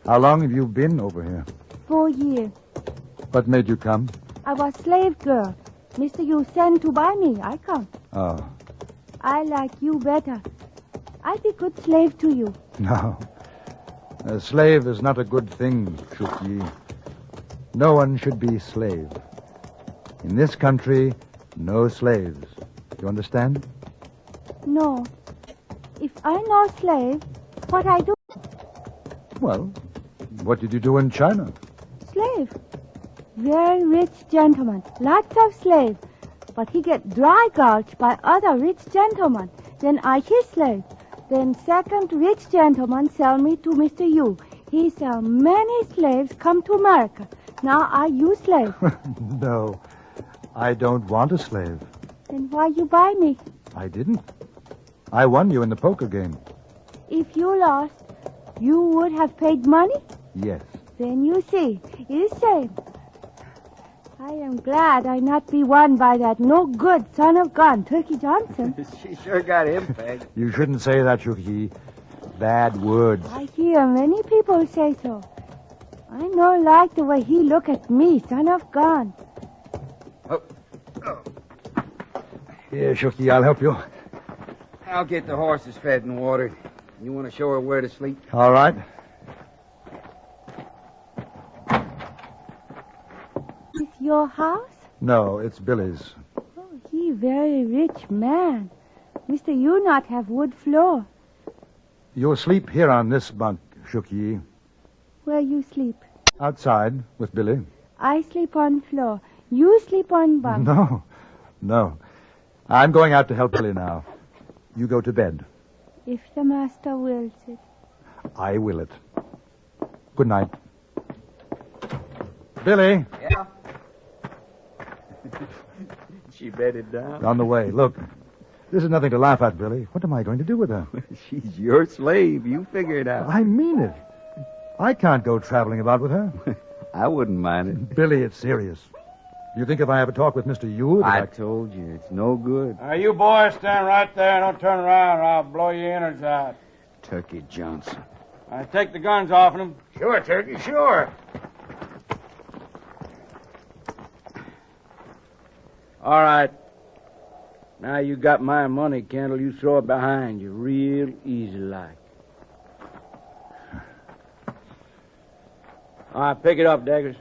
How long have you been over here? 4 years. What made you come? I was slave girl. Mr. Yu sent to buy me. I come. Oh. I like you better. I be good slave to you. No. A slave is not a good thing, Shuk Yi. No one should be slave. In this country, no slaves. You understand? No. If I no slave, what I do? Well, what did you do in China? Slave. Very rich gentleman. Lots of slave. But he get dry gulched by other rich gentlemen. Then I his slave. Then second rich gentleman sell me to Mr. Yu. He sell many slaves come to America. Now I you slave. No, I don't want a slave. Then why you buy me? I didn't. I won you in the poker game. If you lost, you would have paid money? Yes. Then you see, it is same. I am glad I not be won by that no good son of gun, Turkey Johnson. She sure got him pegged. You shouldn't say that, Shuk Yi. Bad words. I hear many people say so. I no like the way he look at me, son of gun. Here, Shuk Yi, I'll help you. I'll get the horses fed and watered. You want to show her where to sleep? All right. your house? No, it's Billy's. Oh, he very rich man. Mr. You not have wood floor. You'll sleep here on this bunk, Shooky. Where you sleep? Outside with Billy. I sleep on floor. You sleep on bunk. No. I'm going out to help Billy now. You go to bed. If the master wills it. I will it. Good night. Billy. Yeah? She bedded down. On the way. Look, this is nothing to laugh at, Billy. What am I going to do with her? She's your slave. You figure it out. I mean it. I can't go traveling about with her. I wouldn't mind it. Billy, it's serious. You think if I have a talk with Mr. Yu... I told you, it's no good. You boys stand right there. Don't turn around or I'll blow your innards out. Turkey Johnson. Take the guns off of them. Sure, Turkey, sure. All right. Now you got my money, Kendall. You throw it behind you real easy like. All right, pick it up, Daggers.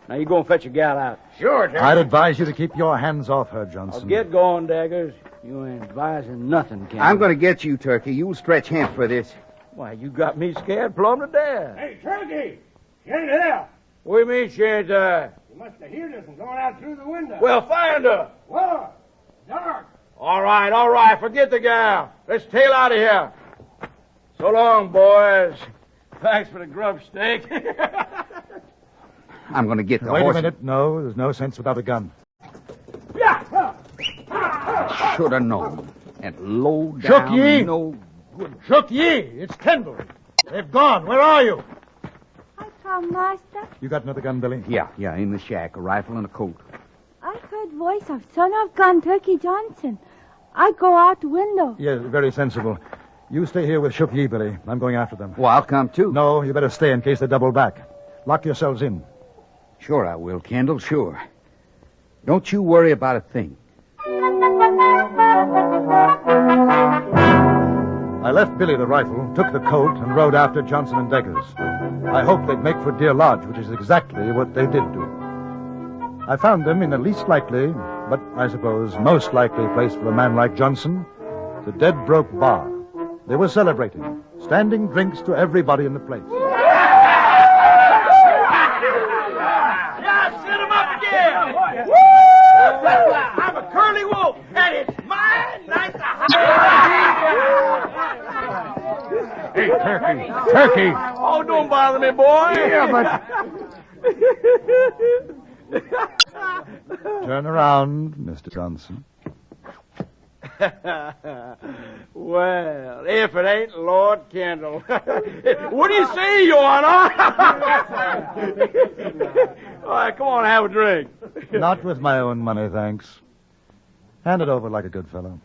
Now you go and fetch your gal out. Sure, Turkey. I'd advise you to keep your hands off her, Johnson. Get going, Daggers. You ain't advising nothing, Kendall. I'm going to get you, Turkey. You'll stretch hemp for this. Why, you got me scared plumb to death. Hey, Turkey! She ain't here. What do you mean she ain't there? You must have heard us and gone out through the window. Well, find her. What? Dark. All right. Forget the gal. Let's tail out of here. So long, boys. Thanks for the grub steak. I'm going to get the Wait horse. a minute. No, there's no sense without a gun. Should have known. And low down. Shook Ye! No. Shook Ye! It's Kendall. They've gone. Where are you? I come, master. You got another gun, Billy? Yeah, in the shack. A rifle and a coat. I heard voice of son of gun Turkey Johnson. I go out window. Yes, very sensible. You stay here with Shook Ye, Billy. I'm going after them. Well, I'll come too. No, you better stay in case they double back. Lock yourselves in. Sure I will, Kendall, sure. Don't you worry about a thing. I left Billy the rifle, took the coat, and rode after Johnson and Deggers. I hoped they'd make for Deer Lodge, which is exactly what they did do. I found them in the least likely, but I suppose most likely place for a man like Johnson, the Dead Broke Bar. They were celebrating, standing drinks to everybody in the place. Yeah, set him up again. Woo! I'm a curly wolf, and it's my night to Hey, Turkey! Oh, don't bother me, boy. Yeah, Turn around, Mr. Johnson. Well, if it ain't Lord Kendall. What do you say, Your Honor? All right, come on, have a drink. Not with my own money, thanks. Hand it over like a good fellow.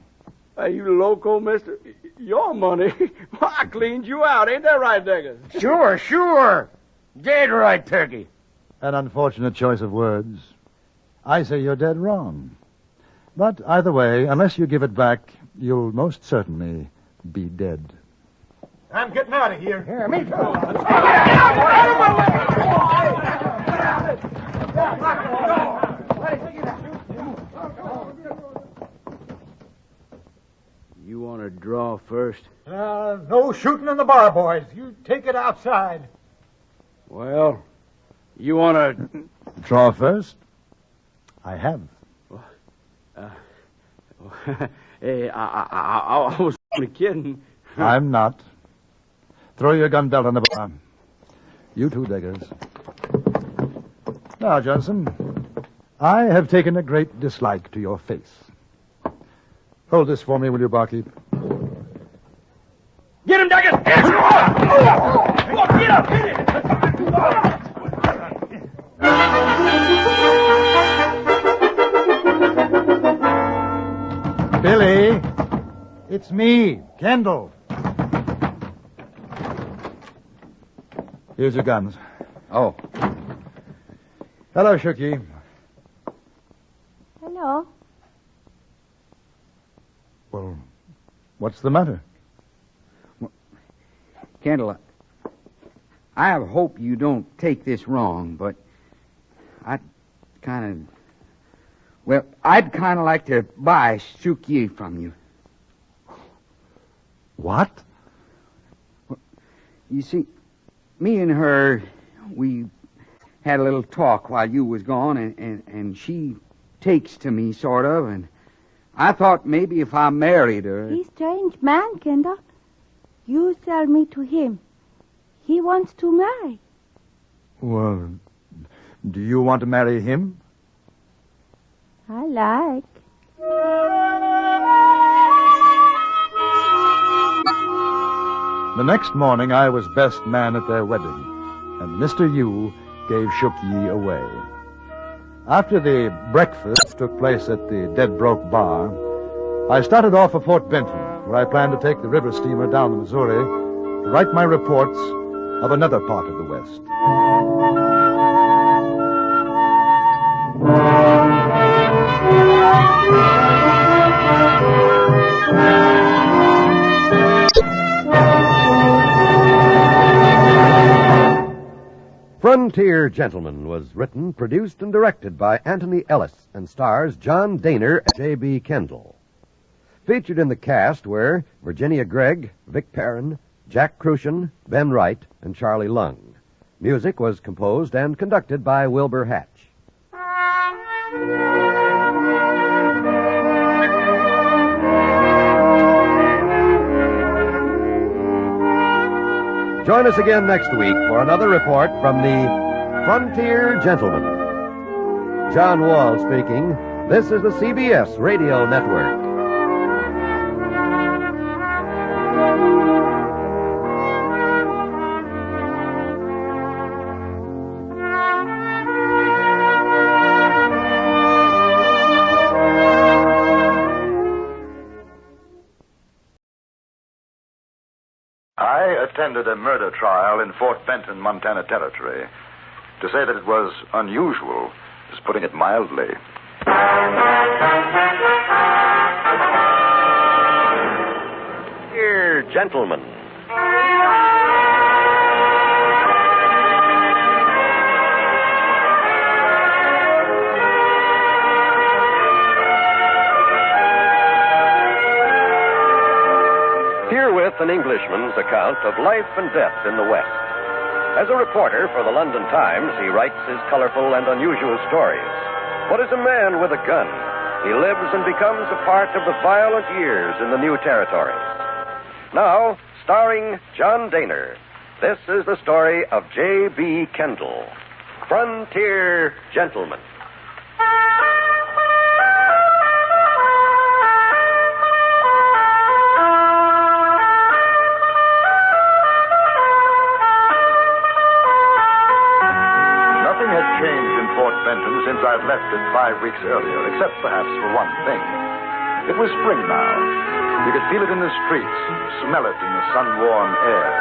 Are you loco, mister? Your money? Well, I cleaned you out. Ain't that right, Deggers? Sure. Dead right, Turkey. An unfortunate choice of words. I say you're dead wrong. But either way, unless you give it back, you'll most certainly be dead. I'm getting out of here. Here, me too. You want to draw first? No shooting in the bar, boys. You take it outside. Well, you want to... Draw first? I have. Hey, I was only kidding. I'm not. Throw your gun belt on the bar. You too, Deggers. Now, Johnson, I have taken a great dislike to your face. Hold this for me, will you, barkeep? Get him, Deggers! Get up! Hit it! Billy, it's me, Kendall. Here's your guns. Oh. Hello, Shooky. Hello. Well, what's the matter? Kendall, I hope you don't take this wrong, but I'd kind of like to buy Shuk Yi from you. What? You see, me and her, we had a little talk while you was gone, and she takes to me, sort of, and I thought maybe if I married her... He's a strange man, Kendall. You sell me to him. He wants to marry. Well, do you want to marry him? I like. The next morning, I was best man at their wedding, and Mr. Yu gave Shuk Yi away. After the breakfast took place at the Dead Broke Bar, I started off for Fort Benton, where I planned to take the river steamer down the Missouri to write my reports of another part of the West. Frontier Gentlemen was written, produced, and directed by Anthony Ellis and stars John Daner and J.B. Kendall. Featured in the cast were Virginia Gregg, Vic Perrin, Jack Crucian, Ben Wright, and Charlie Lung. Music was composed and conducted by Wilbur Hatch. Join us again next week for another report from the Frontier Gentlemen. John Wall speaking. This is the CBS Radio Network. I attended a murder trial in Fort Benton, Montana Territory. To say that it was unusual is putting it mildly. Dear gentlemen. Herewith an Englishman's account of life and death in the West. As a reporter for the London Times, he writes his colorful and unusual stories. What is a man with a gun? He lives and becomes a part of the violent years in the new territories. Now, starring John Daner, this is the story of J.B. Kendall, Frontier Gentleman. Since I'd left it 5 weeks earlier, except perhaps for one thing. It was spring now. You could feel it in the streets, smell it in the sun-warm air.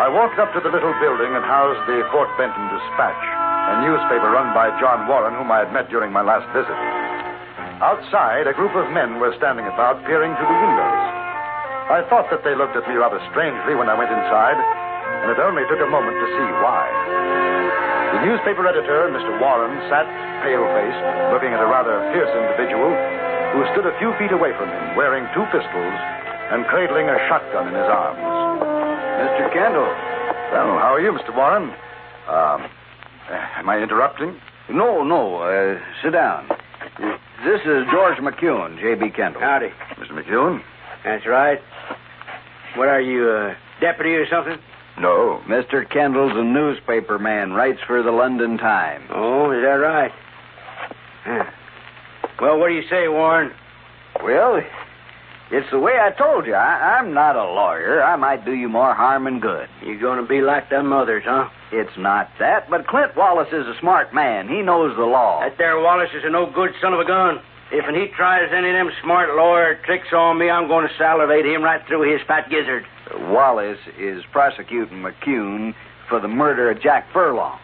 I walked up to the little building that housed the Fort Benton Dispatch, a newspaper run by John Warren, whom I had met during my last visit. Outside, a group of men were standing about, peering through the windows. I thought that they looked at me rather strangely when I went inside, and it only took a moment to see why. The newspaper editor, Mr. Warren, sat pale-faced, looking at a rather fierce individual who stood a few feet away from him, wearing 2 pistols and cradling a shotgun in his arms. Mr. Kendall. Well, how are you, Mr. Warren? Am I interrupting? No. Sit down. This is George McCune, J.B. Kendall. Howdy. Mr. McCune? That's right. What are you, deputy or something? No. Mr. Kendall's a newspaper man, writes for the London Times. Oh, is that right? Well, what do you say, Warren? Well, it's the way I told you. I'm not a lawyer. I might do you more harm than good. You're going to be like them others, huh? It's not that, but Clint Wallace is a smart man. He knows the law. That there Wallace is a no-good son of a gun. If he tries any of them smart lawyer tricks on me, I'm going to salivate him right through his fat gizzard. Wallace is prosecuting McCune for the murder of Jack Furlong.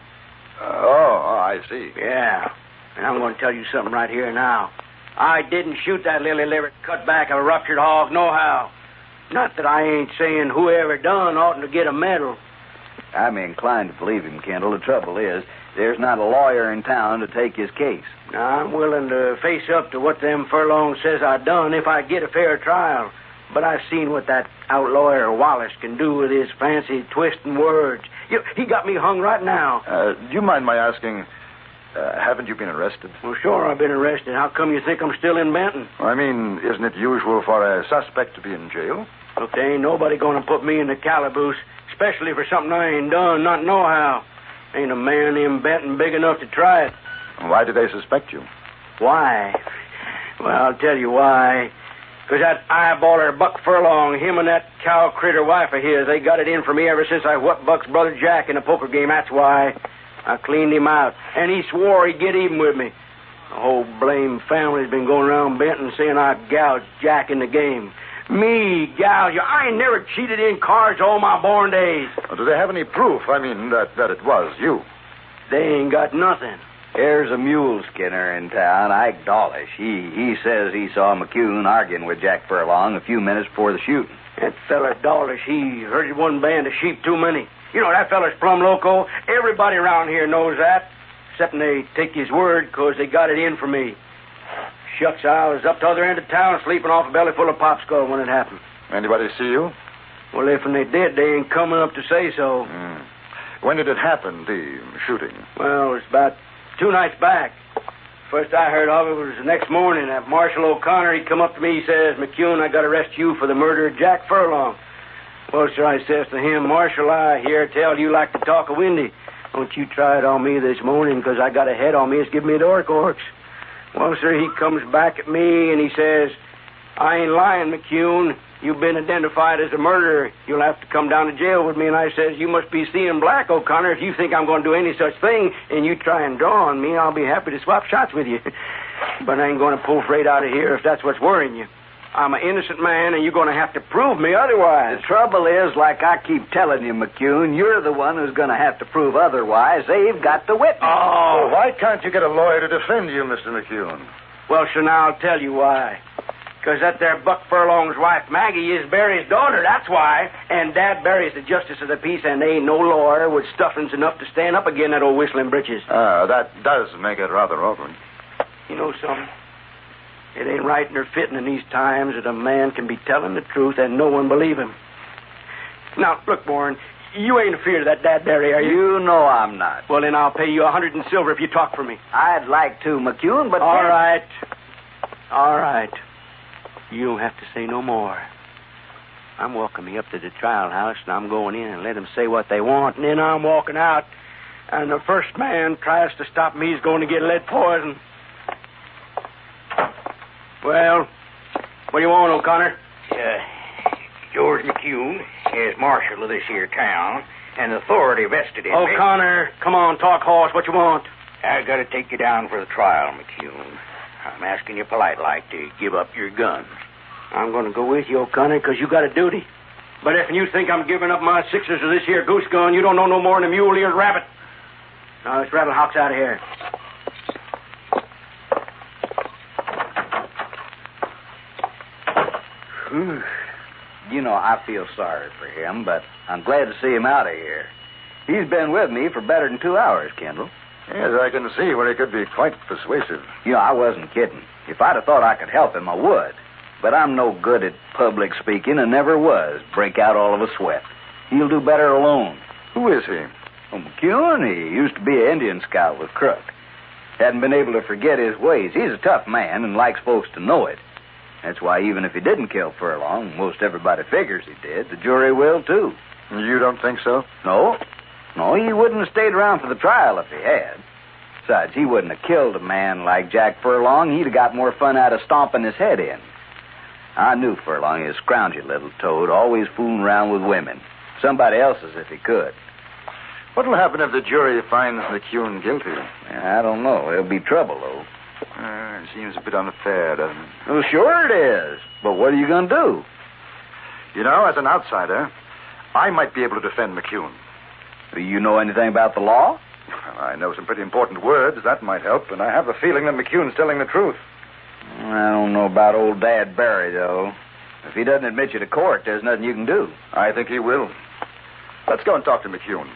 I see. Yeah. And I'm going to tell you something right here now. I didn't shoot that lily-livered cutback of a ruptured hog nohow. Not that I ain't saying whoever done oughtn't to get a medal. I'm inclined to believe him, Kendall. The trouble is, there's not a lawyer in town to take his case. Now, I'm willing to face up to what them Furlong says I done if I get a fair trial. But I've seen what that outlawyer Wallace can do with his fancy twisting words. He got me hung right now. Do you mind my asking, haven't you been arrested? Well, sure, I've been arrested. How come you think I'm still in Benton? I mean, isn't it usual for a suspect to be in jail? Look, there ain't nobody going to put me in the calaboose, especially for something I ain't done, not nohow. Ain't a man in Benton big enough to try it. Why do they suspect you? Why? Well, I'll tell you why. Because that eyeballer Buck Furlong, him and that cow critter wife of his, they got it in for me ever since I whooped Buck's brother Jack in a poker game. That's why. I cleaned him out. And he swore he'd get even with me. The whole blame family's been going around Benton saying I gouged Jack in the game. Me, gouge you. I ain't never cheated in cards all my born days. Do they have any proof? I mean, that it was you? They ain't got nothing. There's a mule skinner in town, Ike Dawlish. He says he saw McCune arguing with Jack Furlong a few minutes before the shooting. That feller Dawlish, he herded one band of sheep too many. You know, that feller's plumb loco. Everybody around here knows that, except they take his word because they got it in for me. Shucks, I was up the other end of town sleeping off a belly full of popsicle when it happened. Anybody see you? Well, if they did, they ain't coming up to say so. When did it happen, the shooting? Well, it was about 2 nights back. First I heard of it was the next morning. That Marshal O'Connor, he come up to me, he says, McCune, I got to arrest you for the murder of Jack Furlong. Well, sir, I says to him, Marshal, I hear tell you like to talk a windy. Don't you try it on me this morning, because I got a head on me. It's giving me the orcs. Well, sir, he comes back at me and he says, I ain't lying, McCune. You've been identified as a murderer. You'll have to come down to jail with me. And I says, you must be seeing black, O'Connor. If you think I'm going to do any such thing and you try and draw on me, I'll be happy to swap shots with you. But I ain't going to pull freight out of here if that's what's worrying you. I'm an innocent man, and you're going to have to prove me otherwise. The trouble is, like I keep telling you, McCune, you're the one who's going to have to prove otherwise. They've got the witness. Oh, why can't you get a lawyer to defend you, Mr. McCune? Well, sir, now I'll tell you why. Because that there Buck Furlong's wife, Maggie, is Barry's daughter, that's why. And Dad Barry's the justice of the peace, and there ain't no lawyer with stuffings enough to stand up again that old whistling britches. That does make it rather awkward. You know something? It ain't right nor fitting in these times that a man can be telling the truth and no one believe him. Now, look, Warren, you ain't afeard of that Dad Barry, are you? You know I'm not. Well, then I'll pay you 100 in silver if you talk for me. I'd like to, McCune, but... All right. You don't have to say no more. I'm walking me up to the trial house, and I'm going in and let them say what they want, and then I'm walking out. And the first man tries to stop me, he's going to get lead poison. Well, what do you want, O'Connor? George McCune is marshal of this here town, and authority vested in me. O'Connor, come on, talk horse. What you want? I got to take you down for the trial, McCune. I'm asking you polite-like to give up your gun. I'm going to go with you, O'Connor, because you got a duty. But if you think I'm giving up my sixes to this here goose gun, you don't know no more than a mule-eared rabbit. Now, let's rattle Hawks out of here. You know, I feel sorry for him, but I'm glad to see him out of here. He's been with me for better than 2 hours, Kendall. Yes, I can see where he could be quite persuasive. You know, I wasn't kidding. If I'd have thought I could help him, I would. But I'm no good at public speaking and never was. Break out all of a sweat. He'll do better alone. Who is he? Oh, McCune, he used to be an Indian scout with Crook. Hadn't been able to forget his ways. He's a tough man and likes folks to know it. That's why even if he didn't kill Furlong, most everybody figures he did. The jury will, too. You don't think so? No, he wouldn't have stayed around for the trial if he had. Besides, he wouldn't have killed a man like Jack Furlong. He'd have got more fun out of stomping his head in. I knew Furlong, a scroungy little toad, always fooling around with women. Somebody else's if he could. What'll happen if the jury finds McCune guilty? I don't know. There'll be trouble, though. It seems a bit unfair, doesn't it? Well, sure it is. But what are you going to do? You know, as an outsider, I might be able to defend McCune. Do you know anything about the law? Well, I know some pretty important words. That might help. And I have the feeling that McCune's telling the truth. I don't know about old Dad Barry, though. If he doesn't admit you to court, there's nothing you can do. I think he will. Let's go and talk to McCune. When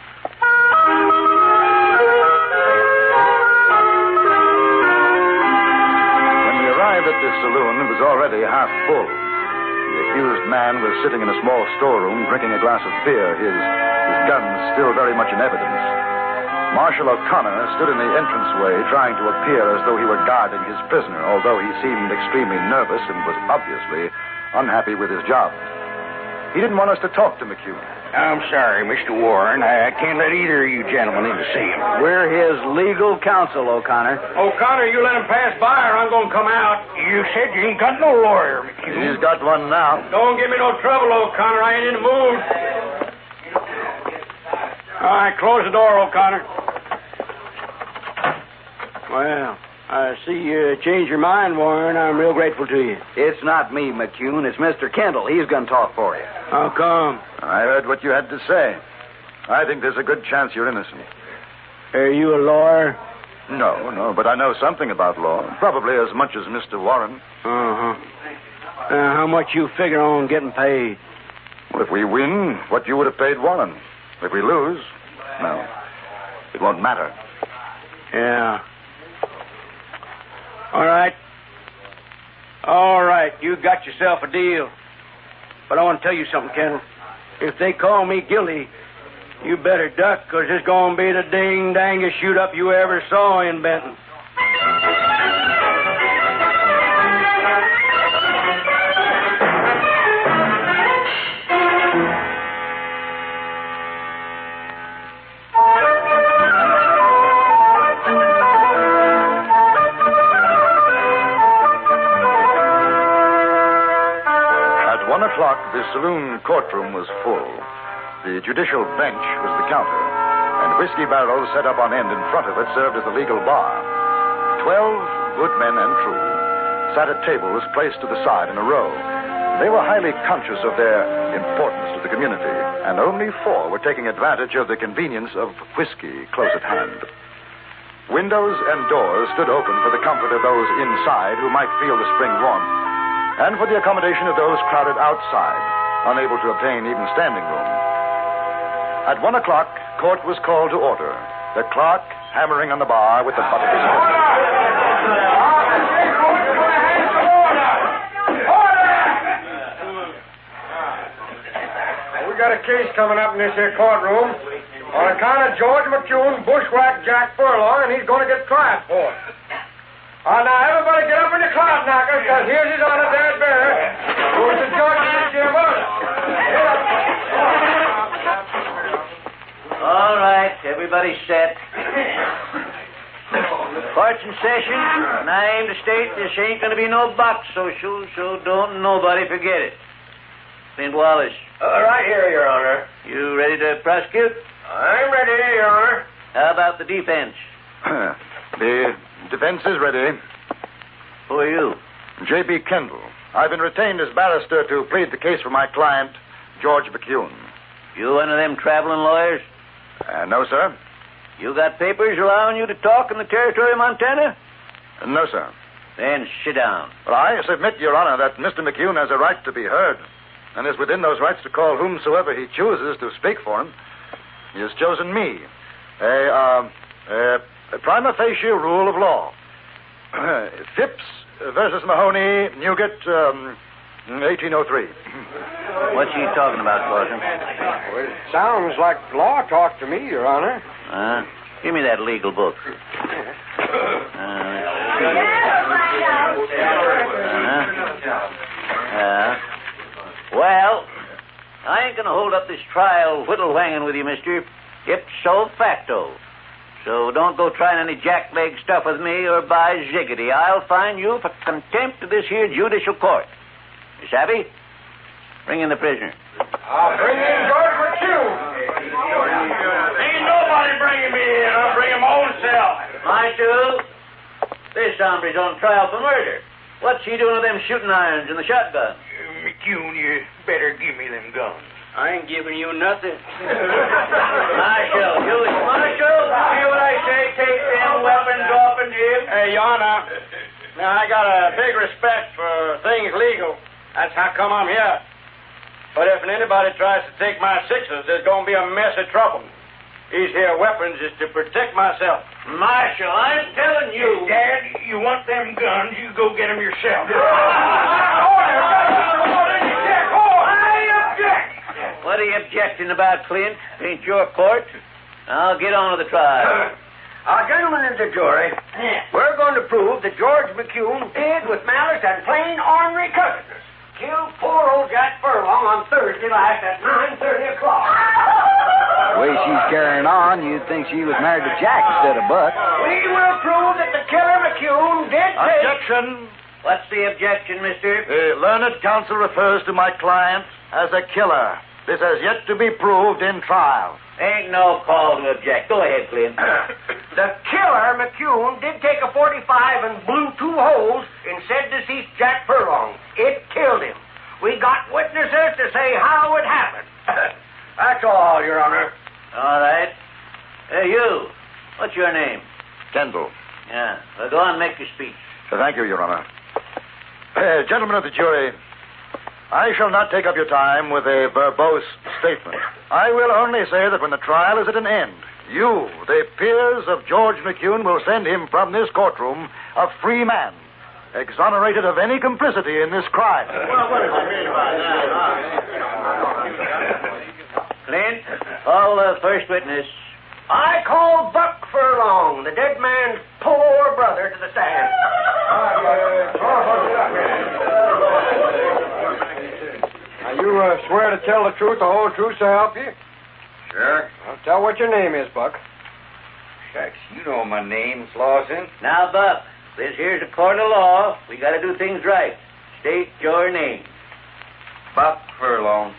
we arrived at the saloon, it was already half full. The accused man was sitting in a small storeroom drinking a glass of beer, his gun still very much in evidence. Marshal O'Connor stood in the entranceway trying to appear as though he were guarding his prisoner, although he seemed extremely nervous and was obviously unhappy with his job. He didn't want us to talk to McCune. I'm sorry, Mr. Warren. I can't let either of you gentlemen in to see him. We're his legal counsel, O'Connor. O'Connor, you let him pass by or I'm going to come out. You said you ain't got no lawyer, McCune. He's got one now. Don't give me no trouble, O'Connor. I ain't in the mood. All right, close the door, O'Connor. Well, I see you changed your mind, Warren. I'm real grateful to you. It's not me, McCune. It's Mr. Kendall. He's going to talk for you. How come? I heard what you had to say. I think there's a good chance you're innocent. Are you a lawyer? No, but I know something about law. Probably as much as Mr. Warren. Uh-huh. How much you figure on getting paid? Well, if we win, what you would have paid Warren. If we lose, no, it won't matter. Yeah. All right. All right, you got yourself a deal. But I want to tell you something, Kendall. If they call me guilty, you better duck, because it's going to be the ding-dangest shoot-up you ever saw in Benton. The saloon courtroom was full. The judicial bench was the counter, and whiskey barrels set up on end in front of it served as the legal bar. 12 good men and true sat at tables placed to the side in a row. They were highly conscious of their importance to the community, and only 4 were taking advantage of the convenience of whiskey close at hand. Windows and doors stood open for the comfort of those inside who might feel the spring warmth, and for the accommodation of those crowded outside, unable to obtain even standing room. At 1 o'clock, court was called to order, the clerk hammering on the bar with the butt of his whip. We got a case coming up in this here courtroom on account of George McCune bushwhacked Jack Furlong, and he's going to get tried for it. Now, everybody get up in the cloud knockers, because here's his honor, Dad Bear, who is the judge of this here murder. All right, everybody set. Court's in session, and I aim to state this ain't going to be no box social, so don't nobody forget it. Clint Wallace. Right here, Your Honor. You ready to prosecute? I'm ready, Your Honor. How about the defense? The defense is ready. Who are you? J.B. Kendall. I've been retained as barrister to plead the case for my client, George McCune. You one of them traveling lawyers? No, sir. You got papers allowing you to talk in the territory of Montana? No, sir. Then sit down. Well, I submit, Your Honor, that Mr. McCune has a right to be heard, and is within those rights to call whomsoever he chooses to speak for him. He has chosen me. A prima facie rule of law. Phipps versus Mahoney, Newgate, 1803. What's he talking about, Corson? Well, it sounds like law talk to me, Your Honor. Give me that legal book. Well, I ain't going to hold up this trial whittle-whanging with you, mister. Ipso facto. So don't go trying any jackleg stuff with me, or by ziggity, I'll fine you for contempt of this here judicial court. You savvy? Bring in the prisoner. I'll bring in George McCune. Ain't nobody bringing me in. I'll bring him own self. Mind you, this hombre's on trial for murder. What's he doing with them shooting irons and the shotgun? McCune, you better give me them guns. I ain't giving you nothing. Marshal, hear what I say? Take them weapons off and Jim. Hey, Your Honor. Now, I got a big respect for things legal. That's how come I'm here. But if anybody tries to take my sixes, there's going to be a mess of trouble. These here weapons is to protect myself. Marshal, I'm telling you. Dad, you want them guns, you go get them yourself. I object. What are you objecting about, Clint? Ain't your court. I'll get on with the trial. Gentlemen of the jury, we're going to prove that George McCune did with malice and plain ornery covetousness killed poor old Jack Furlong on Thursday last at 9:30 o'clock. The way she's carrying on, you'd think she was married to Jack instead of Buck. We will prove that the killer McCune did take... Objection. What's the objection, mister? The learned counsel refers to my client as a killer. This has yet to be proved in trial. Ain't no call to object. Go ahead, Clint. The killer, McCune, did take a .45 and blew 2 holes in said deceased Jack Furlong. It killed him. We got witnesses to say how it happened. That's all, Your Honor. All right. Hey, you. What's your name? Kendall. Yeah. Well, go on and make your speech. Thank you, Your Honor. Gentlemen of the jury, I shall not take up your time with a verbose statement. I will only say that when the trial is at an end, you, the peers of George McCune, will send him from this courtroom a free man, exonerated of any complicity in this crime. Well, what does it mean by that? Clint, call the first witness. I call Buck Furlong, the dead man's poor brother, to the stand. Now, you swear to tell the truth, the whole truth, so help you? Sure. Well, tell what your name is, Buck. Shucks, you know my name, Slauson. Now, Buck, this here's a court of law. We got to do things right. State your name. Buck Furlong.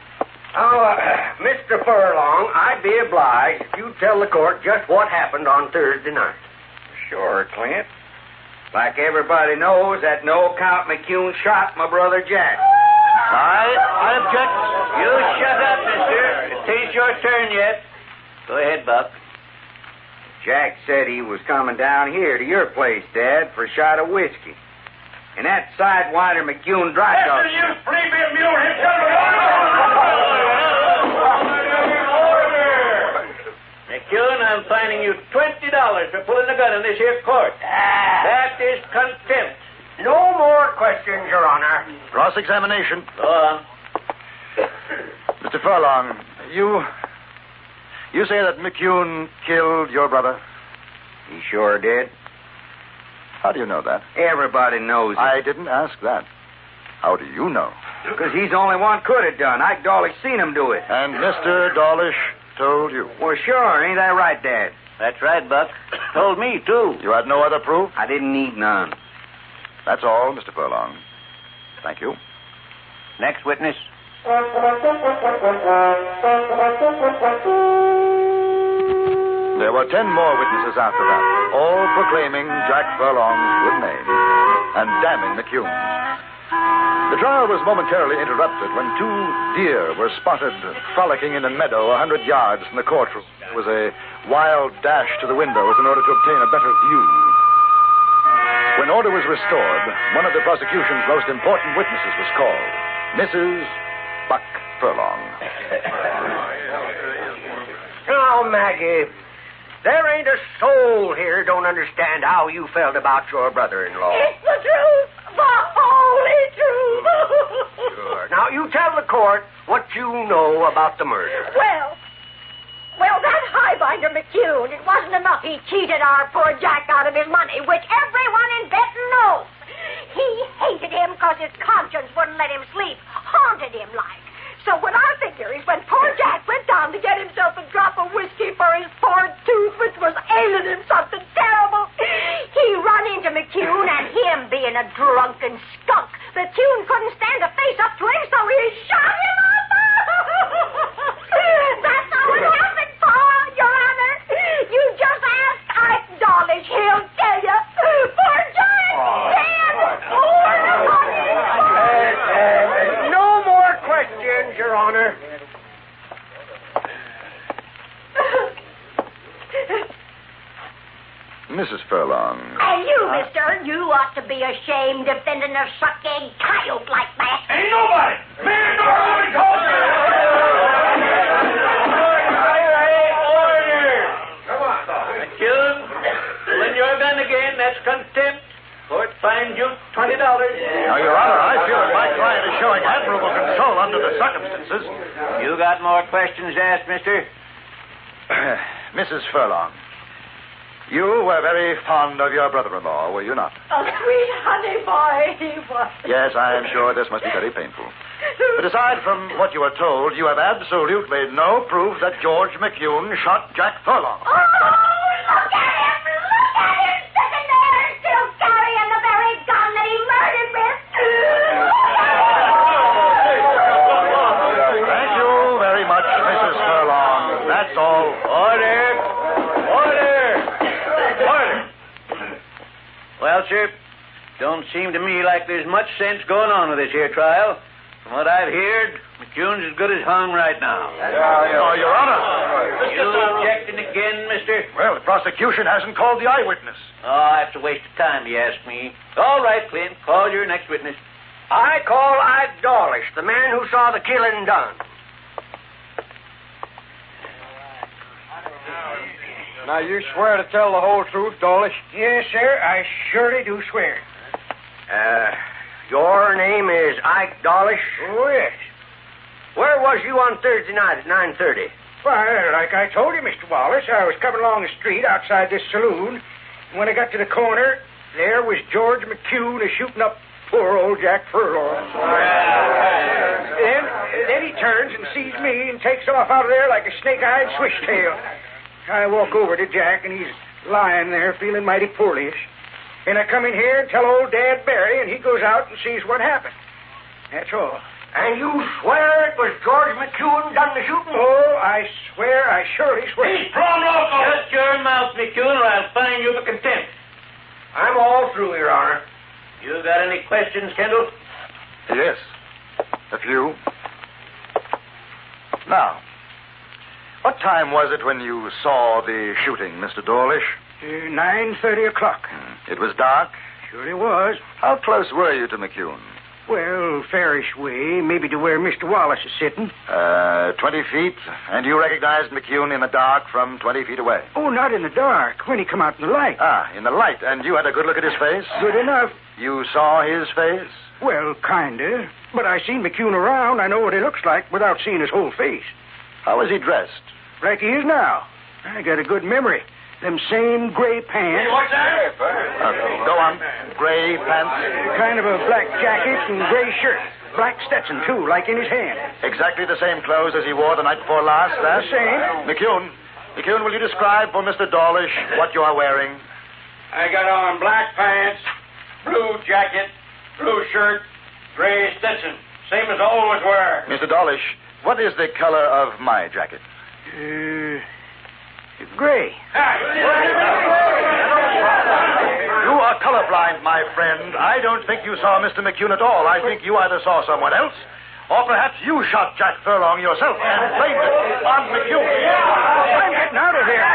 Oh, Mr. Furlong, I'd be obliged if you'd tell the court just what happened on Thursday night. Sure, Clint. Like everybody knows, that no count McCune shot my brother Jack. I object. You shut up, mister. It ain't your turn yet. Go ahead, Buck. Jack said he was coming down here to your place, Dad, for a shot of whiskey. And that sidewinder McCune dry dog. You plebeian mule, McCune, I'm fining you $20 for pulling a gun in this here court. That is contempt. No more questions, Your Honor. Cross-examination. Go on. Mr. Furlong, you say that McCune killed your brother? He sure did. How do you know that? Everybody knows it. I didn't ask that. How do you know? Because he's the only one could have done. Ike Dawlish seen him do it. And Mr. Dawlish told you? Well, sure. Ain't that right, Dad? That's right, Buck. Told me, too. You had no other proof? I didn't need none. That's all, Mr. Furlong. Thank you. Next witness. There were 10 more witnesses after that, all proclaiming Jack Furlong's good name and damning McCune's. The trial was momentarily interrupted when 2 deer were spotted frolicking in a meadow 100 yards from the courtroom. There was a wild dash to the windows in order to obtain a better view. When order was restored, one of the prosecution's most important witnesses was called, Mrs. Buck Furlong. Oh, Maggie, there ain't a soul here don't understand how you felt about your brother-in-law. It's the truth, the holy truth. Sure. Now, you tell the court what you know about the murder. Well, that highbinder McCune, it wasn't enough he cheated our poor Jack out of his money, which everyone in Benton knows. He hated him because his conscience wouldn't let him sleep, haunted him like. So what I figure is when poor Jack went down to get himself a drop of whiskey for his poor tooth, which was ailing him something terrible, he run into McCune, and him being a drunken skunk, McCune couldn't stand to face up to him, so he shot him up. That's how it happened, Paul, Your Honor. You just ask Ike Dawlish, he'll tell you. Poor Jack, dead. No more questions, Your Honor. Mrs. Furlong. Furlong. And you, mister, you ought to be ashamed defending a suck-egg coyote like that. Ain't nobody! Man, nobody called me! Come on. McCune, when you're done again, that's contempt. Court fined you $20. Now, Your Honor, I feel that my client is showing admirable control under the circumstances. You got more questions to ask, mister? Mrs. Furlong, you were very fond of your brother-in-law, were you not? A sweet honey boy he was. Yes, I am sure this must be very painful. But aside from what you were told, you have absolutely no proof that George McCune shot Jack Furlong. Oh, look at him! Look at him sitting there, still carrying the very gun that he murdered with. Thank you very much, Mrs. Furlong. That's all. Order! Well, sir, don't seem to me like there's much sense going on with this here trial. From what I've heard, McCune's as good as hung right now. Oh, Your Honor. You objecting again, mister? Well, the prosecution hasn't called the eyewitness. Oh, that's a waste of time, you ask me. All right, Clint, call your next witness. I call Ike Dawlish, the man who saw the killing done. Now, you swear to tell the whole truth, Dawlish? Yes, sir, I surely do swear. Your name is Ike Dawlish? Oh, yes. Where was you on Thursday night at 9:30? Well, like I told you, Mr. Wallace, I was coming along the street outside this saloon, and when I got to the corner, there was George McCune shooting up poor old Jack Furlong. Then he turns and sees me and takes off out of there like a snake-eyed swishtail. I walk over to Jack, and he's lying there feeling mighty poorly-ish. And I come in here and tell old Dad Barry, and he goes out and sees what happened. That's all. And you swear it was George McCune done the shooting? Oh, I swear, I surely swear. He's thrown loco! Shut your mouth, McCune, or I'll fine you for contempt. I'm all through, Your Honor. You got any questions, Kendall? Yes. A few. Now, what time was it when you saw the shooting, Mr. Dawlish? 9:30 o'clock. It was dark? Surely was. How close were you to McCune? Well, fairish way, maybe to where Mr. Wallace is sitting. 20 feet, and you recognized McCune in the dark from 20 feet away? Oh, not in the dark, when he come out in the light. Ah, in the light, and you had a good look at his face? Good enough. You saw his face? Well, kinda. But I seen McCune around. I know what he looks like without seeing his whole face. How was he dressed? Like he is now. I got a good memory. Them same gray pants. Hey, what's that? Go on. Gray pants? Kind of a black jacket and gray shirt. Black Stetson, too, like in his hand. Exactly the same clothes as he wore the night before last, eh? The same. McCune, will you describe for Mr. Dawlish what you are wearing? I got on black pants, blue jacket, blue shirt, gray Stetson. Same as I always wear. Mr. Dawlish, what is the color of my jacket? Gray. You are colorblind, my friend. I don't think you saw Mr. McCune at all. I think you either saw someone else, or perhaps you shot Jack Furlong yourself and blamed it on McCune. I'm getting out of here.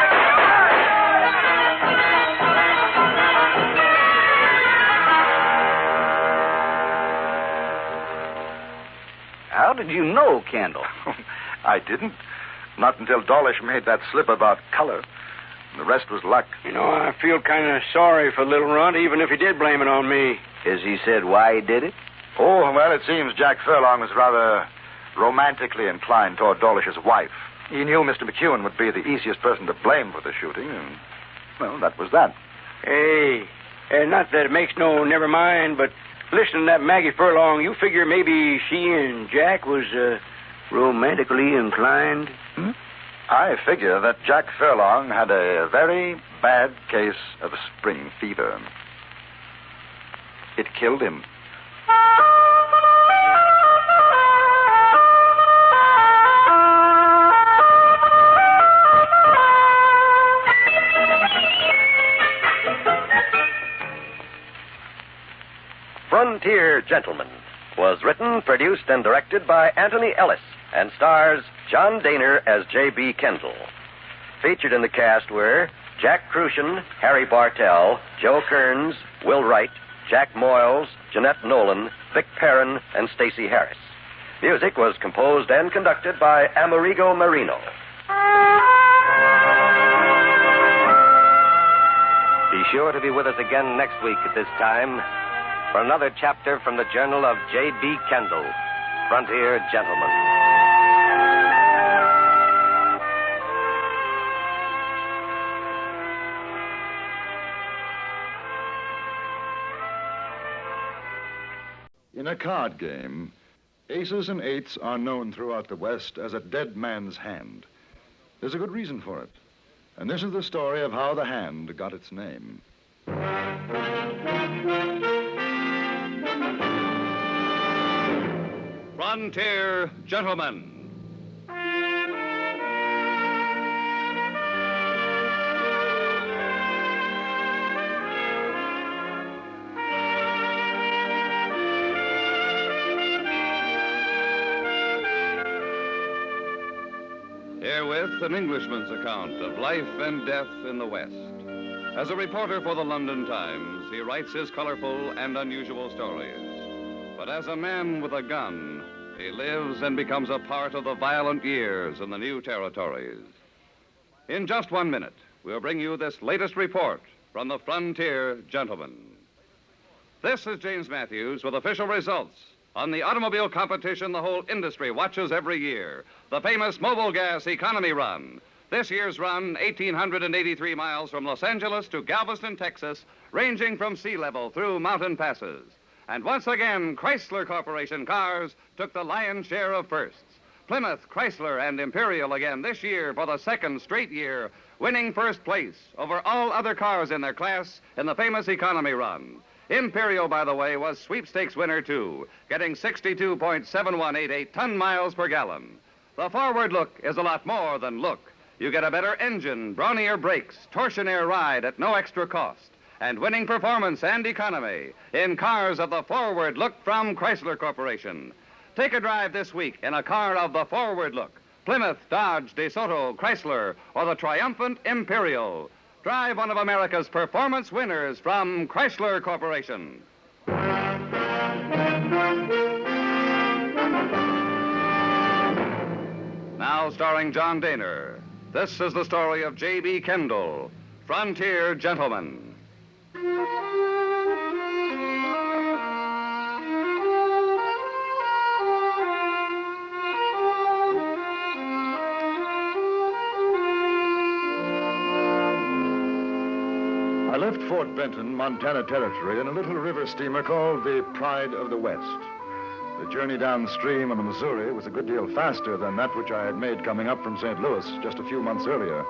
How did you know, Kendall? I didn't. Not until Dawlish made that slip about color. The rest was luck. You know, I feel kind of sorry for Little Runt, even if he did blame it on me. Has he said why he did it? Oh, well, it seems Jack Furlong was rather romantically inclined toward Dawlish's wife. He knew Mr. McCune would be the easiest person to blame for the shooting, and, well, that was that. Hey, not that it makes no never mind, but listen to that Maggie Furlong. You figure maybe she and Jack was romantically inclined? I figure that Jack Furlong had a very bad case of spring fever. It killed him. Frontier Gentlemen was written, produced, and directed by Anthony Ellis and stars John Daner as J.B. Kendall. Featured in the cast were Jack Crucian, Harry Bartell, Joe Kearns, Will Wright, Jack Moyles, Jeanette Nolan, Vic Perrin, and Stacey Harris. Music was composed and conducted by Amerigo Marino. Be sure to be with us again next week at this time for another chapter from the Journal of J.B. Kendall, Frontier Gentleman. In a card game, aces and eights are known throughout the West as a dead man's hand. There's a good reason for it. And this is the story of how the hand got its name. Frontier Gentlemen. Herewith, an Englishman's account of life and death in the West. As a reporter for the London Times, he writes his colorful and unusual stories. But as a man with a gun, he lives and becomes a part of the violent years in the new territories. In just 1 minute, we'll bring you this latest report from the Frontier Gentleman. This is James Matthews with official results on the automobile competition the whole industry watches every year, the famous Mobil Gas Economy Run. This year's run, 1,883 miles from Los Angeles to Galveston, Texas, ranging from sea level through mountain passes. And once again, Chrysler Corporation cars took the lion's share of firsts. Plymouth, Chrysler, and Imperial again this year for the second straight year, winning first place over all other cars in their class in the famous economy run. Imperial, by the way, was sweepstakes winner, too, getting 62.7188 ton-miles per gallon. The forward look is a lot more than look. You get a better engine, brawnier brakes, torsionaire ride at no extra cost, and winning performance and economy in cars of the forward look from Chrysler Corporation. Take a drive this week in a car of the forward look. Plymouth, Dodge, DeSoto, Chrysler, or the triumphant Imperial. Drive one of America's performance winners from Chrysler Corporation. Now starring John Daner. This is the story of J.B. Kendall, Frontier Gentleman. I left Fort Benton, Montana Territory, in a little river steamer called the Pride of the West. The journey downstream on the Missouri was a good deal faster than that which I had made coming up from St. Louis just a few months earlier.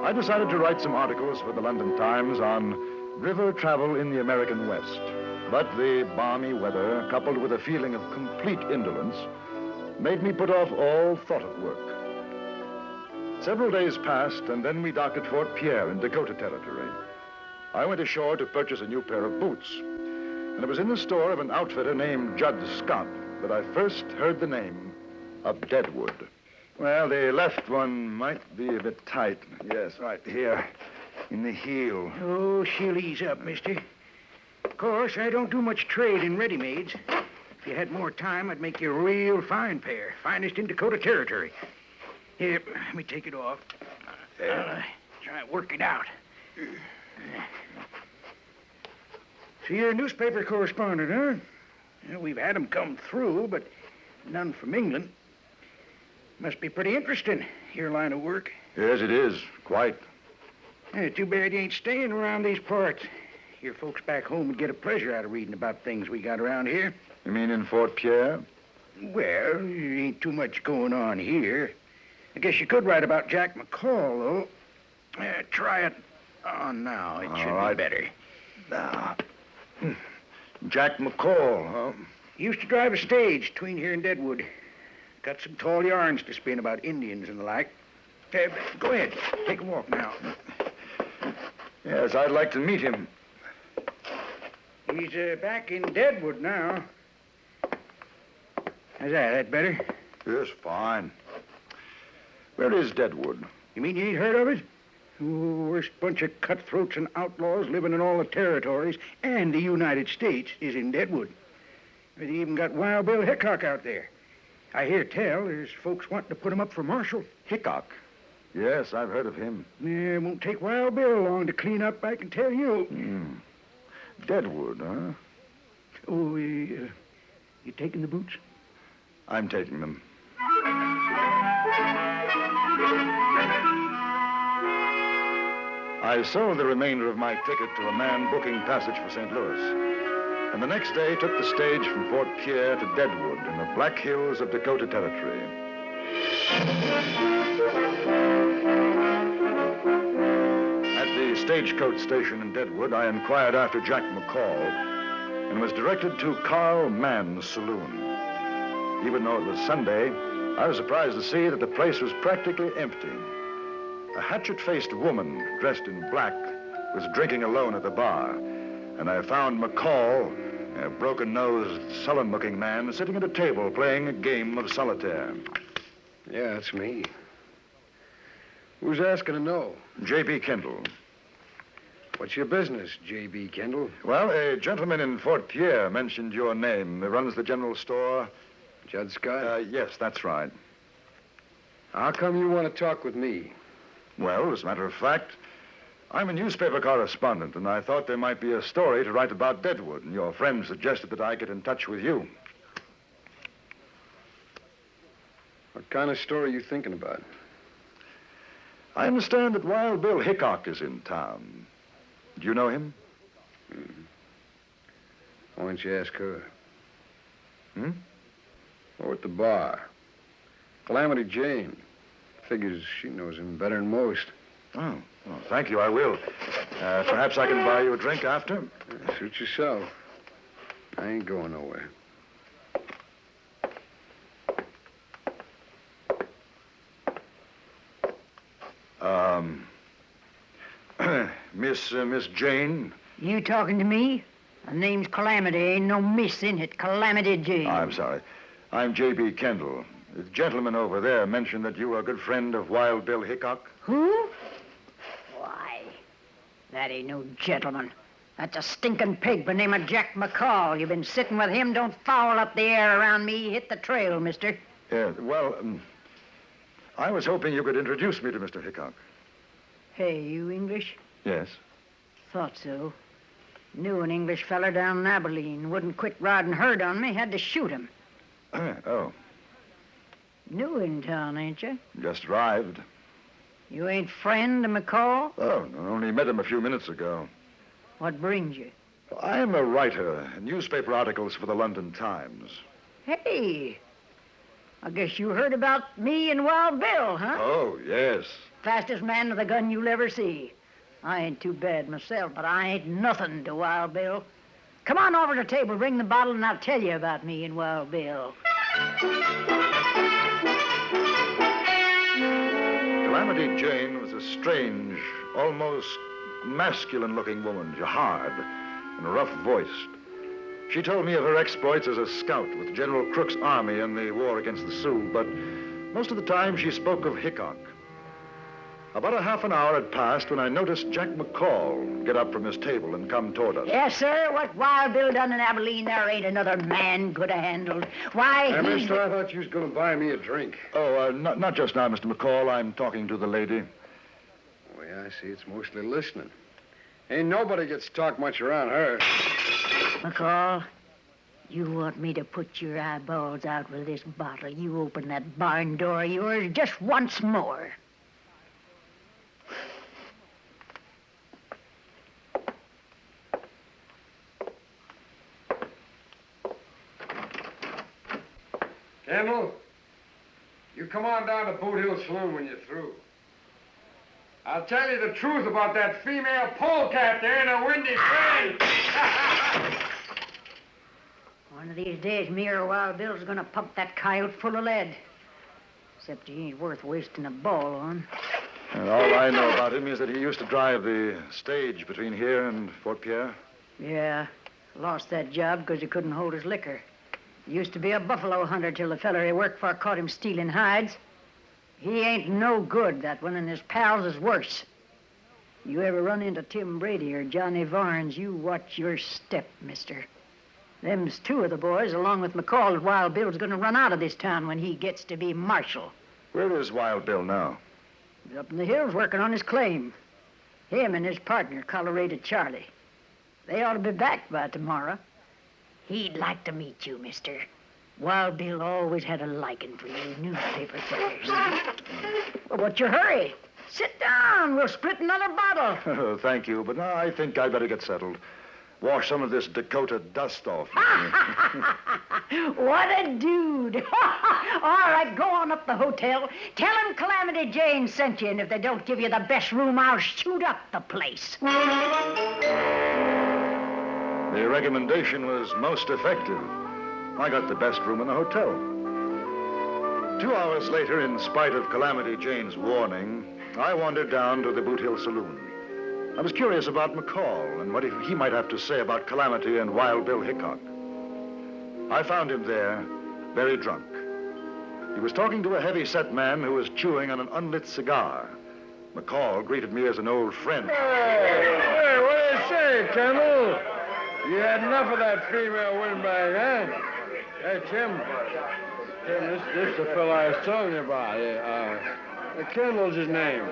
I decided to write some articles for the London Times on river travel in the American West. But the balmy weather, coupled with a feeling of complete indolence, made me put off all thought of work. Several days passed, and then we docked at Fort Pierre in Dakota Territory. I went ashore to purchase a new pair of boots, and it was in the store of an outfitter named Judd Scott that I first heard the name of Deadwood. Well, the left one might be a bit tight. Yes, right here, in the heel. Oh, she'll ease up, mister. Of course, I don't do much trade in ready-mades. If you had more time, I'd make you a real fine pair. Finest in Dakota Territory. Here, let me take it off. I'll try to work it out. So you're a newspaper correspondent, huh? Well, we've had 'em come through, but none from England. Must be pretty interesting, your line of work. Yes, it is. Quite. Too bad you ain't staying around these parts. Your folks back home would get a pleasure out of reading about things we got around here. You mean in Fort Pierre? Well, there ain't too much going on here. I guess you could write about Jack McCall, though. Try it on now. It should be better. Now, Jack McCall, huh? He used to drive a stage between here and Deadwood. Got some tall yarns to spin about Indians and the like. Go ahead. Take a walk now. Yes, I'd like to meet him. He's back in Deadwood now. How's that? That better? Yes, fine. Where is Deadwood? You mean you ain't heard of it? Oh, worst bunch of cutthroats and outlaws living in all the territories and the United States is in Deadwood. They even got Wild Bill Hickok out there. I hear tell there's folks wanting to put him up for marshal. Hickok? Yes, I've heard of him. Yeah, it won't take Wild Bill long to clean up, I can tell you. Deadwood, huh? Oh, you taking the boots? I'm taking them. I sold the remainder of my ticket to a man booking passage for St. Louis, and the next day took the stage from Fort Pierre to Deadwood in the Black Hills of Dakota Territory. At the stagecoach station in Deadwood, I inquired after Jack McCall and was directed to Carl Mann's saloon. Even though it was Sunday, I was surprised to see that the place was practically empty. A hatchet-faced woman dressed in black was drinking alone at the bar, and I found McCall, a broken-nosed, sullen-looking man, sitting at a table playing a game of solitaire. Yeah, it's me. Who's asking to know? J.B. Kendall. What's your business, J.B. Kendall? Well, a gentleman in Fort Pierre mentioned your name. He runs the general store. Judd Scott? Yes, that's right. How come you want to talk with me? Well, as a matter of fact, I'm a newspaper correspondent, and I thought there might be a story to write about Deadwood, and your friend suggested that I get in touch with you. What kind of story are you thinking about? I understand that Wild Bill Hickok is in town. Do you know him? Why don't you ask her? Hmm? Or at the bar. Calamity Jane. Figures she knows him better than most. Oh, well, thank you, I will. Perhaps I can buy you a drink after? Suit yourself. I ain't going nowhere. Miss Jane? You talking to me? My name's Calamity. Ain't no miss in it. Calamity Jane. I'm sorry. I'm J.B. Kendall. The gentleman over there mentioned that you were a good friend of Wild Bill Hickok. Who? Why, that ain't no gentleman. That's a stinking pig by the name of Jack McCall. You've been sitting with him. Don't foul up the air around me. Hit the trail, mister. Yeah, well, I was hoping you could introduce me to Mr. Hickok. Hey, you English? Yes. Thought so. Knew an English feller down in Abilene. Wouldn't quit riding herd on me. Had to shoot him. Oh. New in town, ain't you? Just arrived. You ain't friend of McCall? Oh, I only met him a few minutes ago. What brings you? I am a writer, newspaper articles for the London Times. Hey, I guess you heard about me and Wild Bill, huh? Oh, yes. Fastest man with a gun you'll ever see. I ain't too bad myself, but I ain't nothing to Wild Bill. Come on over to the table, bring the bottle, and I'll tell you about me and Wild Bill. Calamity Jane was a strange, almost masculine-looking woman, hard and rough-voiced. She told me of her exploits as a scout with General Crook's army in the war against the Sioux, but most of the time she spoke of Hickok. About a half an hour had passed when I noticed Jack McCall get up from his table and come toward us. Yes, sir. What Wild Bill done in Abilene, there ain't another man could have handled. Why, Hey, he... mister, I thought you was going to buy me a drink. Oh, not just now, Mr. McCall. I'm talking to the lady. Oh, yeah, I see. It's mostly listening. Ain't nobody gets talked much around her. McCall, you want me to put your eyeballs out with this bottle. You open that barn door of yours just once more. Kendall, you come on down to Boot Hill Saloon when you're through. I'll tell you the truth about that female polecat there in a windy train. One of these days, me or Wild Bill's gonna pump that coyote full of lead. Except he ain't worth wasting a ball on. And all I know about him is that he used to drive the stage between here and Fort Pierre. Yeah, lost that job because he couldn't hold his liquor. He used to be a buffalo hunter till the feller he worked for caught him stealing hides. He ain't no good, that one, and his pals is worse. You ever run into Tim Brady or Johnny Varnes, you watch your step, mister. Them's two of the boys, along with McCall, that Wild Bill's gonna run out of this town when he gets to be marshal. Where is Wild Bill now? He's up in the hills working on his claim. Him and his partner, Colorado Charlie. They ought to be back by tomorrow. He'd like to meet you, mister. Wild Bill always had a liking for you newspaper fellas. Well, what's your hurry? Sit down. We'll split another bottle. Oh, thank you, but now I think I'd better get settled. Wash some of this Dakota dust off. What a dude. All right, go on up the hotel. Tell him Calamity Jane sent you, and if they don't give you the best room, I'll shoot up the place. The recommendation was most effective. I got the best room in the hotel. 2 hours later, in spite of Calamity Jane's warning, I wandered down to the Boot Hill Saloon. I was curious about McCall and what he might have to say about Calamity and Wild Bill Hickok. I found him there, very drunk. He was talking to a heavy-set man who was chewing on an unlit cigar. McCall greeted me as an old friend. Hey, what do you say, Kendall? You had enough of that female windbag, huh? Hey, Tim, this is the fellow I was telling you about. Kendall's his name.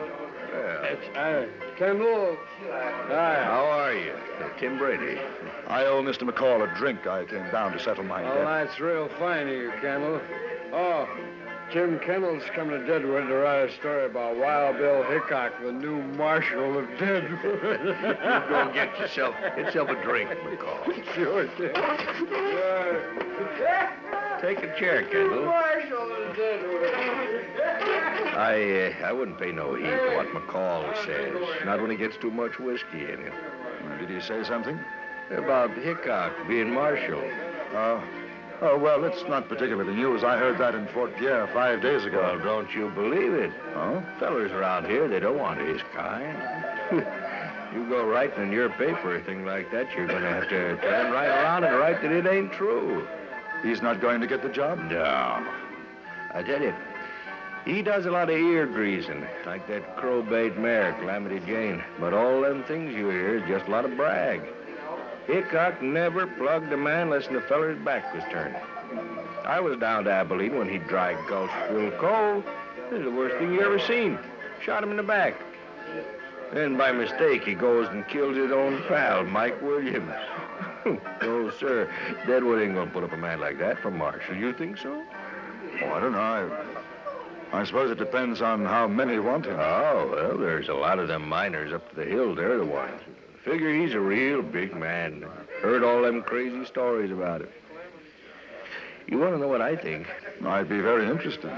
Kendall. Hi. How are you? Tim Brady. I owe Mr. McCall a drink. I came down to settle my Oh, debt. that's real fine of you, Kendall. Oh, Jim Kendall's coming to Deadwood to write a story about Wild Bill Hickok, the new marshal of Deadwood. You go and get yourself a drink, McCall. Sure, Tim. Take a chair, Kendall. Marshal of Deadwood. I wouldn't pay no heed to what McCall says. Not when he gets too much whiskey in him. Did he say something? About Hickok being marshal. Oh, well, it's not particularly news. I heard that in Fort Pierre 5 days ago. Well, don't you believe it? Oh? Fellers around here, they don't want his kind. You go writing in your paper a thing like that, you're going to have to turn right around and write that it ain't true. He's not going to get the job? No. I tell you, he does a lot of ear greasing, like that crowbait mare, Calamity Jane. But all them things you hear is just a lot of brag. Hickok never plugged a man unless the feller's back was turned. I was down to Abilene when he dry gulched Will Cole. This is the worst thing you ever seen. Shot him in the back. Then by mistake he goes and kills his own pal, Mike Williams. No, sir. Deadwood ain't gonna put up a man like that for marshal. You think so? Oh, I don't know. I suppose it depends on how many want him. Oh, well, there's a lot of them miners up to the hill. They're the ones. Figure he's a real big man. Heard all them crazy stories about him. You want to know what I think? I'd be very interested.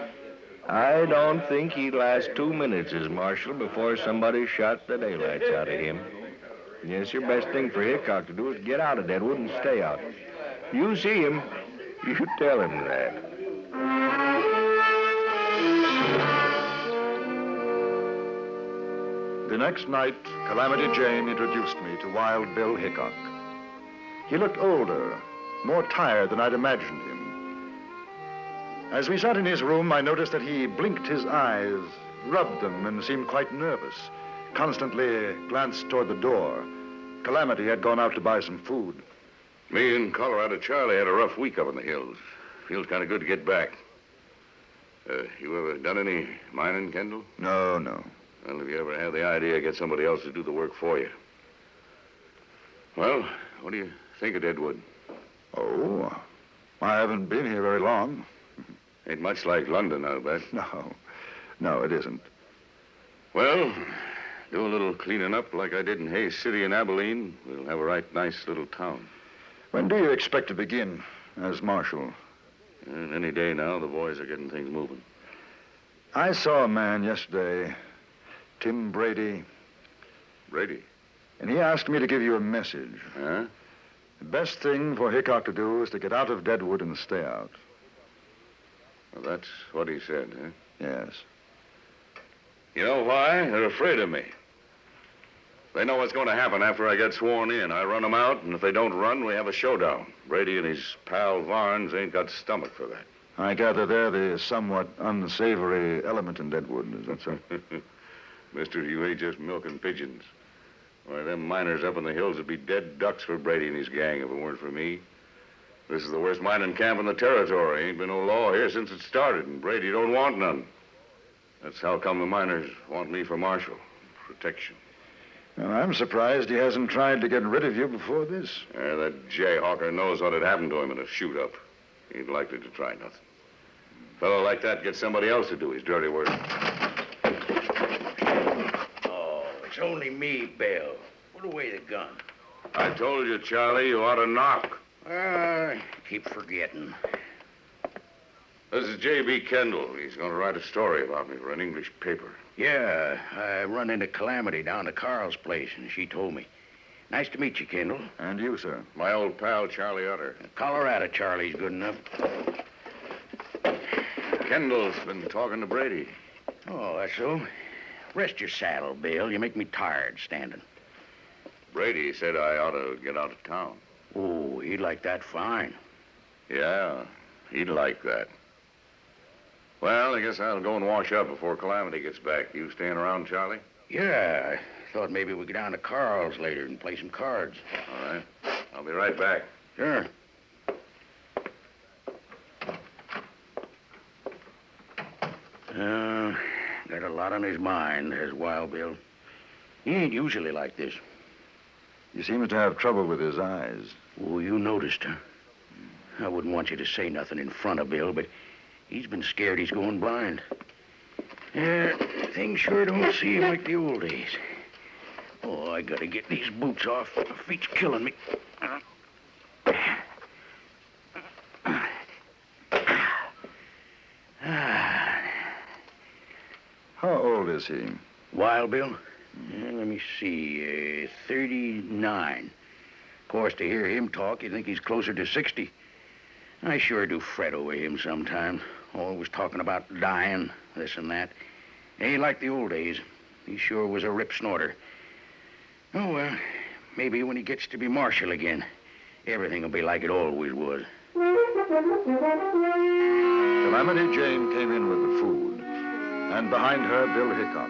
I don't think he'd last 2 minutes as marshal before somebody shot the daylights out of him. Yes, your best thing for Hickok to do is get out of Deadwood and stay out. You see him, you tell him that. The next night, Calamity Jane introduced me to Wild Bill Hickok. He looked older, more tired than I'd imagined him. As we sat in his room, I noticed that he blinked his eyes, rubbed them, and seemed quite nervous. Constantly glanced toward the door. Calamity had gone out to buy some food. Me and Colorado Charlie had a rough week up in the hills. Feels kind of good to get back. You ever done any mining, Kendall? No. Well, if you ever had the idea, get somebody else to do the work for you. Well, what do you think of Deadwood? Oh, I haven't been here very long. Ain't much like London, I'll bet. No, it isn't. Well, do a little cleaning up like I did in Hayes City and Abilene. We'll have a right nice little town. When do you expect to begin as marshal? Any day now, the boys are getting things moving. I saw a man yesterday, Tim Brady. Brady? And he asked me to give you a message. Huh? The best thing for Hickok to do is to get out of Deadwood and stay out. Well, that's what he said, huh? Yes. You know why? They're afraid of me. They know what's going to happen after I get sworn in. I run them out, and if they don't run, we have a showdown. Brady and his pal Varnes ain't got stomach for that. I gather they're the somewhat unsavory element in Deadwood. Is that so? Mister, you ain't just milking pigeons. Why, them miners up in the hills would be dead ducks for Brady and his gang if it weren't for me. This is the worst mining camp in the territory. Ain't been no law here since it started, and Brady don't want none. That's how come the miners want me for marshal. Protection. Well, I'm surprised he hasn't tried to get rid of you before this. That jayhawker knows what had happened to him in a shoot-up. He ain't likely to try nothing. A fellow like that gets somebody else to do his dirty work. Oh, it's only me, Bill. Put away the gun. I told you, Charlie, you ought to knock. Keep forgetting. This is J.B. Kendall. He's going to write a story about me for an English paper. Yeah, I run into Calamity down to Carl's place, and she told me. Nice to meet you, Kendall. And you, sir. My old pal, Charlie Utter. Colorado Charlie's good enough. Kendall's been talking to Brady. Oh, that's so. Rest your saddle, Bill. You make me tired standing. Brady said I ought to get out of town. Oh, he'd like that fine. Yeah, he'd like that. Well, I guess I'll go and wash up before Calamity gets back. You staying around, Charlie? Yeah, I thought maybe we'd go down to Carl's later and play some cards. All right. I'll be right back. Sure. Got a lot on his mind, has Wild Bill. He ain't usually like this. He seems to have trouble with his eyes. Oh, you noticed, huh? I wouldn't want you to say nothing in front of Bill, but he's been scared he's going blind. Yeah, things sure don't seem like the old days. Oh, I gotta get these boots off. My feet's killing me. How old is he? Wild Bill? Yeah, let me see. 39. Of course, to hear him talk, you'd think he's closer to 60. I sure do fret over him sometimes. Always talking about dying, this and that. Ain't like the old days. He sure was a rip snorter. Oh, well, maybe when he gets to be marshal again, everything will be like it always was. Calamity Jane came in with the food, and behind her, Bill Hickok.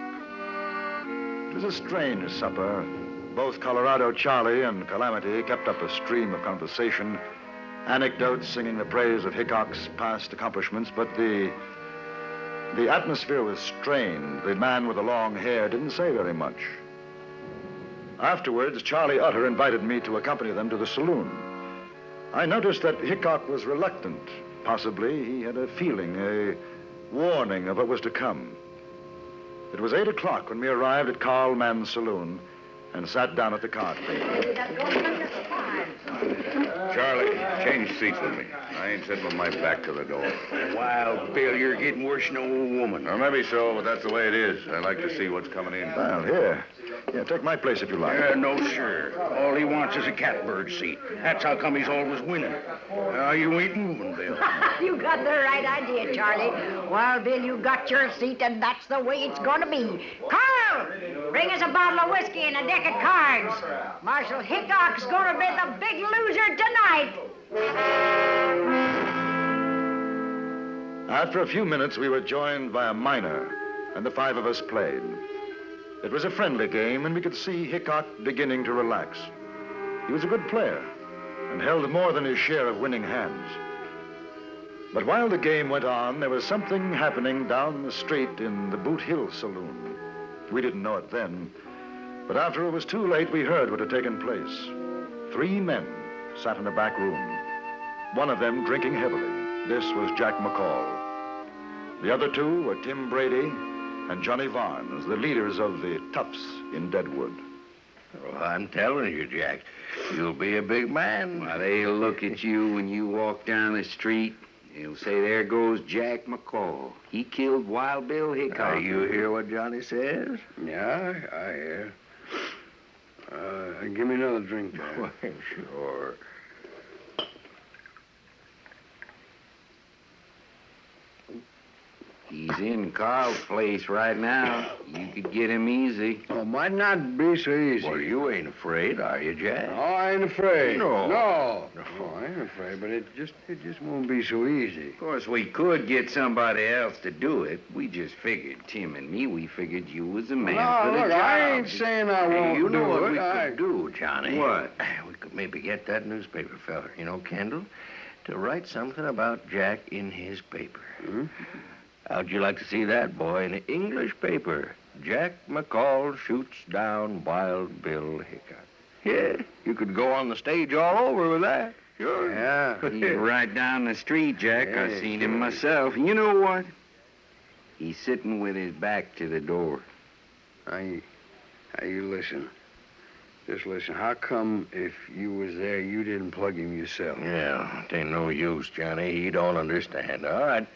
It was a strange supper. Both Colorado Charlie and Calamity kept up a stream of conversation, anecdotes singing the praise of Hickok's past accomplishments, but the atmosphere was strained. The man with the long hair didn't say very much. Afterwards, Charlie Utter invited me to accompany them to the saloon. I noticed that Hickok was reluctant. Possibly he had a feeling, a warning of what was to come. It was 8 o'clock when we arrived at Carl Mann's saloon and sat down at the card table. Charlie, change seats with me. I ain't sitting with my back to the door. Wild Bill, you're getting worse than an old woman. Or maybe so, but that's the way it is. I like to see what's coming in. Well, here. Yeah, take my place if you like. No, sir. All he wants is a catbird seat. That's how come he's always winning. You ain't moving, Bill. You got the right idea, Charlie. Wild Bill, you got your seat, and that's the way it's going to be. Carl, bring us a bottle of whiskey and a deck of cards. Marshal Hickok's going to be the big loser tonight. After a few minutes, we were joined by a miner, and the 5 of us played. It was a friendly game, and we could see Hickok beginning to relax. He was a good player and held more than his share of winning hands. But while the game went on, there was something happening down the street in the Boot Hill Saloon. We didn't know it then, but after it was too late, we heard what had taken place. 3 men sat in a back room, one of them drinking heavily. This was Jack McCall. The other 2 were Tim Brady and Johnny Varnes, the leaders of the Toughs in Deadwood. Well, I'm telling you, Jack, you'll be a big man. Why, they'll look at you when you walk down the street. They'll say, there goes Jack McCall. He killed Wild Bill Hickok. You hear what Johnny says? Yeah, I hear. Give me another drink, Jack. Well, sure. He's in Carl's place right now. You could get him easy. Oh, might not be so easy. Well, you ain't afraid, are you, Jack? No, I ain't afraid. No. No, I ain't afraid, but it just won't be so easy. Of course, we could get somebody else to do it. We just figured, Tim and me, we figured you was the man for the look, job. I ain't saying I won't You know do what it. we could do, Johnny? What? We could maybe get that newspaper feller, Kendall, to write something about Jack in his paper. Hmm? How'd you like to see that, boy, in an English paper? Jack McCall shoots down Wild Bill Hickok. Yeah, you could go on the stage all over with that. Sure. Yeah. He's right down the street, Jack. Yeah, I seen him myself. And you know what? He's sitting with his back to the door. Now, you listen. Just listen. How come if you was there, you didn't plug him yourself? Yeah, it ain't no use, Johnny. He don't understand. All right.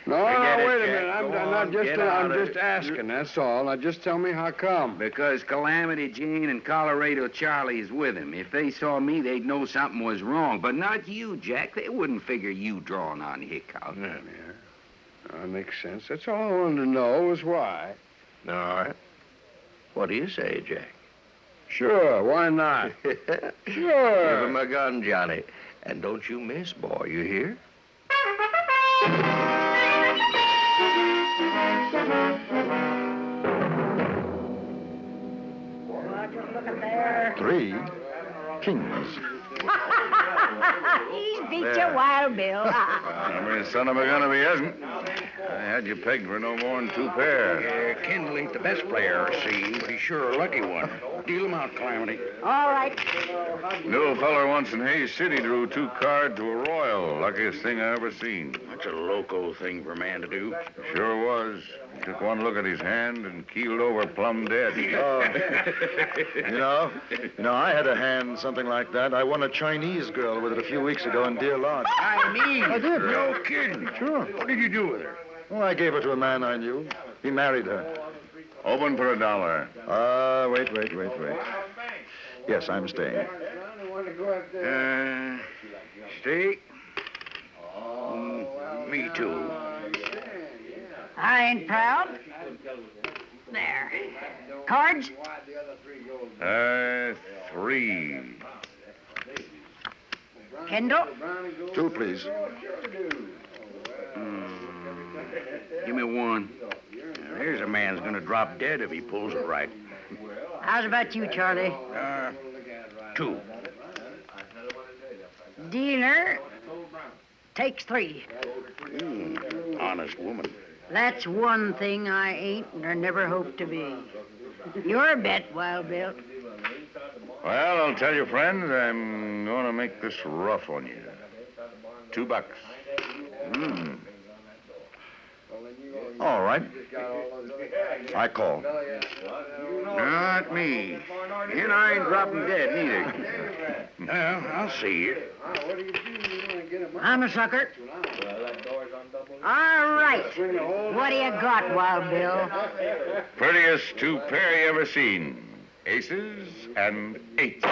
No, Forget it, wait a Jack. minute. Go I'm on, get out of just it. asking, that's all. Now, just tell me how come. Because Calamity Jane and Colorado Charlie is with him. If they saw me, they'd know something was wrong. But not you, Jack. They wouldn't figure you drawing on Hickok. Yeah. That makes sense. That's all I wanted to know was why. All right. What do you say, Jack? Sure, why not? Give Sure. him a gun, Johnny. And don't you miss, boy. You hear? Look at there. 3 kings. He's beat you, Wild Bill. I mean, son of a gun if he hasn't. I had you pegged for no more than 2 pair. Kendall ain't the best player I've seen, but he's sure a lucky one. Deal him out, Calamity. All right. The old feller once in Hayes City drew 2 cards to a royal. Luckiest thing I ever seen. That's a loco thing for a man to do. Sure was. He took one look at his hand and keeled over plumb dead. You know, I had a hand something like that. I won a Chinese girl with it a few weeks ago in Deer Lodge. I did. No kidding. Sure. What did you do with her? Well, I gave her to a man I knew. He married her. Open for $1. Wait. Yes, I'm staying. Stay? Me too. I ain't proud. There. Cards? 3. Kendall? 2, please. Give me 1. Now, here's a man's gonna drop dead if he pulls it right. How's about you, Charlie? 2. Dealer takes 3. Honest woman. That's one thing I ain't nor never hope to be. Your bet, Wild Bill. Well, I'll tell you, friends, I'm going to make this rough on you. $2. All right. I call. Not me. And I ain't dropping dead, neither. Well, I'll see you. I'm a sucker. All right. What do you got, Wild Bill? Prettiest 2 pair you ever seen. Aces and 8s.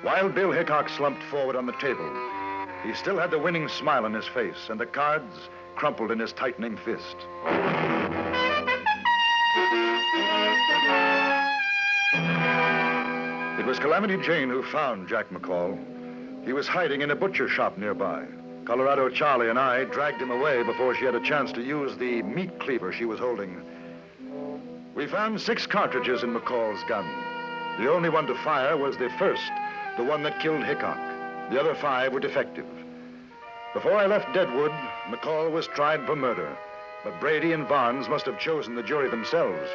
Wild Bill Hickok slumped forward on the table. He still had the winning smile on his face, and the cards crumpled in his tightening fist. It was Calamity Jane who found Jack McCall. He was hiding in a butcher shop nearby. Colorado Charlie and I dragged him away before she had a chance to use the meat cleaver she was holding. We found 6 cartridges in McCall's gun. The only one to fire was the first, the one that killed Hickok. The other 5 were defective. Before I left Deadwood, McCall was tried for murder, but Brady and Barnes must have chosen the jury themselves,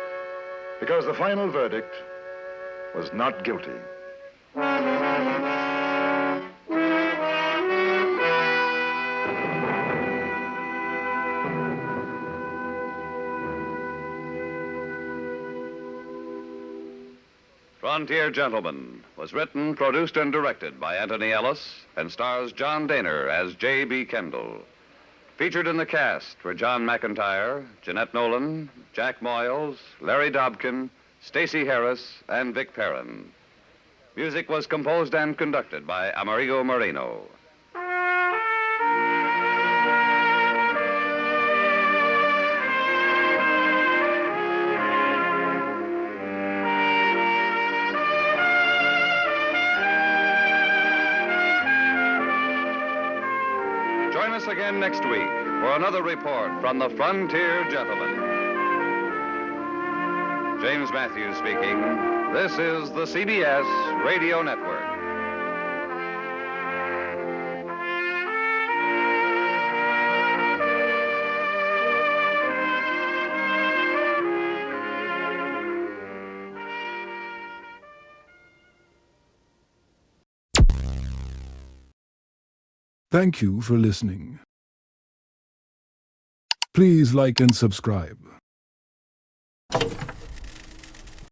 because the final verdict was not guilty. Frontier Gentlemen was written, produced, and directed by Anthony Ellis and stars John Daner as J.B. Kendall. Featured in the cast were John McIntyre, Jeanette Nolan, Jack Moyles, Larry Dobkin, Stacey Harris, and Vic Perrin. Music was composed and conducted by Amerigo Moreno. us again next week for another report from the Frontier Gentleman. James Matthews speaking. This is the CBS Radio Network. Thank you for listening. Please like and subscribe.